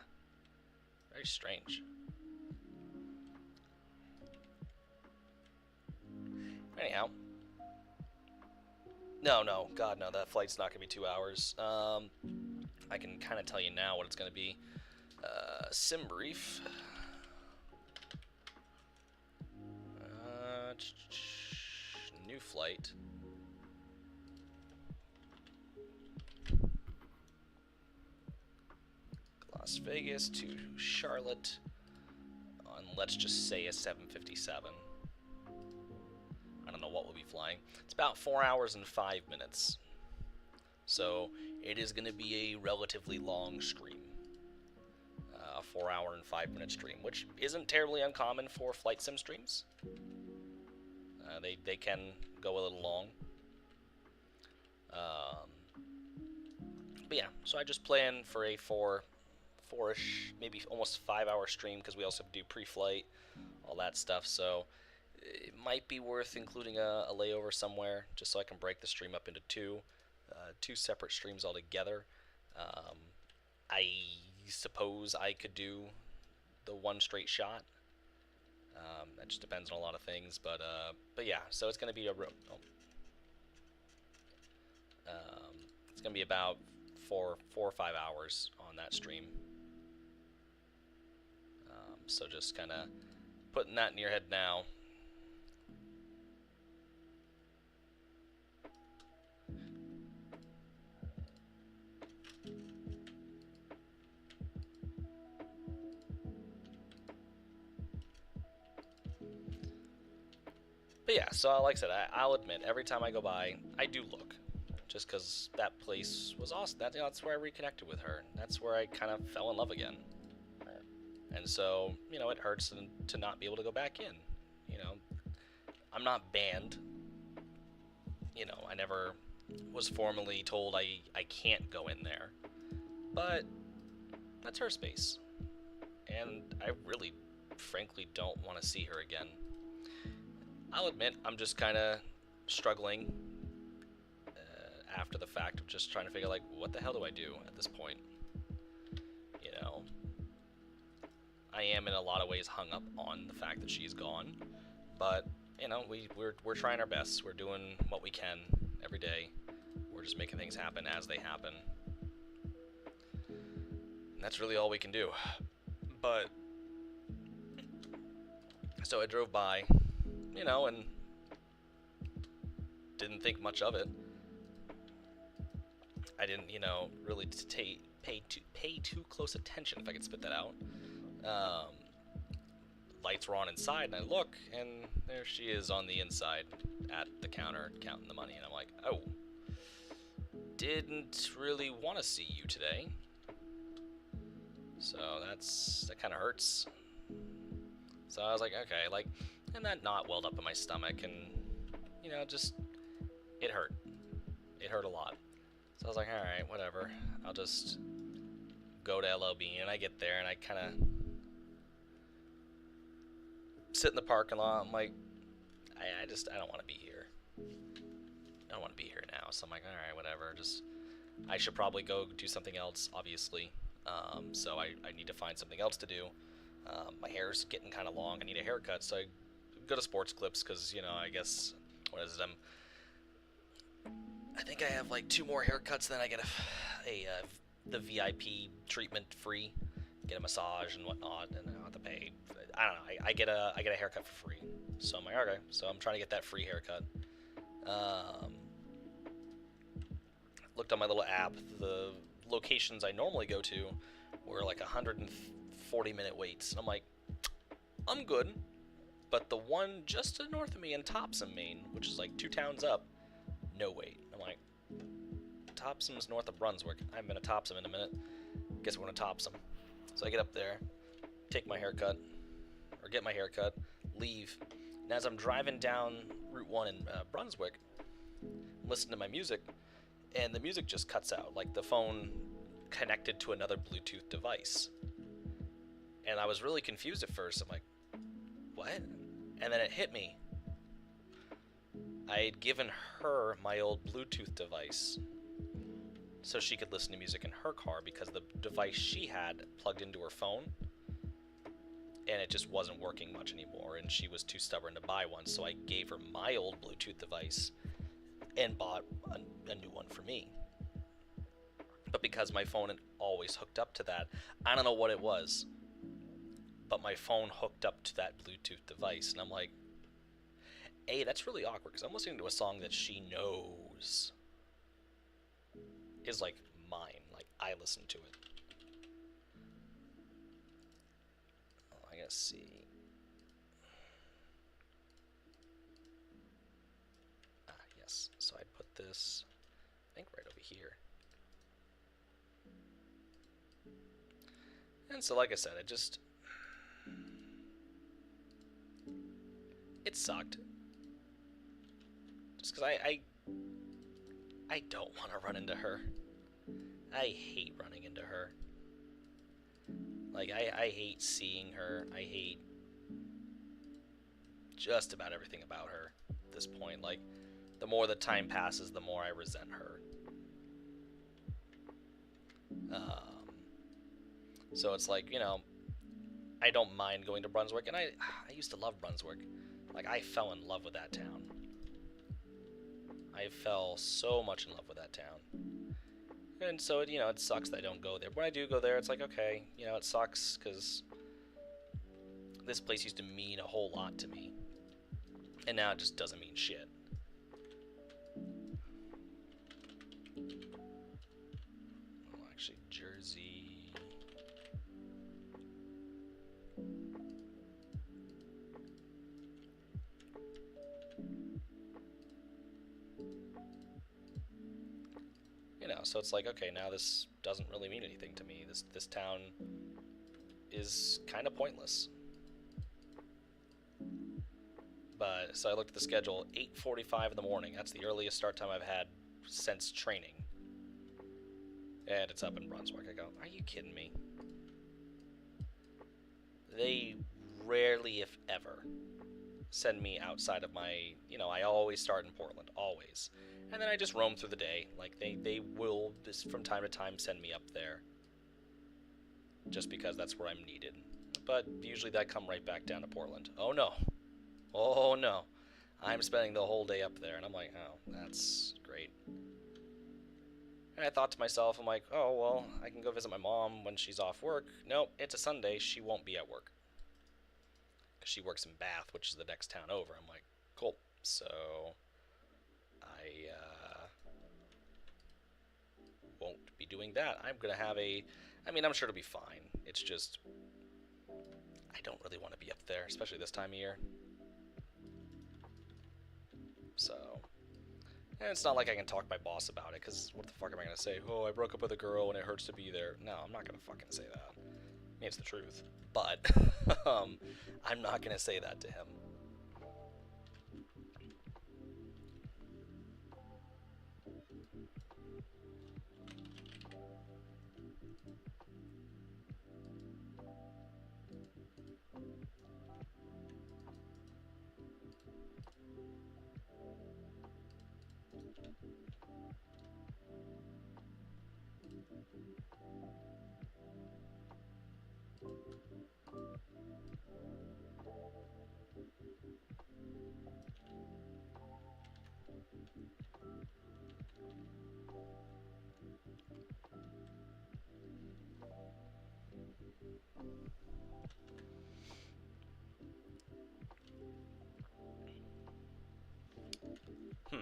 Very strange. Anyhow. No, God, no, that flight's not going to be 2 hours. I can kind of tell you now what it's going to be. Sim brief. New flight. Las Vegas to Charlotte on, let's just say, a 757. I don't know what we'll be flying. It's about 4 hours and 5 minutes. So it is going to be a relatively long stream. A 4 hour and 5 minute stream, which isn't terribly uncommon for flight sim streams. They can go a little long. But yeah, so I just plan for a four-ish, maybe almost 5 hour stream, because we also have to do pre-flight, all that stuff. So it might be worth including a layover somewhere, just so I can break the stream up into two separate streams altogether. I suppose I could do the one straight shot. That just depends on a lot of things, but yeah. So it's gonna be it's gonna be about four or 5 hours on that stream. So just kind of putting that in your head now. But yeah, so like I said, I'll admit, every time I go by, I do look. Just because that place was awesome. That's where I reconnected with her. That's where I kind of fell in love again. And so, you know, it hurts to not be able to go back in. You know, I'm not banned. You know, I never was formally told I can't go in there. But that's her space. And I really, frankly, don't want to see her again. I'll admit, I'm just kind of struggling after the fact of just trying to figure, like, what the hell do I do at this point? You know, I am in a lot of ways hung up on the fact that she's gone, but, you know, we're trying our best. We're doing what we can every day. We're just making things happen as they happen. And that's really all we can do. But, so I drove by, you know, and didn't think much of it. I didn't, you know, really pay too close attention, if I could spit that out. Lights were on inside, and I look, and there she is on the inside at the counter counting the money, and I'm like, oh, didn't really want to see you today. So that kind of hurts. So I was like, okay, like, and that knot welled up in my stomach, and, you know, just, it hurt. It hurt a lot. So I was like, alright, whatever. I'll just go to LLB, and I get there, and I kind of sit in the parking lot. I'm like, I don't want to be here. I don't want to be here now. So I'm like, all right, whatever. I should probably go do something else, obviously. So I need to find something else to do. My hair's getting kind of long. I need a haircut, so I go to Sports Clips because, I guess, what is it? I think I have like 2 more haircuts, then I get the VIP treatment free, get a massage and whatnot, and I don't have to pay. I don't know. I get a haircut for free, so I'm like, okay. So I'm trying to get that free haircut. Looked on my little app. The locations I normally go to were like 140-minute waits, and I'm like, I'm good. But the one just to the north of me in Topsom, Maine, which is like 2 towns up, no wait. I'm like, Topsom's north of Brunswick. I haven't been to Topsom in a minute. Guess we're going to Topsom. So I get up there, take my haircut, or get my haircut, leave. And as I'm driving down Route 1 in Brunswick, listen to my music, and the music just cuts out, like the phone connected to another Bluetooth device. And I was really confused at first. I'm like, what? And then it hit me. I had given her my old Bluetooth device so she could listen to music in her car because the device she had plugged into her phone, and it just wasn't working much anymore, and she was too stubborn to buy one, so I gave her my old Bluetooth device and bought a new one for me. But because my phone had always hooked up to that, I don't know what it was, but my phone hooked up to that Bluetooth device, and I'm like, hey, that's really awkward, because I'm listening to a song that she knows is, like, mine. Like, I listen to it. Oh, I gotta see. Yes. So I put this, I think, right over here. And so, like I said, it sucked. Just because I don't want to run into her. I hate running into her. Like, I hate seeing her. I hate just about everything about her at this point. Like, the more the time passes, the more I resent her. So it's like, I don't mind going to Brunswick, and I used to love Brunswick. Like, I fell in love with that town. I fell so much in love with that town. And so, it sucks that I don't go there. When I do go there, it's like, okay, it sucks, because this place used to mean a whole lot to me. And now it just doesn't mean shit. Well, actually, Jersey... So it's like, okay, now this doesn't really mean anything to me. This town is kind of pointless. But, so I looked at the schedule, 8:45 in the morning. That's the earliest start time I've had since training. And it's up in Brunswick. I go, are you kidding me? They rarely, if ever, send me outside of my, I always start in Portland, always. And then I just roam through the day. Like, they will, just from time to time, send me up there. Just because that's where I'm needed. But usually I come right back down to Portland. Oh, no. Oh, no. I'm spending the whole day up there. And I'm like, oh, that's great. And I thought to myself, I'm like, oh, well, I can go visit my mom when she's off work. Nope, it's a Sunday. She won't be at work. Because she works in Bath, which is the next town over. I'm like, cool. So... I won't be doing that. I'm going to have I'm sure it'll be fine. It's just, I don't really want to be up there, especially this time of year. So, and it's not like I can talk to my boss about it, because what the fuck am I going to say? Oh, I broke up with a girl and it hurts to be there. No, I'm not going to fucking say that. I mean, it's the truth. But, I'm not going to say that to him. Hmm.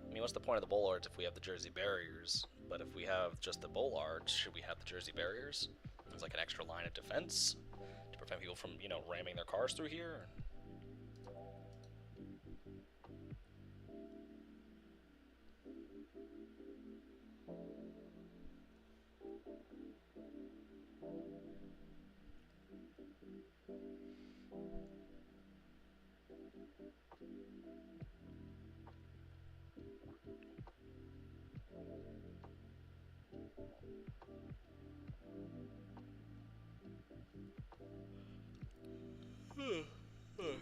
I mean, what's the point of the bollards if we have the Jersey barriers? But if we have just the bollards, should we have the Jersey barriers? It's like an extra line of defense to prevent people from, ramming their cars through here.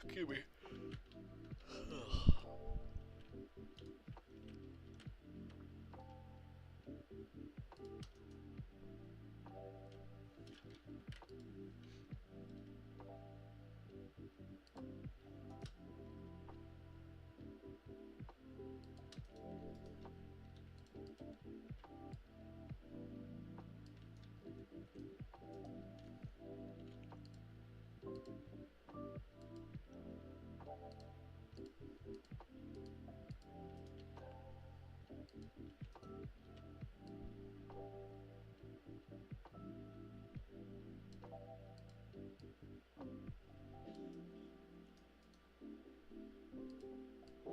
Excuse me.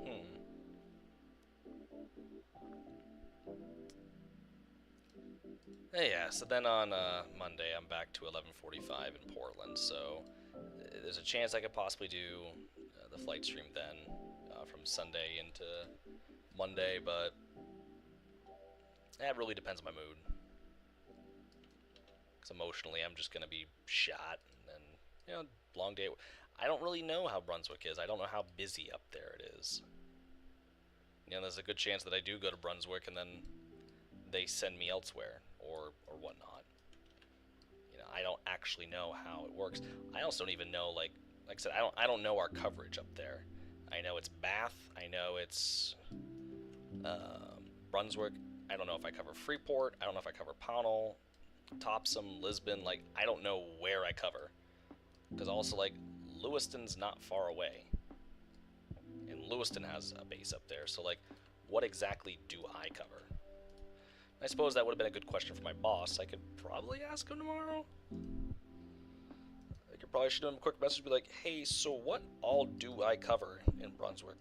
Hmm. Yeah, so then on Monday I'm back to 11:45 in Portland, so there's a chance I could possibly do the flight stream then from Sunday into Monday, but that really depends on my mood. Because emotionally I'm just going to be shot, and long day. I don't really know how Brunswick is. I don't know how busy up there it is. There's a good chance that I do go to Brunswick and then they send me elsewhere or whatnot. I don't actually know how it works. I also don't even know, like I said, I don't know our coverage up there. I know it's Bath. I know it's Brunswick. I don't know if I cover Freeport. I don't know if I cover Pownell, Topsom, Lisbon. Like, I don't know where I cover. Because also, like, Lewiston's not far away. And Lewiston has a base up there. So, like, what exactly do I cover? I suppose that would have been a good question for my boss. I could probably ask him tomorrow. I could probably shoot him a quick message and be like, hey, so what all do I cover in Brunswick?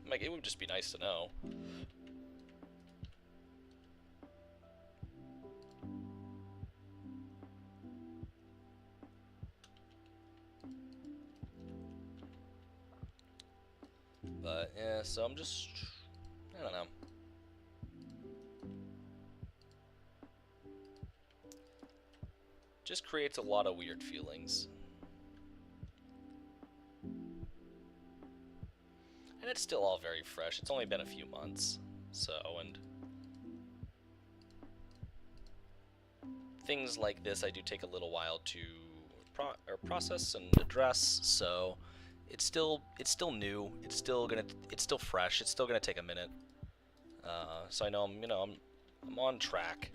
Like, it would just be nice to know. But, yeah, so I'm just, I don't know. Just creates a lot of weird feelings. And it's still all very fresh. It's only been a few months. So, and things like this I do take a little while to process and address, so it's still new. It's still fresh. It's still gonna take a minute. So I know I'm on track,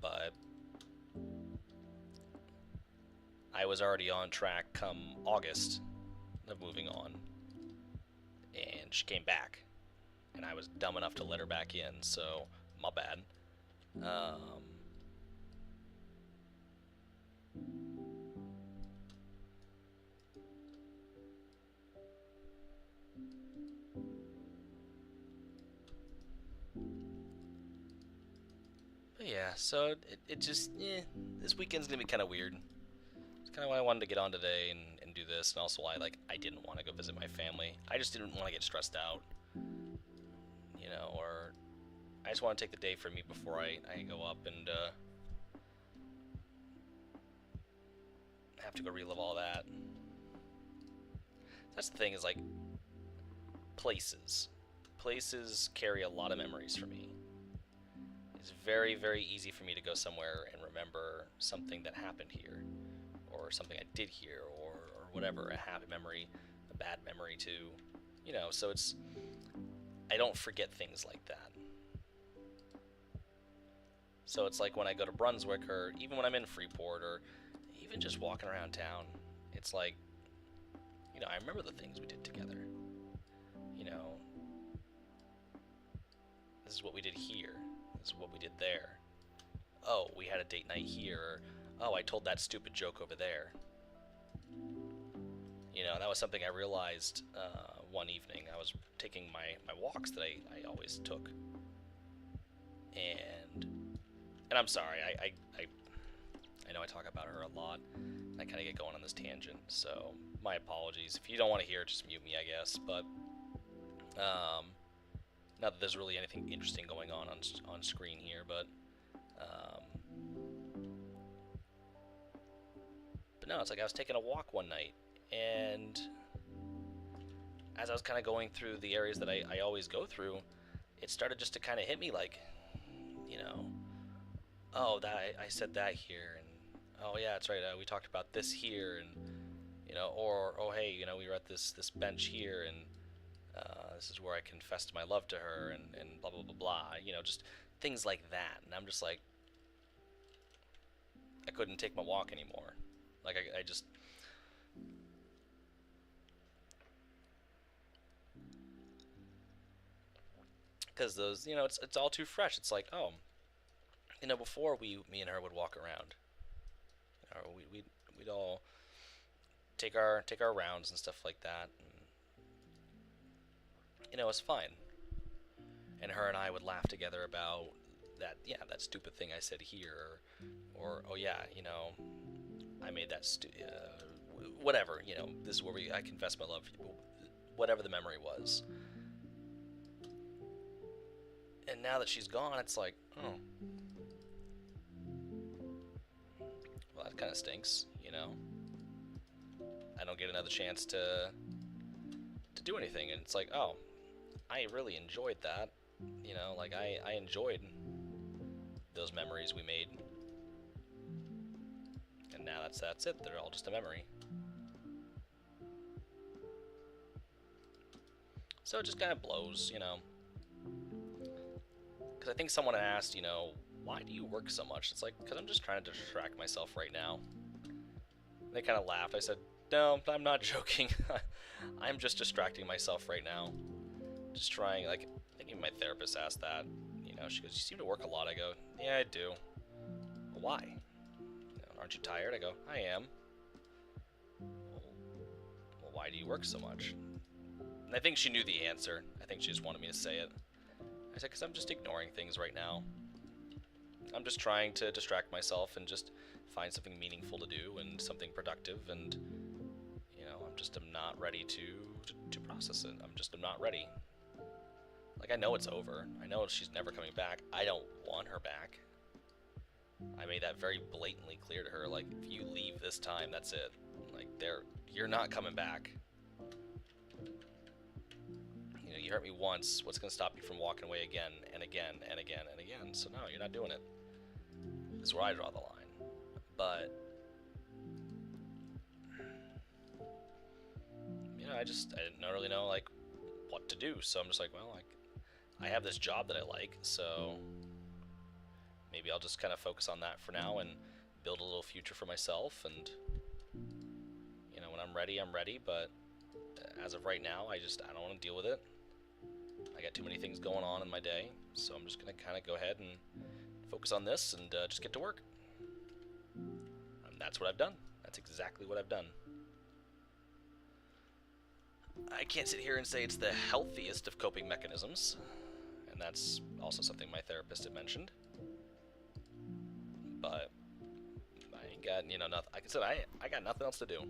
but I was already on track come August of moving on, and she came back, and I was dumb enough to let her back in. So my bad. But yeah, so it just, this weekend's gonna be kind of weird. It's kind of why I wanted to get on today and do this, and also why, like, I didn't want to go visit my family. I just didn't want to get stressed out, or I just want to take the day for me before I go up and have to go relive all that. That's the thing, is like, places. Places carry a lot of memories for me. It's very, very easy for me to go somewhere and remember something that happened here, or something I did here, or whatever, a happy memory, a bad memory too. So I don't forget things like that. So it's like when I go to Brunswick, or even when I'm in Freeport, or even just walking around town, it's like, I remember the things we did together. This is what we did here. This is what we did there. Oh, we had a date night here. Or, oh, I told that stupid joke over there. That was something I realized one evening. I was taking my walks that I always took. And I'm sorry, I know I talk about her a lot. I kind of get going on this tangent, so my apologies. If you don't want to hear it, just mute me, I guess. But not that there's really anything interesting going on screen here, but no, it's like I was taking a walk one night, and as I was kind of going through the areas that I always go through, it started just to kind of hit me like, oh, that I said that here, and oh yeah, that's right, we talked about this here, and or oh hey, we were at this bench here, and this is where I confessed my love to her, and blah blah blah blah, just things like that, and I'm just like, I couldn't take my walk anymore, like I just. Because those, it's all too fresh. It's like, oh, before me and her would walk around, we'd all take our rounds and stuff like that, and it was fine. And her and I would laugh together about that, that stupid thing I said here, or oh yeah, I made that whatever, this is where I confess my love, whatever the memory was. And now that she's gone, it's like, oh, well, that kind of stinks, I don't get another chance to do anything, and it's like, oh, I really enjoyed that, like I enjoyed those memories we made, and now that's it. They're all just a memory. So it just kind of blows, because I think someone asked, why do you work so much? It's like, because I'm just trying to distract myself right now. And they kind of laughed. I said, no, I'm not joking. I'm just distracting myself right now. Just trying, like, I think even my therapist asked that. She goes, you seem to work a lot. I go, yeah, I do. Well, why? Aren't you tired? I go, I am. Well, why do you work so much? And I think she knew the answer. I think she just wanted me to say it. I said, because I'm just ignoring things right now. I'm just trying to distract myself and just find something meaningful to do and something productive, and I'm not ready to process it. I'm not ready. Like, I know it's over. I know she's never coming back. I don't want her back. I made that very blatantly clear to her. Like, if you leave this time, that's it. Like, you're not coming back. You hurt me once. What's going to stop you from walking away again and again and again and again? So no, you're not doing it. This is where I draw the line. But I didn't really know like what to do. So I'm just like, well, I have this job that I like, so maybe I'll just kind of focus on that for now and build a little future for myself. And when I'm ready. But as of right now, I don't want to deal with it. I got too many things going on in my day, so I'm just going to kind of go ahead and focus on this and just get to work. And that's what I've done. That's exactly what I've done. I can't sit here and say it's the healthiest of coping mechanisms, and that's also something my therapist had mentioned. But I ain't got, nothing. Like I said, I got nothing else to do.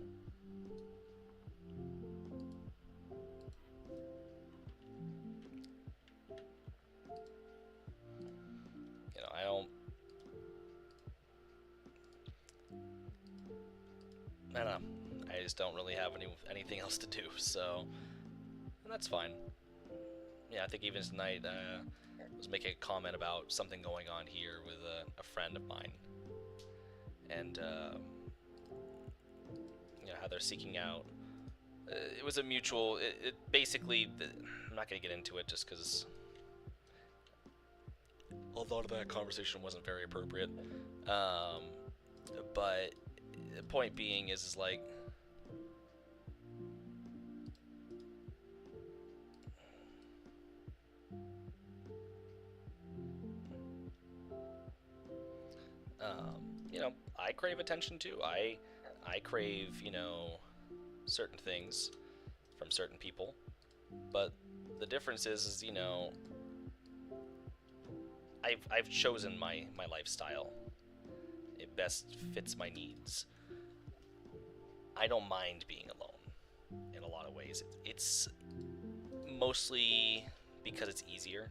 I don't know. I just don't really have anything else to do, so, and that's fine. Yeah, I think even tonight I was making a comment about something going on here with a friend of mine, and how they're seeking out. It was a mutual. It basically. I'm not gonna get into it just because a lot of that conversation wasn't very appropriate. Um, but the point being is like. I crave attention too. I crave, certain things from certain people. But the difference is, I've chosen my lifestyle. It best fits my needs. I don't mind being alone in a lot of ways. It's mostly because it's easier.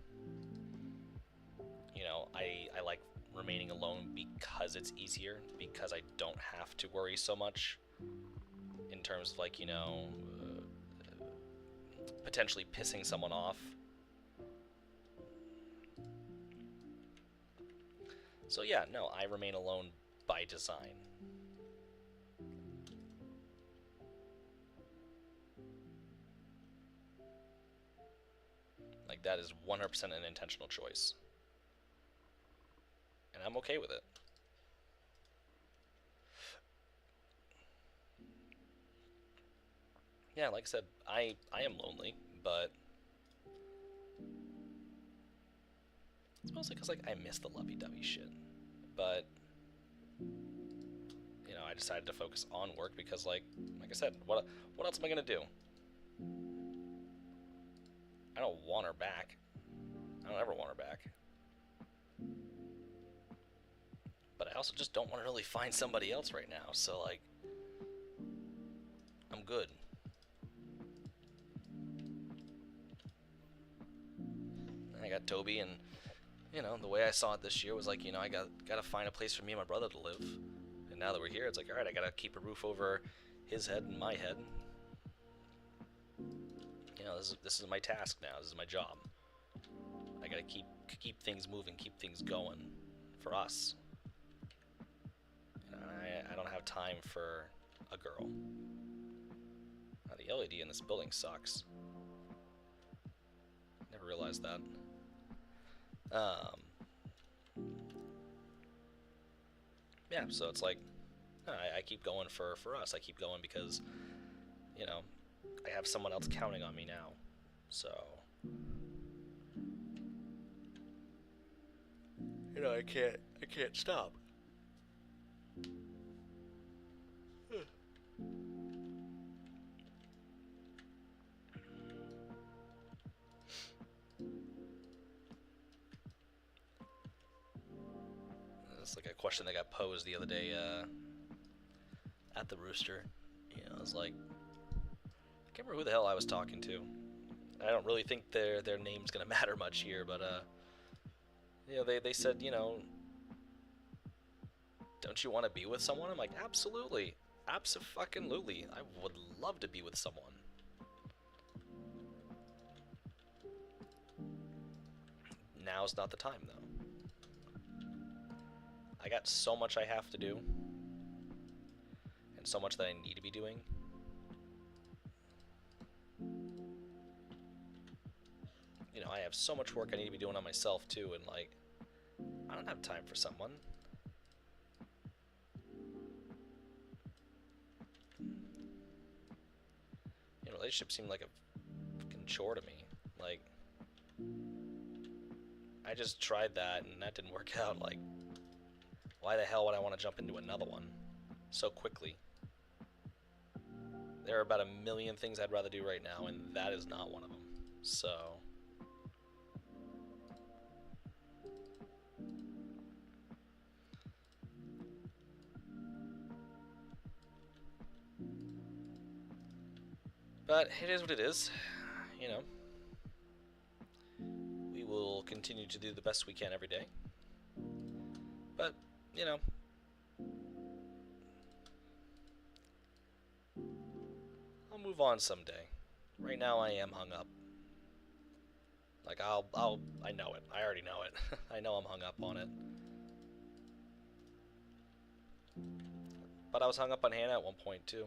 I like remaining alone because it's easier, because I don't have to worry so much in terms of like, potentially pissing someone off. So yeah, no, I remain alone by design. Like that is 100% an intentional choice. And I'm okay with it. Yeah, like I said, I am lonely, but it's mostly because like I miss the lovey-dovey shit. But I decided to focus on work because like I said, what else am I gonna do? I don't want her back. I don't ever want her back. But I also just don't want to really find somebody else right now. So like, I'm good. I got Toby, and the way I saw it this year was like, I gotta find a place for me and my brother to live. And now that we're here, it's like, all right, I gotta keep a roof over his head and my head. This is my task now. This is my job. I gotta keep things moving, keep things going for us. I don't have time for a girl. Now, the LED in this building sucks. Never realized that. Yeah, so it's like, I keep going for us. I keep going because, I have someone else counting on me now. So, I can't stop. It's like a question that got posed the other day at the Rooster. I was like, I can't remember who the hell I was talking to. I don't really think their name's gonna matter much here, but they said, don't you want to be with someone? I'm like, absolutely, abso-fucking-lutely. I would love to be with someone. Now's not the time, though. I got so much I have to do, and so much that I need to be doing. I have so much work I need to be doing on myself, too, and, like, I don't have time for someone. Relationships seem like a fucking chore to me. Like, I just tried that, and that didn't work out. Like, why the hell would I want to jump into another one so quickly? There are about a million things I'd rather do right now, and that is not one of them. So, but it is what it is. We will continue to do the best we can every day. But, I'll move on someday. right now I am hung up. Like, I know it. I already know it. I know I'm hung up on it. But I was hung up on Hannah at one point, too.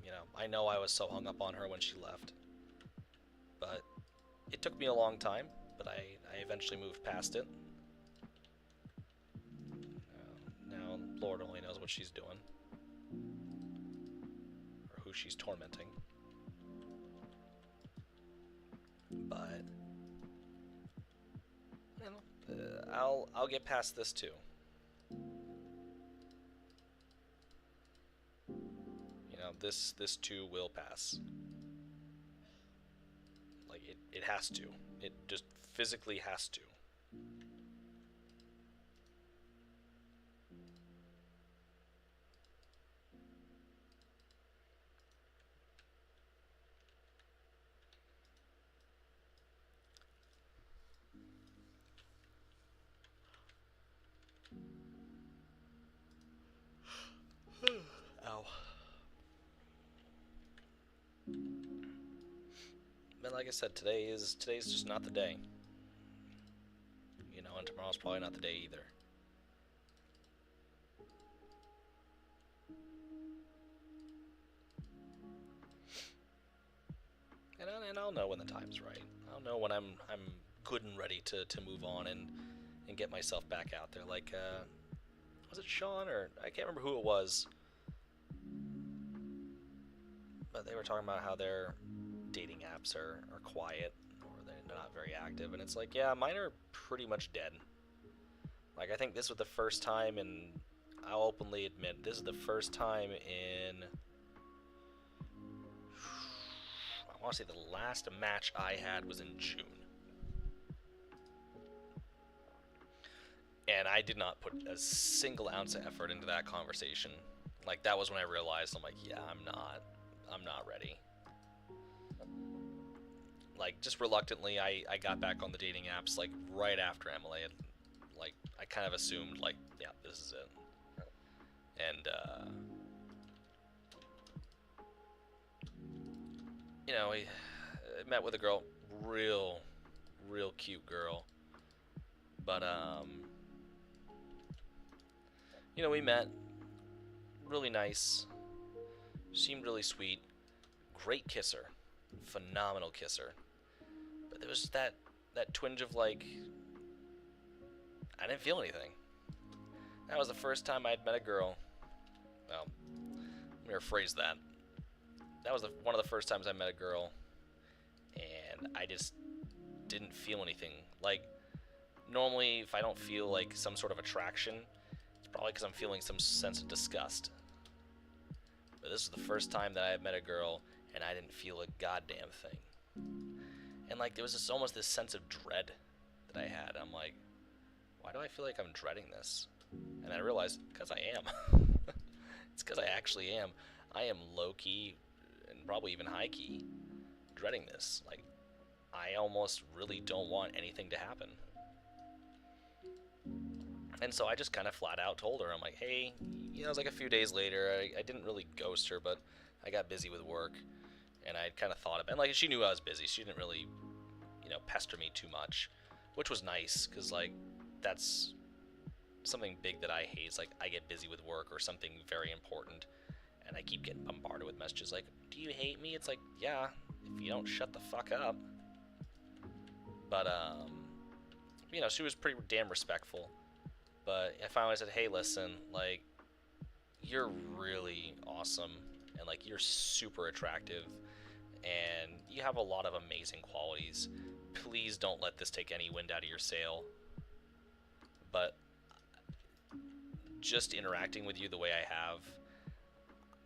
You know, I know I was so hung up on her when she left. But it took me a long time, but I eventually moved past it. Now, Lord only knows what she's doing. Or who she's tormenting. But you know, I'll get past this too. You know, this too will pass. Like it has to. It just physically has to. Ow. But like I said, today's just not the day. You know, and tomorrow's probably not the day either. And I'll know when the time's right. I'll know when I'm good and ready to move on and get myself back out there. Like was it Sean or I can't remember who it was, but they were talking about how their dating apps are quiet or they're not very active, and it's like, yeah, mine are pretty much dead. Like, I think this was the first time, and I'll openly admit, this is the first time in, I want to say the last match I had was in June. And I did not put a single ounce of effort into that conversation. Like, that was when I realized, I'm like, yeah, I'm not ready. Like, just reluctantly, I got back on the dating apps, like, right after Emily had, like, I kind of assumed, like, yeah, this is it. And, you know, I met with a girl, real cute girl. But, you know, we met, really nice, seemed really sweet, great kisser, phenomenal kisser. But there was that twinge of, like, I didn't feel anything. That was the first time I'd met a girl. Well, let me rephrase that. That was one of the first times I met a girl, and I just didn't feel anything. Like, normally, if I don't feel, like, some sort of attraction, it's probably because I'm feeling some sense of disgust. But this was the first time that I had met a girl, and I didn't feel a goddamn thing. And, like, there was just almost this sense of dread that I had. I'm like, why do I feel like I'm dreading this? And I realized, because I am. It's because I actually am. I am low-key, and probably even high-key, dreading this. Like, I almost really don't want anything to happen. And so I just kind of flat out told her, I'm like, hey, you know, it was like a few days later, I didn't really ghost her, but I got busy with work, and I kind of thought of it. And, like, she knew I was busy. She didn't really, you know, pester me too much, which was nice, because, like, that's something big that I hate. Is like, I get busy with work or something very important, and I keep getting bombarded with messages like, do you hate me? It's like, yeah, if you don't shut the fuck up. But, you know, she was pretty damn respectful. But I finally said, hey, listen, like, you're really awesome, and, like, you're super attractive, and you have a lot of amazing qualities. Please don't let this take any wind out of your sail. But just interacting with you the way I have,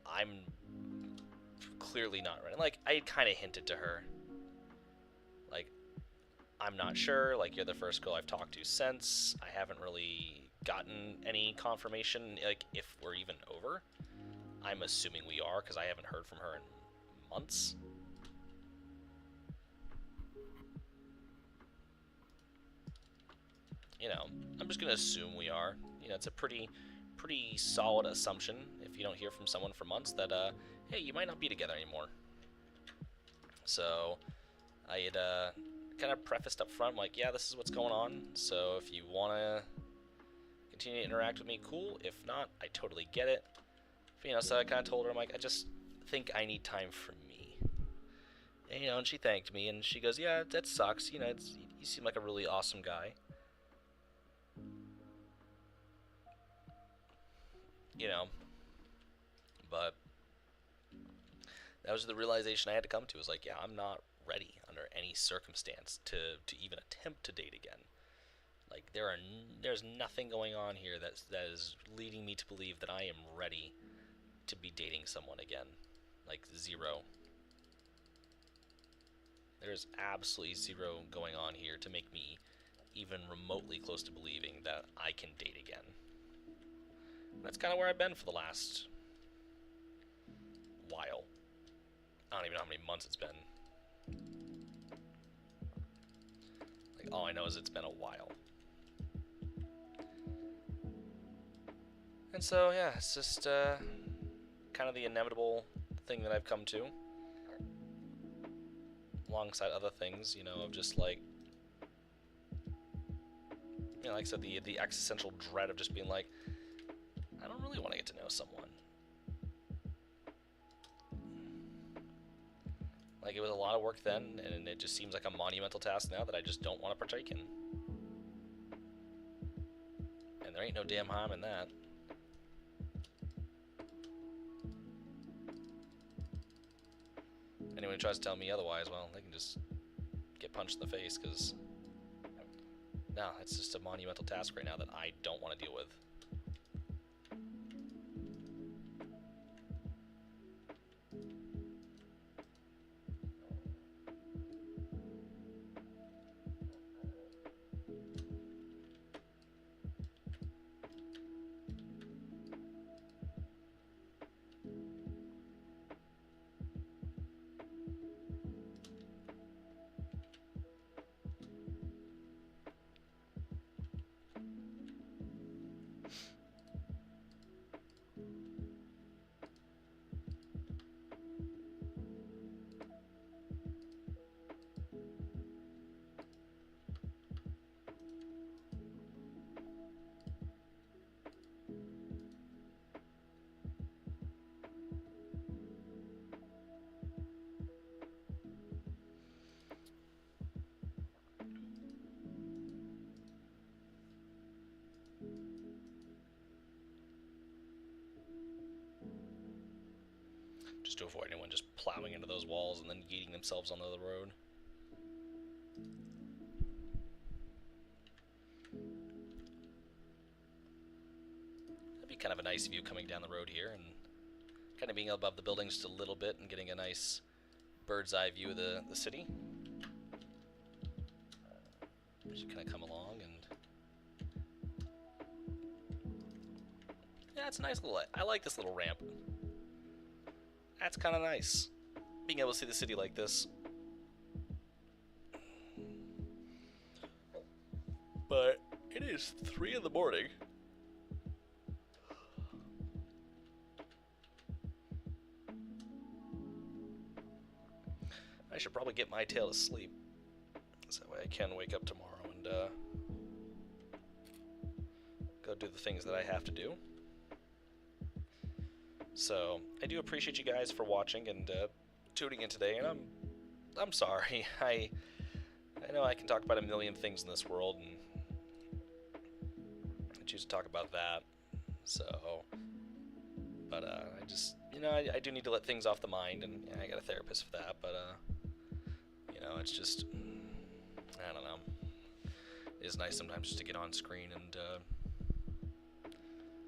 I'm clearly not ready. Like, I kind of hinted to her, like, I'm not sure, like, you're the first girl I've talked to since. I haven't really gotten any confirmation, like, if we're even over. I'm assuming we are, because I haven't heard from her in months. You know, I'm just gonna assume we are. You know, it's a pretty pretty solid assumption, if you don't hear from someone for months, that, hey, you might not be together anymore. So I had kind of prefaced up front, like, yeah, this is what's going on, so if you want to continue to interact with me, cool. If not, I totally get it. But, you know, so I kind of told her, I'm like, I just think I need time for me. And, you know, and she thanked me, and she goes, yeah, that sucks. You know, you seem like a really awesome guy. You know, but that was the realization I had to come to. Is like, yeah, I'm not ready under any circumstance to even attempt to date again. Like, there's nothing going on here that is leading me to believe that I am ready to be dating someone again. Like, zero. There's absolutely zero going on here to make me even remotely close to believing that I can date again. And that's kind of where I've been for the last while. I don't even know how many months it's been. Like, all I know is it's been a while. And so, yeah, it's just kind of the inevitable thing that I've come to. Alongside other things, you know, of just like, you know, like I said, the existential dread of just being like, I don't really want to get to know someone. Like, it was a lot of work then, and it just seems like a monumental task now that I just don't want to partake in. And there ain't no damn harm in that. Anyone who tries to tell me otherwise, well, they can just get punched in the face, because no, it's just a monumental task right now that I don't want to deal with. Just to avoid anyone just plowing into those walls and then yeeting themselves onto the road. That'd be kind of a nice view coming down the road here, and kind of being above the buildings just a little bit and getting a nice bird's eye view of the city. Just kind of come along, and yeah, it's a nice little, I like this little ramp. That's kind of nice, being able to see the city like this. But it is 3 in the morning. I should probably get my tail to sleep, so that way I can wake up tomorrow and go do the things that I have to do. So I do appreciate you guys for watching and tuning in today, and I'm sorry. I know I can talk about a million things in this world, and I choose to talk about that. So, but I just, you know, I do need to let things off the mind, and yeah, I got a therapist for that. But you know, it's just, I don't know. It is nice sometimes just to get on screen and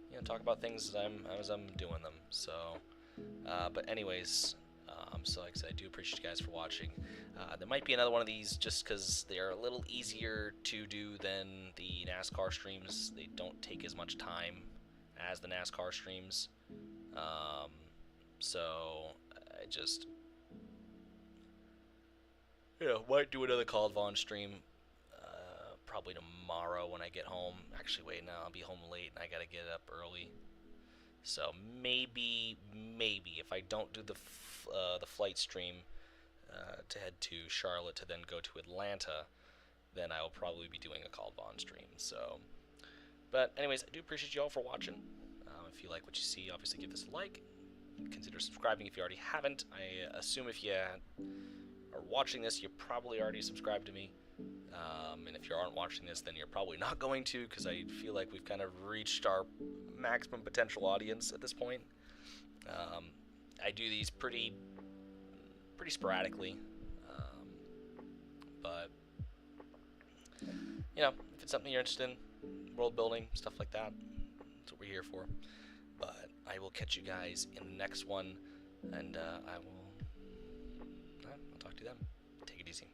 you know, talk about things as I'm doing them. So, but anyways, so like I said, I do appreciate you guys for watching. There might be another one of these just because they are a little easier to do than the NASCAR streams. They don't take as much time as the NASCAR streams. So I just, you know, might do another Kaldvann stream probably tomorrow when I get home. Actually, wait, no, I'll be home late and I gotta get up early. So maybe if I don't do the flight stream to head to Charlotte to then go to Atlanta, then I will probably be doing a Kaldvann stream. So, but anyways, I do appreciate you all for watching. If you like what you see, obviously give this a like. Consider subscribing if you already haven't. I assume if you are watching this, you're probably already subscribed to me. And if you aren't watching this, then you're probably not going to, because I feel like we've kind of reached our maximum potential audience at this point. I do these pretty sporadically, but you know, if it's something you're interested in, world building, stuff like that, that's what we're here for. But I will catch you guys in the next one, and I'll talk to you then. Take it easy.